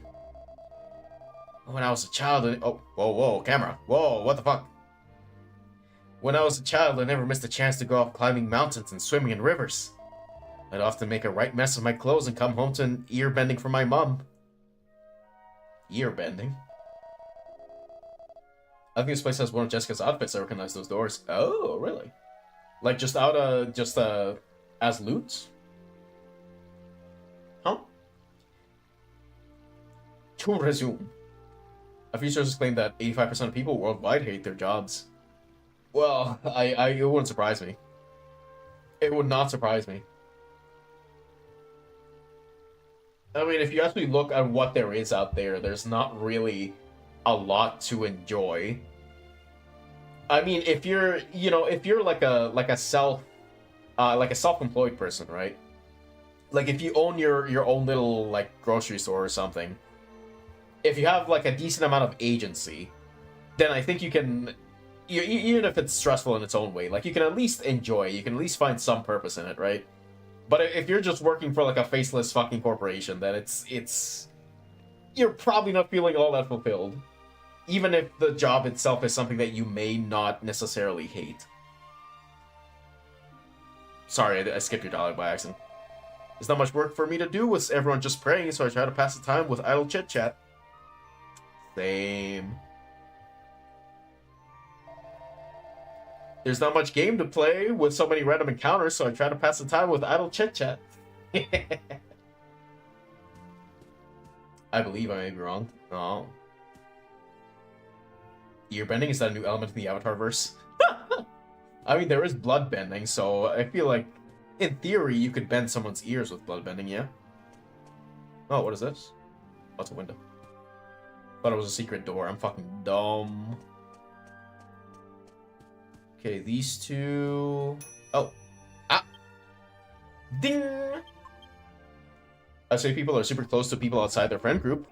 When I was a child... Oh, whoa, camera. Whoa, what the fuck? When I was a child, I never missed a chance to go off climbing mountains and swimming in rivers. I'd often make a right mess of my clothes and come home to an ear bending from my mom. Ear bending? I think this place has one of Jessica's outfits. I recognize those doors. Oh, really? Like, just as loot? Huh? To resume. A few sources claim that 85% of people worldwide hate their jobs. Well, it wouldn't surprise me. It would not surprise me. I mean, if you actually look at what there is out there, there's not really a lot to enjoy. I mean, if you're like a self-employed person, right? Like if you own your own little like grocery store or something, if you have like a decent amount of agency, then I think you can, even if it's stressful in its own way, like you can at least enjoy, you can at least find some purpose in it, right? But if you're just working for like a faceless fucking corporation, then it's you're probably not feeling all that fulfilled. Even if the job itself is something that you may not necessarily hate. Sorry, I skipped your dialogue by accident. There's not much work for me to do with everyone just praying, so I try to pass the time with idle chit-chat. Same. There's not much game to play with so many random encounters, so I try to pass the time with idle chit-chat. I believe I may be wrong. Oh. Ear bending? Is that a new element in the Avatar verse? I mean, there is blood bending, so I feel like, in theory, you could bend someone's ears with blood bending, yeah? Oh, what is this? Oh, it's a window. Thought it was a secret door. I'm fucking dumb. Okay, these two... Oh. Ah! Ding! I say people are super close to people outside their friend group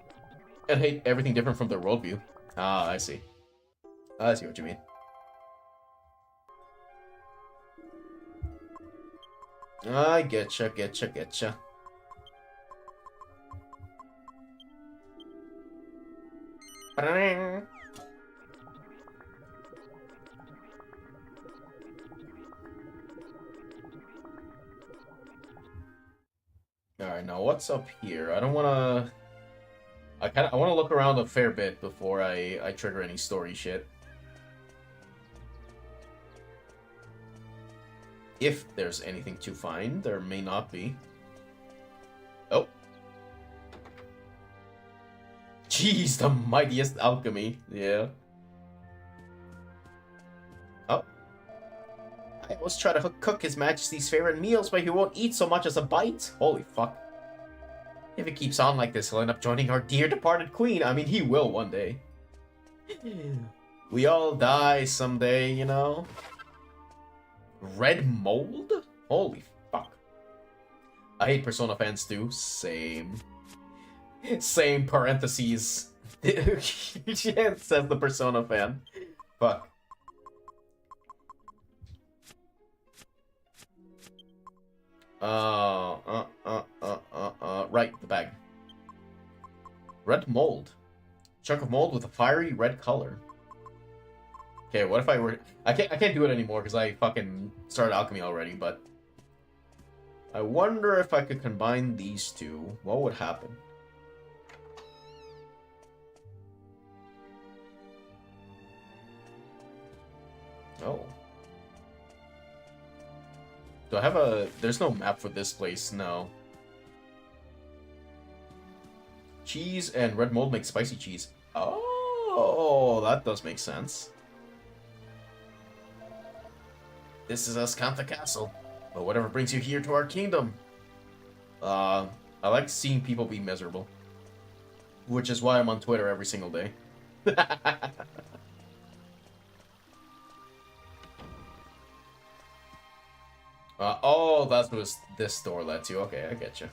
and hate everything different from their worldview. Ah, I see. I see what you mean. I getcha. Alright, now what's up here? I don't wanna... I wanna look around a fair bit before I trigger any story shit. If there's anything to find, there may not be. Oh. Jeez, the mightiest alchemy. Yeah. Oh. I always try to cook His Majesty's favorite meals, but he won't eat so much as a bite. Holy fuck. If it keeps on like this, he'll end up joining our dear departed queen. I mean, he will one day. We all die someday, you know? Red mold? Holy fuck. I hate Persona fans too. Same. Same parentheses. It says the Persona fan. Fuck. Right, the bag. Red mold. Chunk of mold with a fiery red color. Okay, what if I were... I can't do it anymore because I fucking started alchemy already, but... I wonder if I could combine these two. What would happen? Oh. Do I have a... There's no map for this place, no. Cheese and red mold make spicy cheese. Oh, that does make sense. This is Ascantha Castle. But whatever brings you here to our kingdom. I like seeing people be miserable. Which is why I'm on Twitter every single day. Oh, that's what this door led to. Okay, I get you.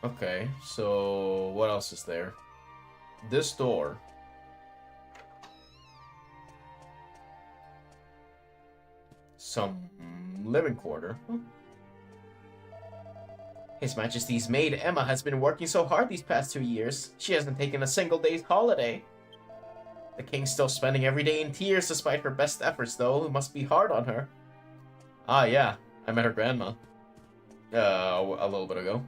Okay, so what else is there? This door. Some living quarter. His Majesty's maid, Emma, has been working so hard these past 2 years. She hasn't taken a single day's holiday. The king's still spending every day in tears despite her best efforts, though. It must be hard on her. Ah, yeah. I met her grandma. A little bit ago.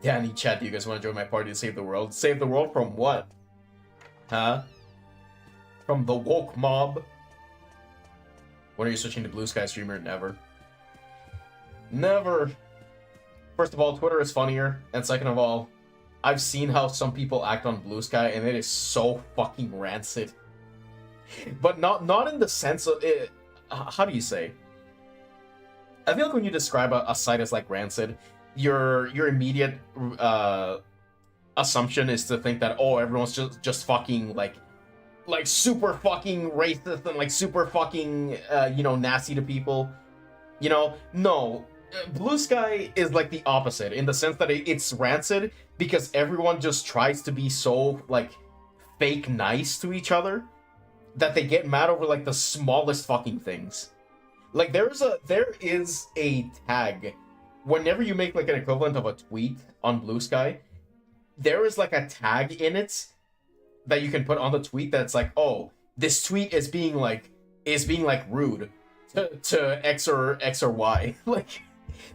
Danny, chat, do you guys want to join my party to save the world? Save the world from what? Huh? From the woke mob? When are you switching to Blue Sky streamer? Never. Never. First of all, Twitter is funnier, and second of all, I've seen how some people act on Blue Sky, and it is so fucking rancid. But not in the sense of it. How do you say? I feel like when you describe a site as like rancid, your immediate assumption is to think that, oh, everyone's just fucking like super fucking racist and like super fucking nasty to people. No. Blue Sky is like the opposite in the sense that it's rancid because everyone just tries to be so like fake nice to each other that they get mad over like the smallest fucking things. Like there is a tag whenever you make like an equivalent of a tweet on Blue Sky, there is like a tag in it that you can put on the tweet that's like, oh, this tweet is being like rude to X or Y.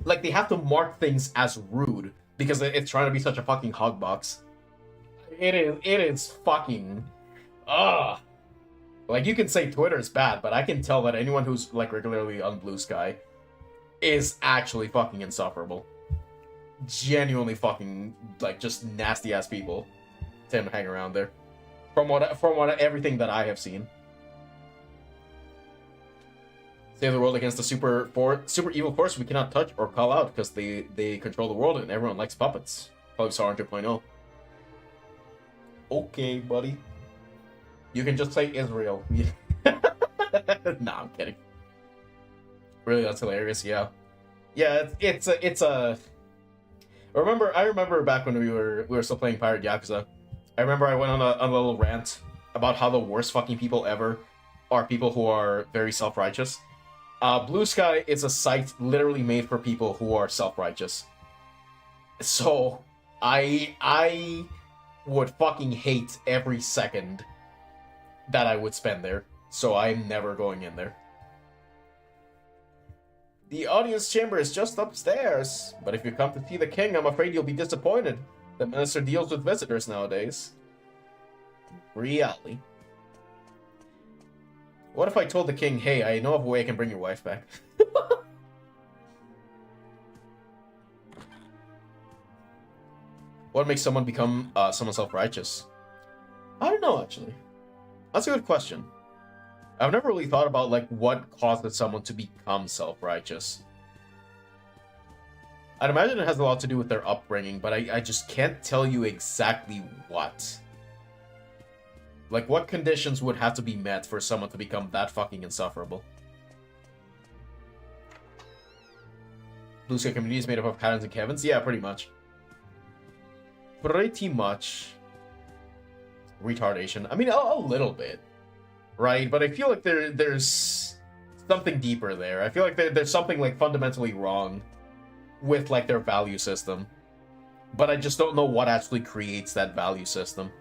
like they have to mark things as rude because it's trying to be such a fucking hogbox. It is fucking like you can say Twitter is bad, but I can tell that anyone who's like regularly on Blue Sky is actually fucking insufferable. Genuinely fucking like just nasty ass people tend to hang around there. From what everything that I have seen. Save the world against the super evil force we cannot touch or call out because they control the world and everyone likes puppets. Probably Sauron 2.0. Okay, buddy. You can just say Israel. Nah, I'm kidding. Really, that's hilarious. Yeah, it's a. I remember back when we were still playing Pirate Yakuza. I remember I went on a little rant about how the worst fucking people ever are people who are very self-righteous. Blue Sky is a site literally made for people who are self-righteous. So I would fucking hate every second that I would spend there. So I'm never going in there. The audience chamber is just upstairs, but if you come to see the king, I'm afraid you'll be disappointed. The minister deals with visitors nowadays. Really? What if I told the king, hey, I know of a way I can bring your wife back? What makes someone become someone self-righteous? I don't know, actually. That's a good question. I've never really thought about like what causes someone to become self-righteous. I'd imagine it has a lot to do with their upbringing, but I just can't tell you exactly what. Like, what conditions would have to be met for someone to become that fucking insufferable? Blue Sky community is made up of Karens and Kevins? Yeah, pretty much. Pretty much. Retardation. I mean, a little bit. Right? But I feel like there's something deeper there. I feel like there's something, like, fundamentally wrong with, like, their value system. But I just don't know what actually creates that value system.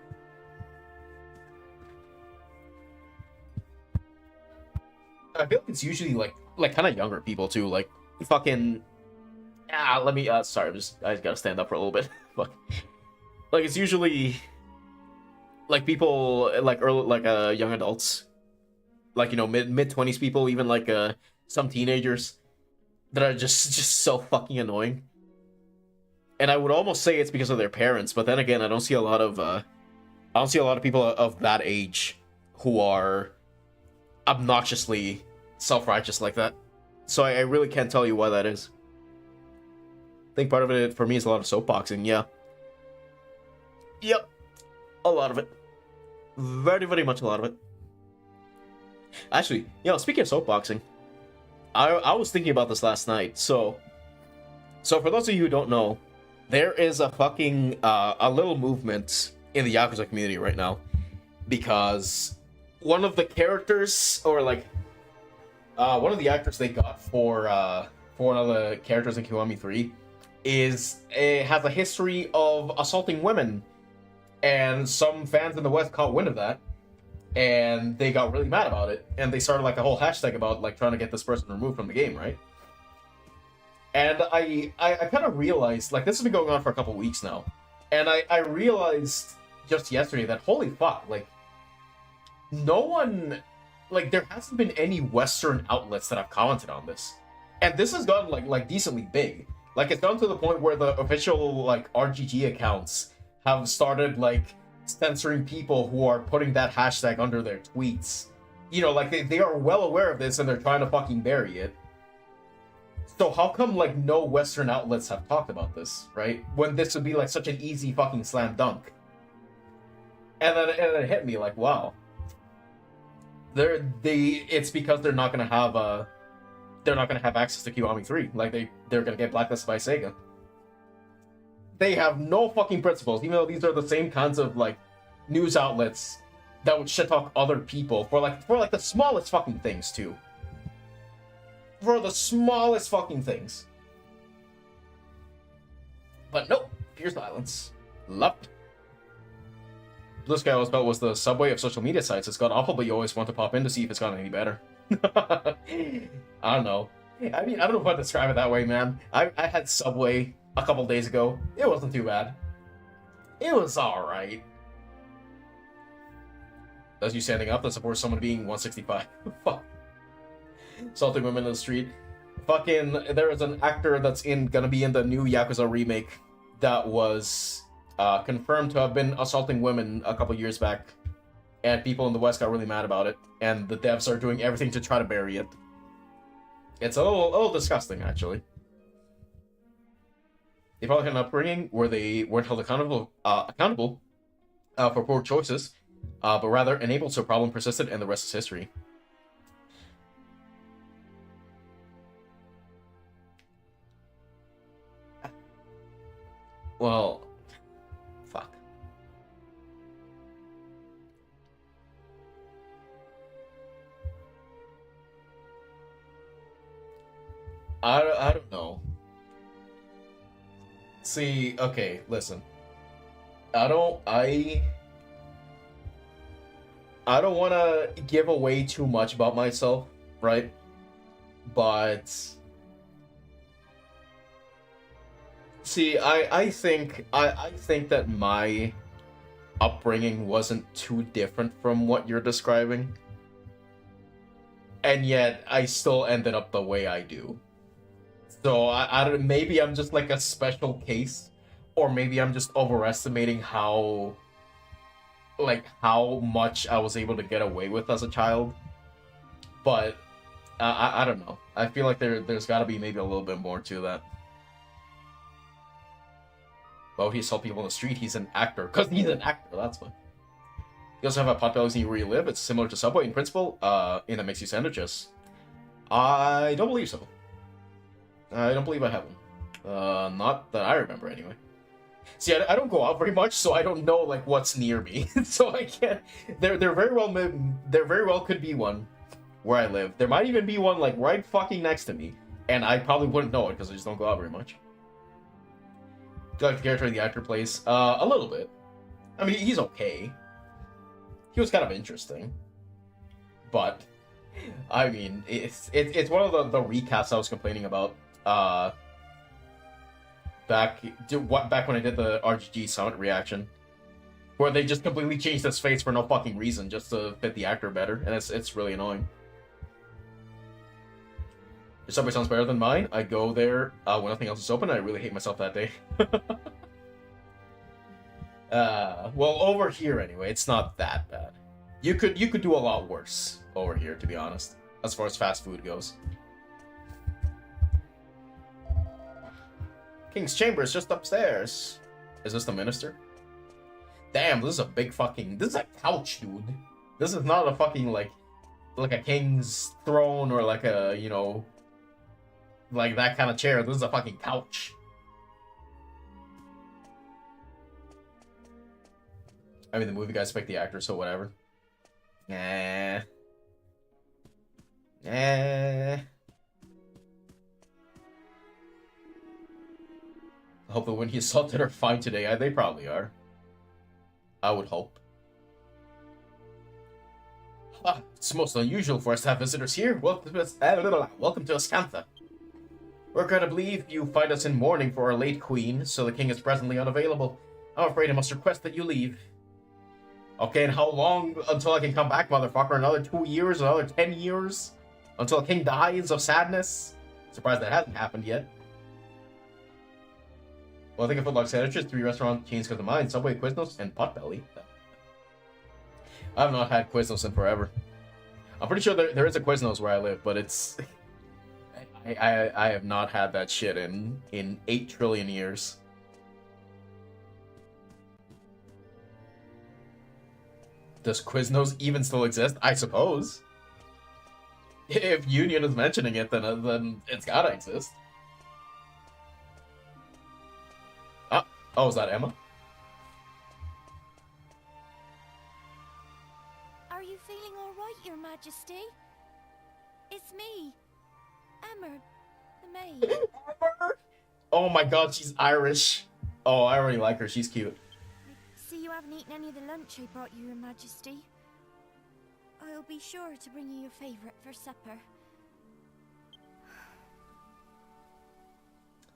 I feel like it's usually like kind of younger people too, like fucking. Let me. Sorry, I just gotta stand up for a little bit. Fuck. Like it's usually like people like young adults, like mid 20s people, even like some teenagers that are just so fucking annoying. And I would almost say it's because of their parents, but then again, I don't see a lot of people of that age who are obnoxiously self-righteous like that. So I really can't tell you why that is. I think part of it for me is a lot of soapboxing, yeah. Yep, a lot of it. Very, very much a lot of it. Actually, speaking of soapboxing, I was thinking about this last night. So for those of you who don't know, there is a fucking a little movement in the Yakuza community right now because one of the characters, or like one of the actors they got for one of the characters in Kiwami 3 has a history of assaulting women, and some fans in the West caught wind of that, and they got really mad about it, and they started like a whole hashtag about like trying to get this person removed from the game, right? And I kind of realized, like, this has been going on for a couple weeks now, and I realized just yesterday that holy fuck, like, no one, like, there hasn't been any Western outlets that have commented on this, and this has gotten like decently big. Like, it's gone to the point where the official like RGG accounts have started like censoring people who are putting that hashtag under their tweets. You know, like they are well aware of this and they're trying to fucking bury it. So how come like no Western outlets have talked about this, right? When this would be like such an easy fucking slam dunk. And then it hit me like, wow. It's because they're not gonna have access to Kiwami 3. Like they're gonna get blacklisted by Sega. They have no fucking principles, even though these are the same kinds of like news outlets that would shit talk other people for the smallest fucking things too. For the smallest fucking things. But nope, pure silence. Loved. This guy I always felt was the Subway of social media sites. It's got awful, but you always want to pop in to see if it's gotten any better. I don't know. I mean, I don't know how to describe it that way, man. I had Subway a couple days ago. It wasn't too bad. It was alright. That's you standing up that supports someone being 165. Fuck. Assaulting women in the street. Fucking, there is an actor that's gonna be in the new Yakuza remake that was confirmed to have been assaulting women a couple years back, and people in the West got really mad about it, and the devs are doing everything to try to bury it. It's a little disgusting, actually. They probably had an upbringing where they weren't held accountable for poor choices, but rather enabled so problem persisted, and the rest is history. Well, fuck. I don't know. See, okay, listen. I don't want to give away too much about myself, right? But see, I think that my upbringing wasn't too different from what you're describing. And yet I still ended up the way I do. So I don't, maybe I'm just like a special case, or maybe I'm just overestimating how much I was able to get away with as a child. But I don't know. I feel like there's got to be maybe a little bit more to that. Well, he assault people on the street. He's an actor. Because he's an actor, that's why. You also have a potbelly where you live. It's similar to Subway in principle, in that makes you sandwiches. I don't believe so. I don't believe I have one. Not that I remember, anyway. See, I don't go out very much, so I don't know like what's near me. So I can't. There very well could be one where I live. There might even be one like right fucking next to me, and I probably wouldn't know it because I just don't go out very much. Do you like the character the actor plays? A little bit. I mean, he's okay. He was kind of interesting, but I mean, it's one of the recasts I was complaining about. Back when I did the RGG Summit reaction, where they just completely changed his face for no fucking reason, just to fit the actor better, and it's really annoying. Your Subway sounds better than mine. I go there when nothing else is open, and I really hate myself that day. Well, over here anyway, it's not that bad. You could do a lot worse over here, to be honest, as far as fast food goes. King's Chamber is just upstairs. Is this the minister? Damn, this is a big fucking... This is a couch, dude. This is not a fucking, like a king's throne or like a, you know, like that kind of chair. This is a fucking couch. I mean, the movie guys picked the actor, so whatever. Nah. I hope that when he assaulted are fine today. They probably are. I would hope. It's most unusual for us to have visitors here. Welcome to Ascantha. We're going to believe you find us in mourning for our late queen, so the king is presently unavailable. I'm afraid I must request that you leave. Okay, and how long until I can come back, motherfucker? Another 2 years? Another 10 years? Until the king dies of sadness? Surprised that hasn't happened yet. Well, I think I put like sandwiches, 3 restaurant chains come to mind: Subway, Quiznos, and Potbelly. I've not had Quiznos in forever. I'm pretty sure there is a Quiznos where I live, but it's... I have not had that shit in 8 trillion years. Does Quiznos even still exist? I suppose. If Union is mentioning it, then it's gotta exist. Oh, is that Emma? Are you feeling all right, Your Majesty? It's me, Emma, the maid. Emma? Oh my god, she's Irish. Oh, I already like her. She's cute. See, you haven't eaten any of the lunch I brought you, Your Majesty. I'll be sure to bring you your favorite for supper.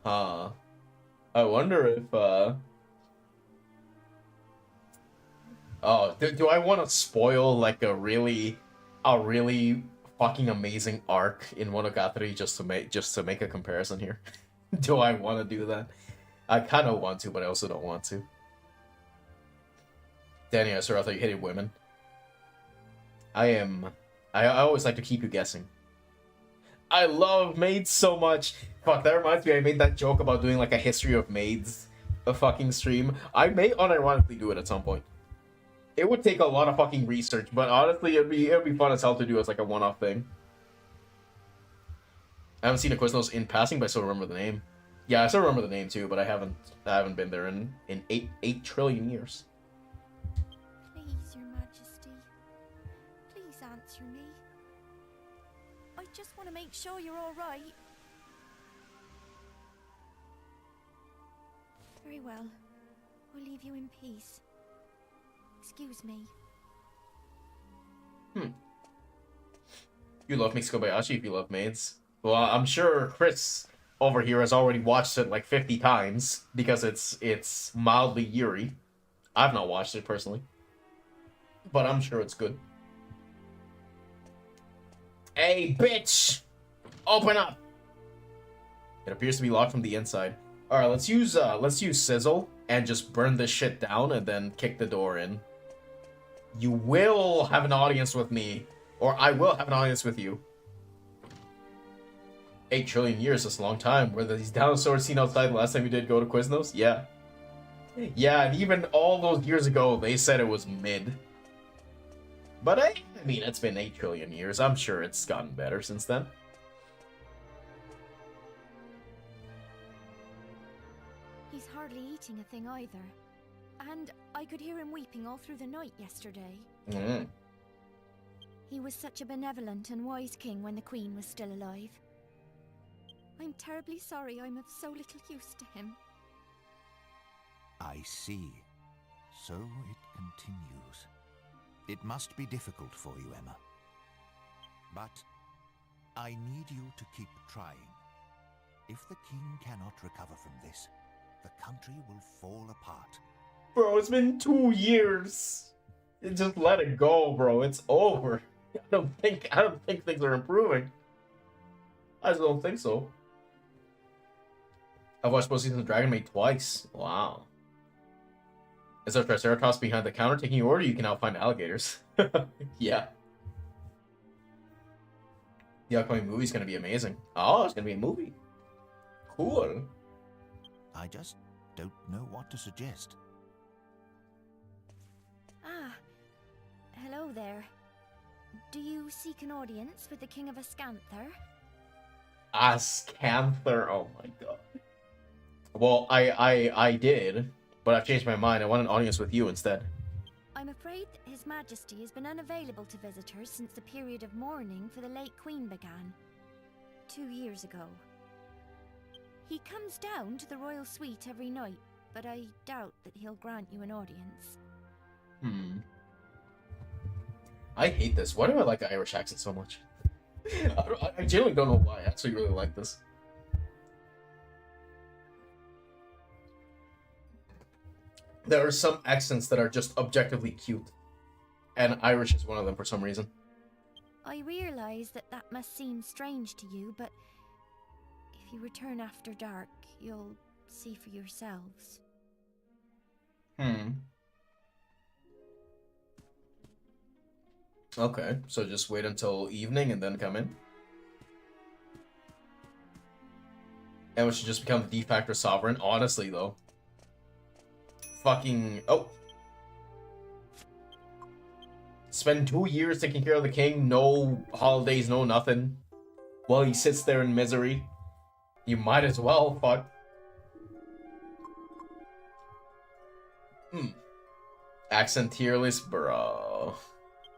Huh. I wonder if, Oh, do I want to spoil, like, a really fucking amazing arc in Monogatari just to make a comparison here? Do I want to do that? I kind of want to, but I also don't want to. Danny, I thought you hated women. I always like to keep you guessing. I love maids so much. Fuck, that reminds me, I made that joke about doing like a history of maids, a fucking stream. I may unironically do it at some point. It would take a lot of fucking research, but honestly, it'd be fun as hell to do as like a one-off thing. I haven't seen a Quiznos in passing, but I still remember the name. Yeah, I still remember the name too, but I haven't been there in 8 trillion years. Please, Your Majesty. Please answer me. I just want to make sure you're all right. Very well. I'll leave you in peace. Excuse me. You love Mix Kobayashi if you love maids. Well, I'm sure Chris over here has already watched it like 50 times because it's mildly eerie. I've not watched it personally, but I'm sure it's good. Hey, bitch! Open up! It appears to be locked from the inside. Alright, let's use Sizzle and just burn this shit down and then kick the door in. You will have an audience with me, or I will have an audience with you. 8 trillion years, that's a long time. Were these dinosaurs seen outside the last time we did go to Quiznos? Yeah. Yeah, and even all those years ago, they said it was mid. But I mean, it's been 8 trillion years. I'm sure it's gotten better since then. He's hardly eating a thing either. And I could hear him weeping all through the night yesterday. He was such a benevolent and wise king when the Queen was still alive. I'm terribly sorry I'm of so little use to him. I see. So it continues. It must be difficult for you, Emma. But I need you to keep trying. If the king cannot recover from this, the country will fall apart. Bro, it's been 2 years. Just let it go, bro. It's over. I don't think things are improving. I just don't think so. I've watched both seasons of Dragon Maid twice. Wow. Is there a Triceratops behind the counter taking your order? You can now find alligators. Yeah. The upcoming movie's gonna be amazing. Oh, it's gonna be a movie. Cool. I just don't know what to suggest. Ah, hello there. Do you seek an audience with the King of Ascanther? Ascanther, oh my god. Well, I did, but I've changed my mind. I want an audience with you instead. I'm afraid that His Majesty has been unavailable to visitors since the period of mourning for the late Queen began 2 years ago. He comes down to the royal suite every night, but I doubt that he'll grant you an audience. I hate this. Why do I like the Irish accent so much? I genuinely don't know why. I actually really like this. There are some accents that are just objectively cute. And Irish is one of them for some reason. I realize that that must seem strange to you, but if you return after dark, you'll see for yourselves. Okay, so just wait until evening and then come in? And we should just become the de facto sovereign? Honestly, though. Fucking... Oh! Spend 2 years taking care of the king, no holidays, no nothing. While he sits there in misery. You might as well, fuck. Accent tier list, bro.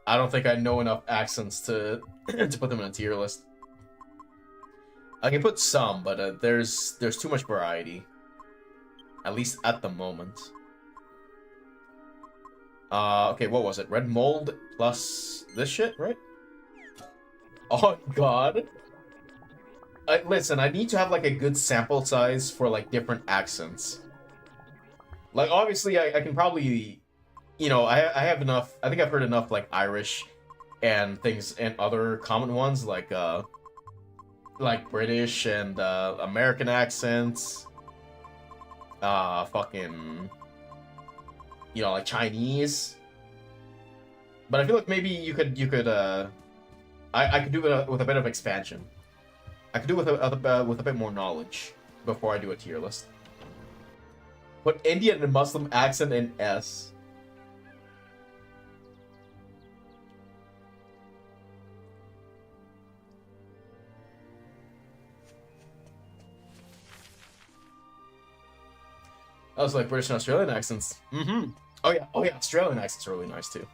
I don't think I know enough accents to to put them in a tier list. I can put some, but there's too much variety. At least at the moment. Okay, what was it? Red mold plus this shit, right? Oh god. Listen, I need to have like a good sample size for like different accents. Like obviously I can probably, you know, I have enough. I think I've heard enough like Irish and things and other common ones like British and American accents. Fucking, you know, like Chinese. But I feel like maybe you could I could do it with a bit of expansion. I could do it with a bit more knowledge before I do a tier list. Put Indian and Muslim accent in S. I was like British and Australian accents. Oh yeah, Australian accents are really nice too.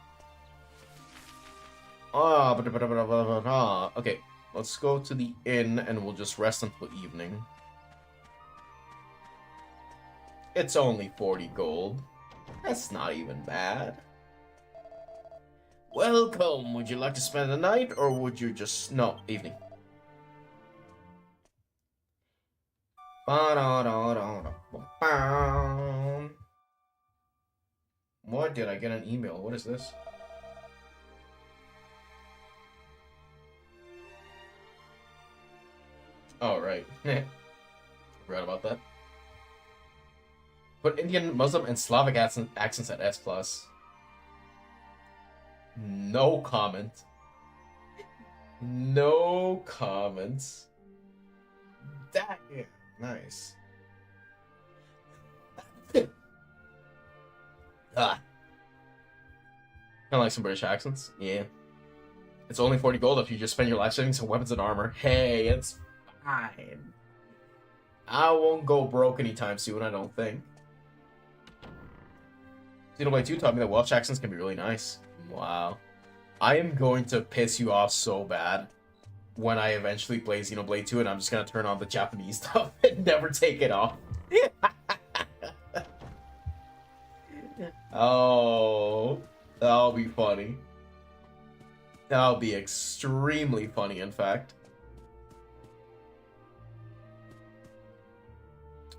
Okay, let's go to the inn and we'll just rest until evening. It's only 40 gold. That's not even bad. Welcome. Would you like to spend the night or would you just... No, evening. What? Did I get an email? What is this? Oh, right. Forgot about that. Put Indian, Muslim, and Slavic accents at S+. No comment. No comments. That, yeah, nice. Kind of like some British accents. Yeah. It's only 40 gold if you just spend your life savings on weapons and armor. Hey, it's fine. I won't go broke anytime soon, I don't think. Xenoblade 2 taught me that Welsh accents can be really nice. Wow. I am going to piss you off so bad when I eventually play Xenoblade 2 and I'm just going to turn on the Japanese stuff and never take it off. Oh, that'll be funny. That'll be extremely funny, in fact.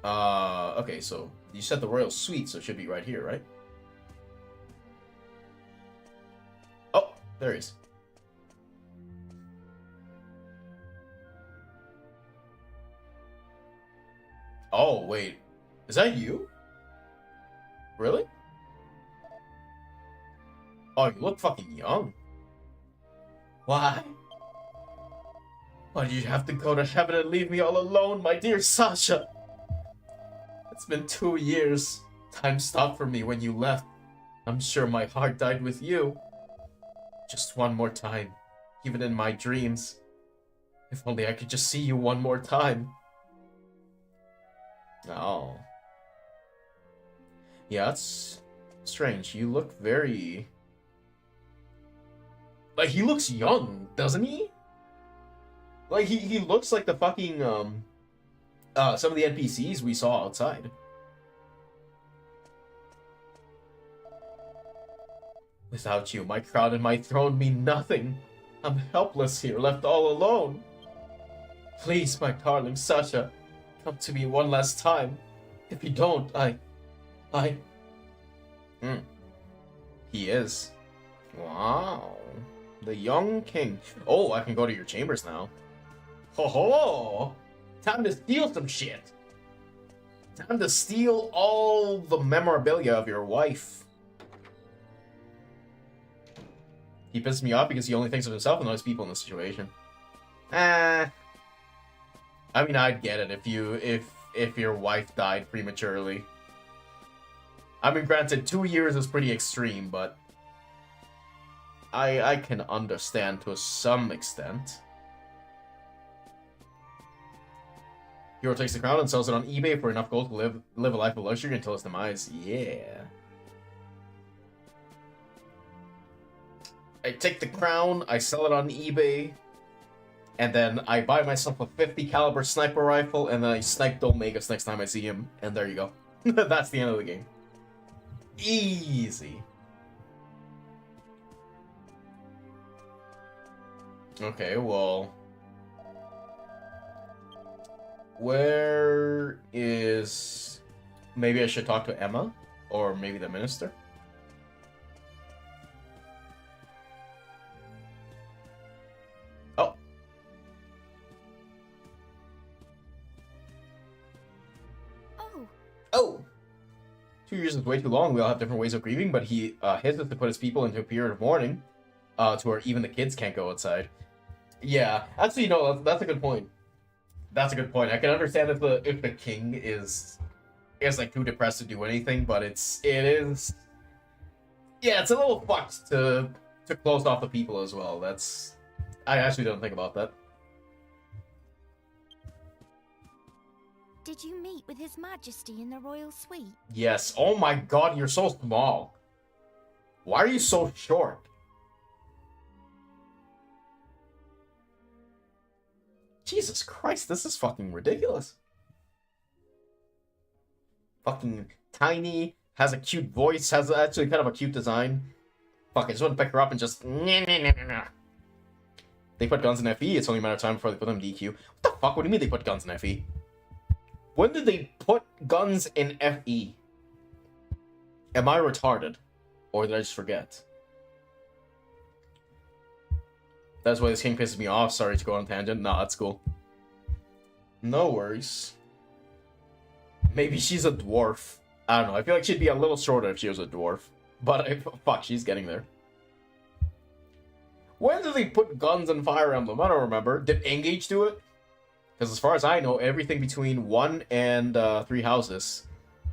Okay, so you said the royal suite, so it should be right here, right? Oh, there he is. Oh, wait. Is that you? Really? Oh, you look fucking young. Why? Why did you have to go to heaven and leave me all alone, my dear Sasha? It's been 2 years. Time stopped for me when you left. I'm sure my heart died with you. Just one more time, even in my dreams. If only I could just see you one more time. Oh. Yeah, that's strange. You look very... Like, he looks young, doesn't he? Like, he looks like the fucking, some of the NPCs we saw outside. Without you, my crown and my throne mean nothing. I'm helpless here, left all alone. Please, my darling Sasha, come to me one last time. If you don't, He is. Wow. The young king. Oh, I can go to your chambers now. Ho ho! Time to steal some shit. Time to steal all the memorabilia of your wife. He pisses me off because he only thinks of himself and those people in the situation. I mean, I'd get it if your wife died prematurely. I mean, granted, 2 years is pretty extreme, but I can understand to some extent. Hero takes the crown and sells it on eBay for enough gold to live a life of luxury until his demise. Yeah. I take the crown, I sell it on eBay, and then I buy myself a 50 caliber sniper rifle, and then I snipe Dolmagus next time I see him, and there you go. That's the end of the game. Easy. Okay, well... Where is... Maybe I should talk to Emma? Or maybe the minister? Oh. Oh! 2 years is way too long. We all have different ways of grieving, but he hesitates to put his people into a period of mourning, to where even the kids can't go outside. Yeah, actually, no, that's a good point. That's a good point. I can understand if the king is like too depressed to do anything, but it is. Yeah, it's a little fucked to close off the people as well. I actually don't think about that. Did you meet with His Majesty in the royal suite? Yes. Oh my god, you're so small. Why are you so short? Jesus Christ, this is fucking ridiculous. Fucking tiny, has a cute voice, has actually kind of a cute design. Fuck, I just want to pick her up and just... They put guns in FE, it's only a matter of time before they put them in DQ. What the fuck, what do you mean they put guns in FE? When did they put guns in FE? Am I retarded? Or did I just forget? That's why this king pisses me off. Sorry to go on a tangent. Nah, that's cool. No worries. Maybe she's a dwarf. I don't know. I feel like she'd be a little shorter if she was a dwarf. But fuck, she's getting there. When did they put guns in Fire Emblem? I don't remember. Did Engage do it? Because as far as I know, everything between 1 and 3 houses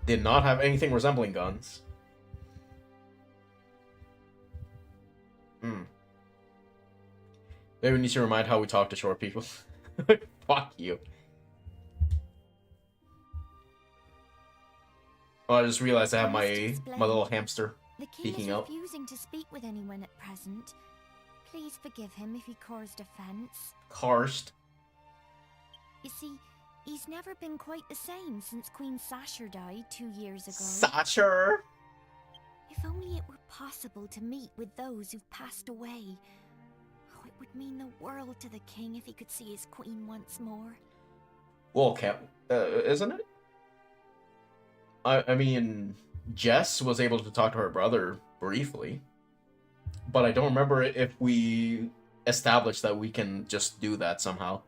did not have anything resembling guns. Maybe we need to remind how we talk to short people. Fuck you. Oh, I just realized I have my little hamster peeking out. The king is refusing to speak with anyone at present. Please forgive him if he caused offense. Karst. You see, he's never been quite the same since Queen Sasha died 2 years ago. Sasha? If only it were possible to meet with those who've passed away. Oh, it would mean the world to the king if he could see his queen once more. Well, isn't it? I mean, Jess was able to talk to her brother briefly. But I don't remember if we established that we can just do that somehow.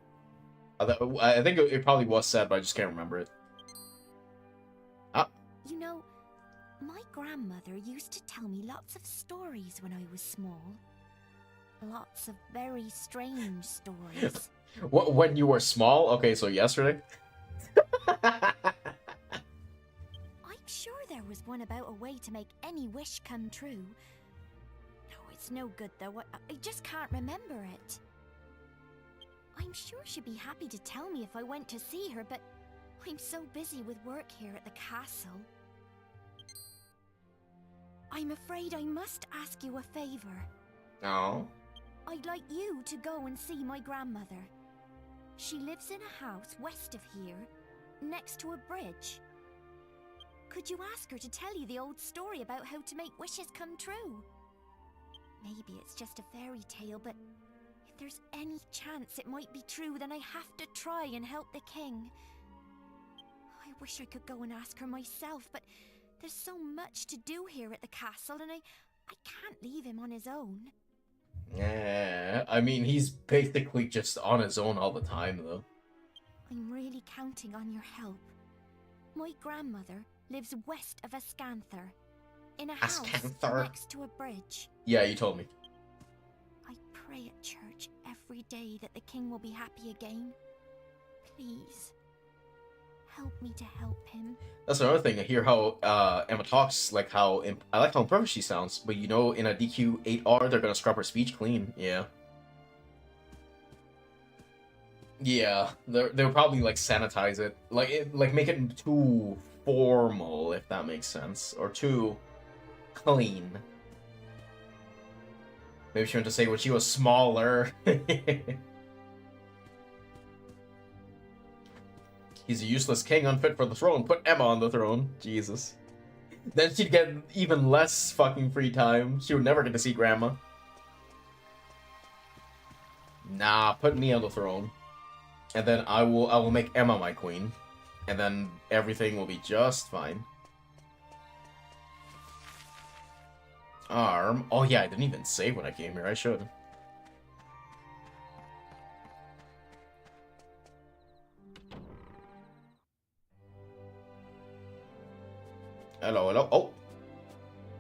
I think it probably was said, but I just can't remember it. You know, my grandmother used to tell me lots of stories when I was small. Lots of very strange stories. When you were small? Okay, so yesterday? I'm sure there was one about a way to make any wish come true. No, it's no good though. I just can't remember it. I'm sure she'd be happy to tell me if I went to see her, but I'm so busy with work here at the castle. I'm afraid I must ask you a favor. Oh. I'd like you to go and see my grandmother. She lives in a house west of here, next to a bridge. Could you ask her to tell you the old story about how to make wishes come true? Maybe it's just a fairy tale, but if there's any chance it might be true, then I have to try and help the king. I wish I could go and ask her myself, but there's so much to do here at the castle, and I can't leave him on his own. Yeah, I mean, he's basically just on his own all the time, though. I'm really counting on your help. My grandmother lives west of Ascanther, in a house next to a bridge. Yeah, you told me. I pray at church every day that the king will be happy again. Please, help me to help him. That's another thing. I hear how Emma talks, like how I like how imperfect she sounds, but you know, in a DQ8R, they're gonna scrub her speech clean. Yeah. Yeah, they'll probably like sanitize it, like make it too formal, if that makes sense, or too clean. Maybe she meant to say when she was smaller. He's a useless king, unfit for the throne. Put Emma on the throne. Jesus. Then she'd get even less fucking free time. She would never get to see Grandma. Nah, put me on the throne. And then I will make Emma my queen. And then everything will be just fine. Arm. Oh yeah, I didn't even save when I came here. I should. Hello, hello. Oh.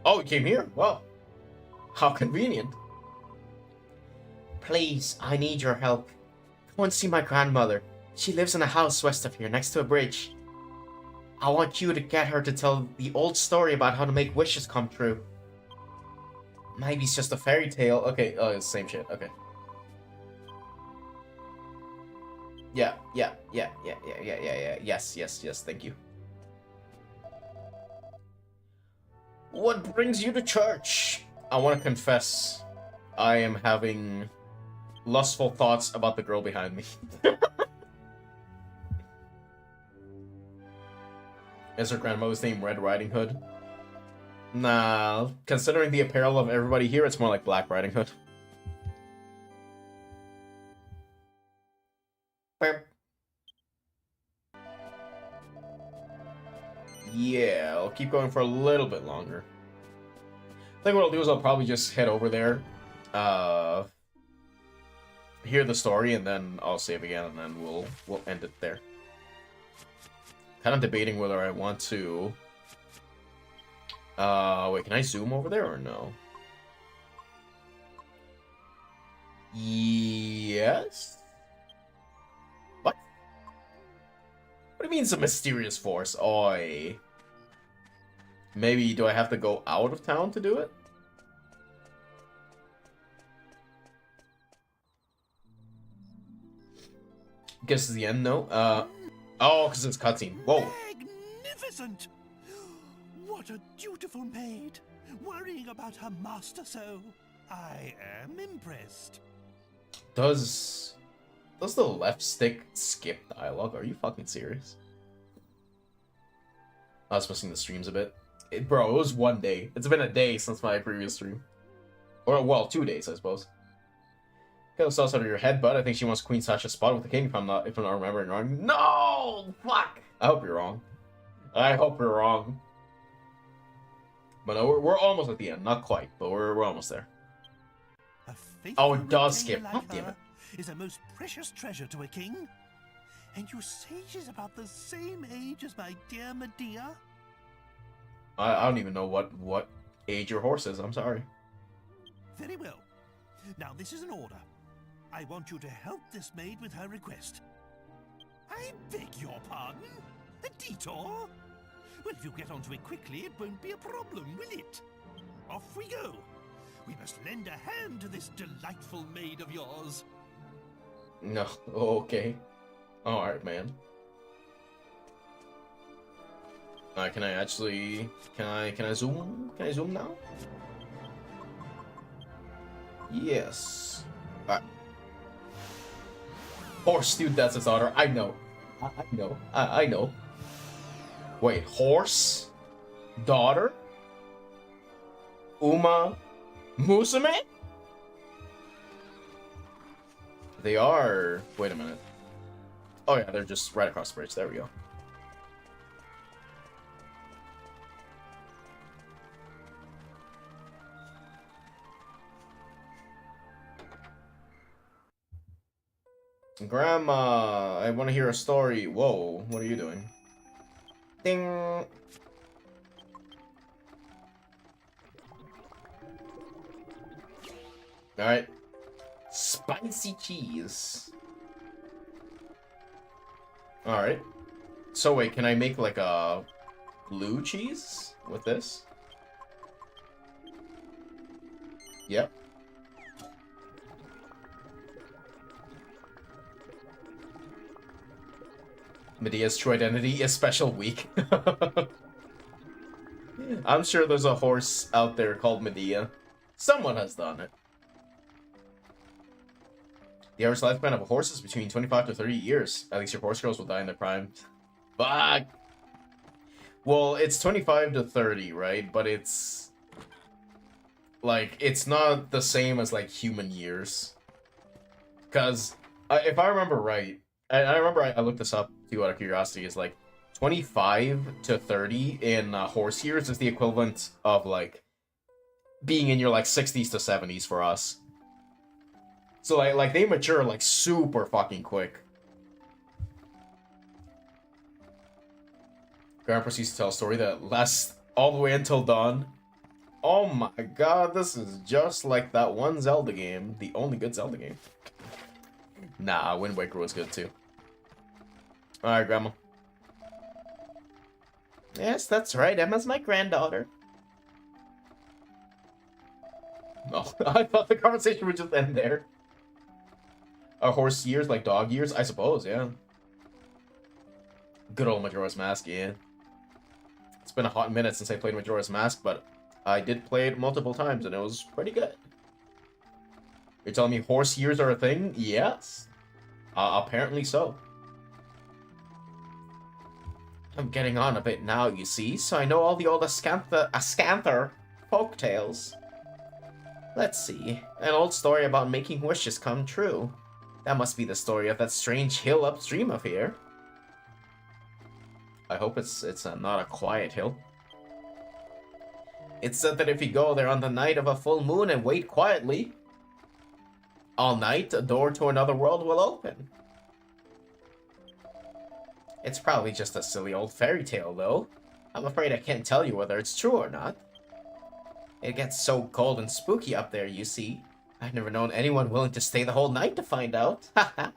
Oh, you came here? Wow. How convenient. Please, I need your help. Come and see my grandmother. She lives in a house west of here, next to a bridge. I want you to get her to tell the old story about how to make wishes come true. Maybe it's just a fairy tale. Okay, oh, it's the same shit. Okay. Yeah. Yes, thank you. What brings you to church? I want to confess, I am having lustful thoughts about the girl behind me. Is her grandmother's name Red Riding Hood? Nah, considering the apparel of everybody here, it's more like Black Riding Hood. Burp. Yeah, I'll keep going for a little bit longer. I think what I'll do is I'll probably just head over there, hear the story, and then I'll save again, and then we'll end it there. Kind of debating whether I want to. Wait, can I zoom over there or no? Yes. What? What do you mean it's a mysterious force? Oi. Maybe do I have to go out of town to do it? Guess it's the end, no? Oh, because it's cutscene. Whoa. Magnificent! What a dutiful maid! Worrying about her master so. I am impressed. Does the left stick skip dialogue? Are you fucking serious? I was missing the streams a bit. Bro, it was one day. It's been a day since my previous stream. Or, well, 2 days, I suppose. Get the sauce out of your head, bud. I think she wants Queen Sasha's spot with the king, if I'm not remembering wrong. No! Fuck! I hope you're wrong. I hope you're wrong. But no, we're almost at the end. Not quite, but we're almost there. Oh, it does skip. Like God damn it. Is a most precious treasure to a king. And you say she's about the same age as my dear Medea? I don't even know what age your horse is. I'm sorry. Very well. Now this is an order. I want you to help this maid with her request. I beg your pardon? A detour? Well, if you get onto it quickly, it won't be a problem, will it? Off we go. We must lend a hand to this delightful maid of yours. No, okay. Alright, man. Can I actually... Can I zoom? Can I zoom now? Yes. Alright. Horse, dude, that's his daughter. I know. I know. Wait, horse? Daughter? Uma? Musume? They are... Wait a minute. Oh yeah, they're just right across the bridge. There we go. Grandma, I want to hear a story. Whoa, what are you doing? Ding! Alright. Spicy cheese. Alright. So wait, can I make like a blue cheese with this? Yep. Medea's true identity is special week. I'm sure there's a horse out there called Medea. Someone has done it. The average lifespan of a horse is between 25 to 30 years. At least your horse girls will die in their prime. Fuck! Well, it's 25 to 30, right? But it's... like, it's not the same as, like, human years. Because, if I remember right, I remember I looked this up, too, out of curiosity, is, like, 25 to 30 in horse years is the equivalent of, like, being in your, like, 60s to 70s for us. So, like they mature, like, super fucking quick. Grandpa proceeds to tell a story that lasts all the way until dawn. Oh my god, this is just like that one Zelda game. The only good Zelda game. Nah, Wind Waker was good, too. Alright, Grandma. Yes, that's right. Emma's my granddaughter. Oh, I thought the conversation would just end there. Are horse years like dog years? I suppose, yeah. Good old Majora's Mask, yeah. It's been a hot minute since I played Majora's Mask, but I did play it multiple times, and it was pretty good. You're telling me horse years are a thing? Yes. Apparently so. I'm getting on a bit now, you see, so I know all the old Ascanther folktales. Let's see. An old story about making wishes come true. That must be the story of that strange hill upstream of here. I hope it's not a quiet hill. It's said that if you go there on the night of a full moon and wait quietly, all night, a door to another world will open. It's probably just a silly old fairy tale, though. I'm afraid I can't tell you whether it's true or not. It gets so cold and spooky up there, you see. I've never known anyone willing to stay the whole night to find out. Haha.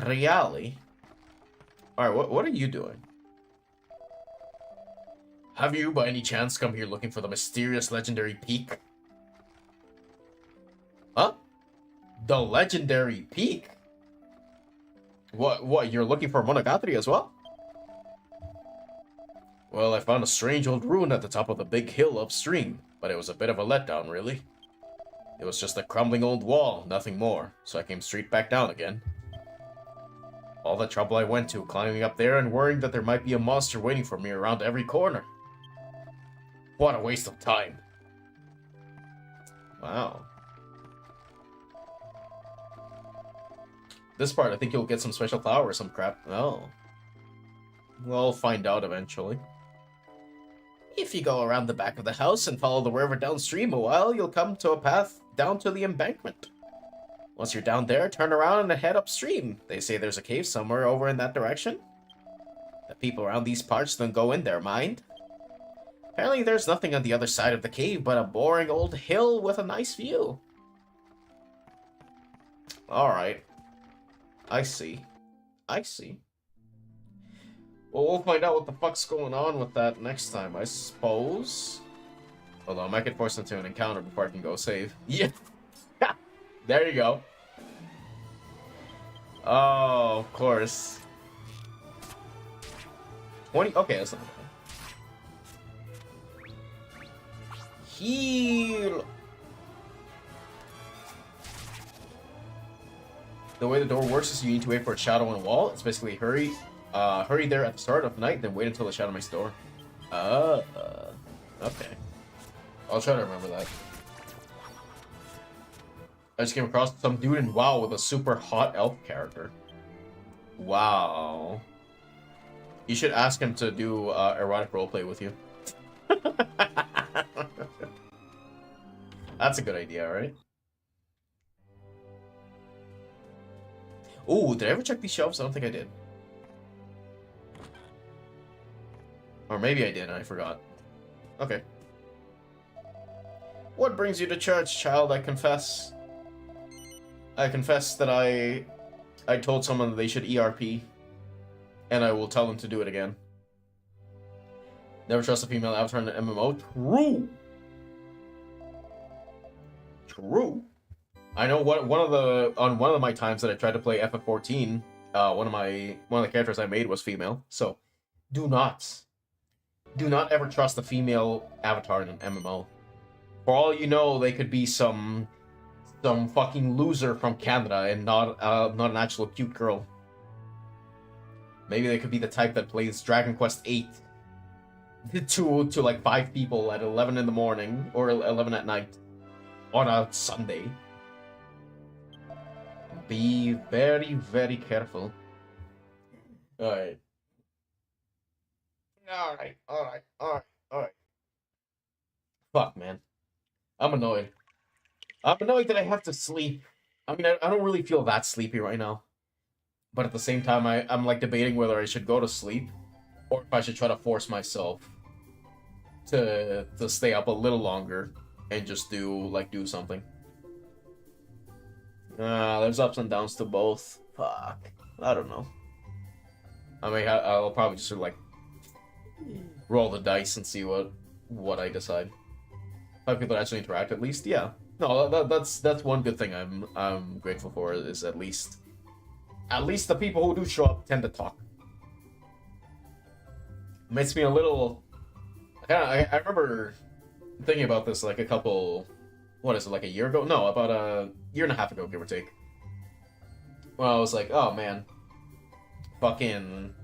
Really? Alright, what are you doing? Have you, by any chance, come here looking for the mysterious legendary peak? Huh? The legendary peak? What, you're looking for Monogatari as well? Well, I found a strange old ruin at the top of the big hill upstream, but it was a bit of a letdown, really. It was just a crumbling old wall, nothing more, so I came straight back down again. All the trouble I went to climbing up there and worrying that there might be a monster waiting for me around every corner. What a waste of time. Wow. This part, I think you'll get some special flower or some crap. Oh. We'll find out eventually. If you go around the back of the house and follow the river downstream a while, you'll come to a path down to the embankment. Once you're down there, turn around and head upstream. They say there's a cave somewhere over in that direction. The people around these parts don't go in there, mind. Apparently there's nothing on the other side of the cave but a boring old hill with a nice view. Alright. I see. Well, we'll find out what the fuck's going on with that next time, I suppose. Although I might get forced into an encounter before I can go save. Yeah. There you go. Oh, of course. 20. Okay, that's not bad. Heal. The way the door works is you need to wait for a shadow on a wall. It's basically hurry there at the start of night, then wait until the shadow makes the door. Okay. I'll try to remember that. I just came across some dude in WoW with a super hot elf character. Wow. You should ask him to do erotic roleplay with you. That's a good idea, right? Ooh, did I ever check these shelves? I don't think I did. Or maybe I did and I forgot. Okay. What brings you to church, child? I confess. I confess that I told someone that they should ERP. And I will tell them to do it again. Never trust a female avatar in an MMO. True! True. I know one of my times that I tried to play FF14, one of the characters I made was female. So, do not ever trust a female avatar in an MMO. For all you know, they could be some fucking loser from Canada and not an actual cute girl. Maybe they could be the type that plays Dragon Quest VIII to like 5 people at 11 in the morning or 11 at night on a Sunday. Be very, very careful. Alright. Alright. Fuck, man. I'm annoyed. I'm annoyed that I have to sleep. I mean, I don't really feel that sleepy right now. But at the same time, I'm like debating whether I should go to sleep or if I should try to force myself to stay up a little longer and just do something. There's ups and downs to both. Fuck. I don't know. I mean, I'll probably just sort of like roll the dice and see what I decide. How people actually interact, at least, yeah. No, that's one good thing I'm grateful for is at least the people who do show up tend to talk. Makes me a little. I remember thinking about this like a couple. What is it, like a year ago? No, about a year and a half ago, give or take. Well, I was like, oh man, fucking.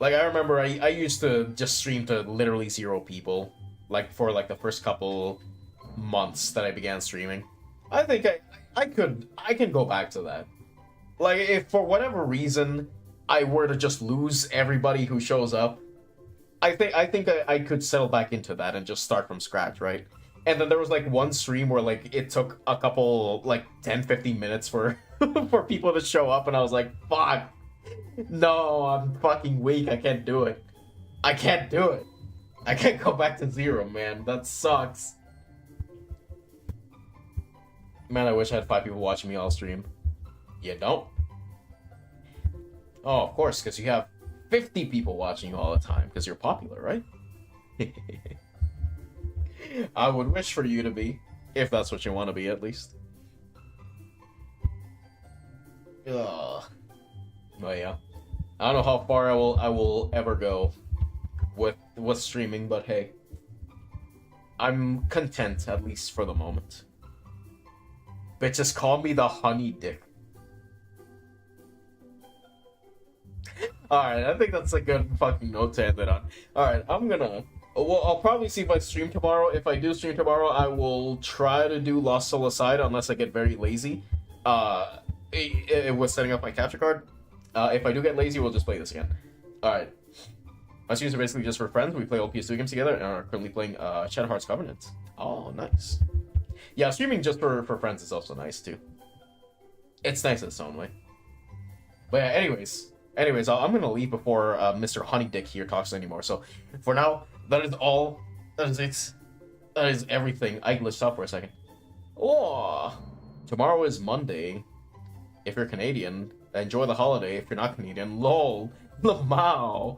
Like I remember, I used to just stream to literally 0 people, like for like the first couple months that I began streaming. I think I can go back to that. Like, if for whatever reason I were to just lose everybody who shows up, I think I could settle back into that and just start from scratch, right? And then there was like one stream where like it took a couple like 10-15 minutes for for people to show up, and I was like, fuck, no, I'm fucking weak. I can't do it. I can't go back to 0, man. That sucks. Man, I wish I had 5 people watching me all stream. You don't? Oh, of course, because you have 50 people watching you all the time, because you're popular, right? I would wish for you to be, if that's what you want to be, at least. Ugh. Oh yeah. I don't know how far I will ever go with streaming, but hey. I'm content, at least for the moment. Bitches call me the honey dick. Alright, I think that's a good fucking note to end it on. Alright, well, I'll probably see if I stream tomorrow. If I do stream tomorrow, I will try to do Lost Soul Aside, unless I get very lazy. With setting up my capture card. If I do get lazy, we'll just play this again. Alright. My streams are basically just for friends. We play old PS2 games together and are currently playing Shadow Hearts Covenant. Oh, nice. Yeah, streaming just for friends is also nice, too. It's nice in its own way. But yeah, anyways, I'm gonna leave before Mr. Honeydick here talks anymore. So, for now, that is all. That is it. That is everything. I glitched out for a second. Oh, tomorrow is Monday. If you're Canadian, enjoy the holiday. If you're not Canadian, lol. Lamau.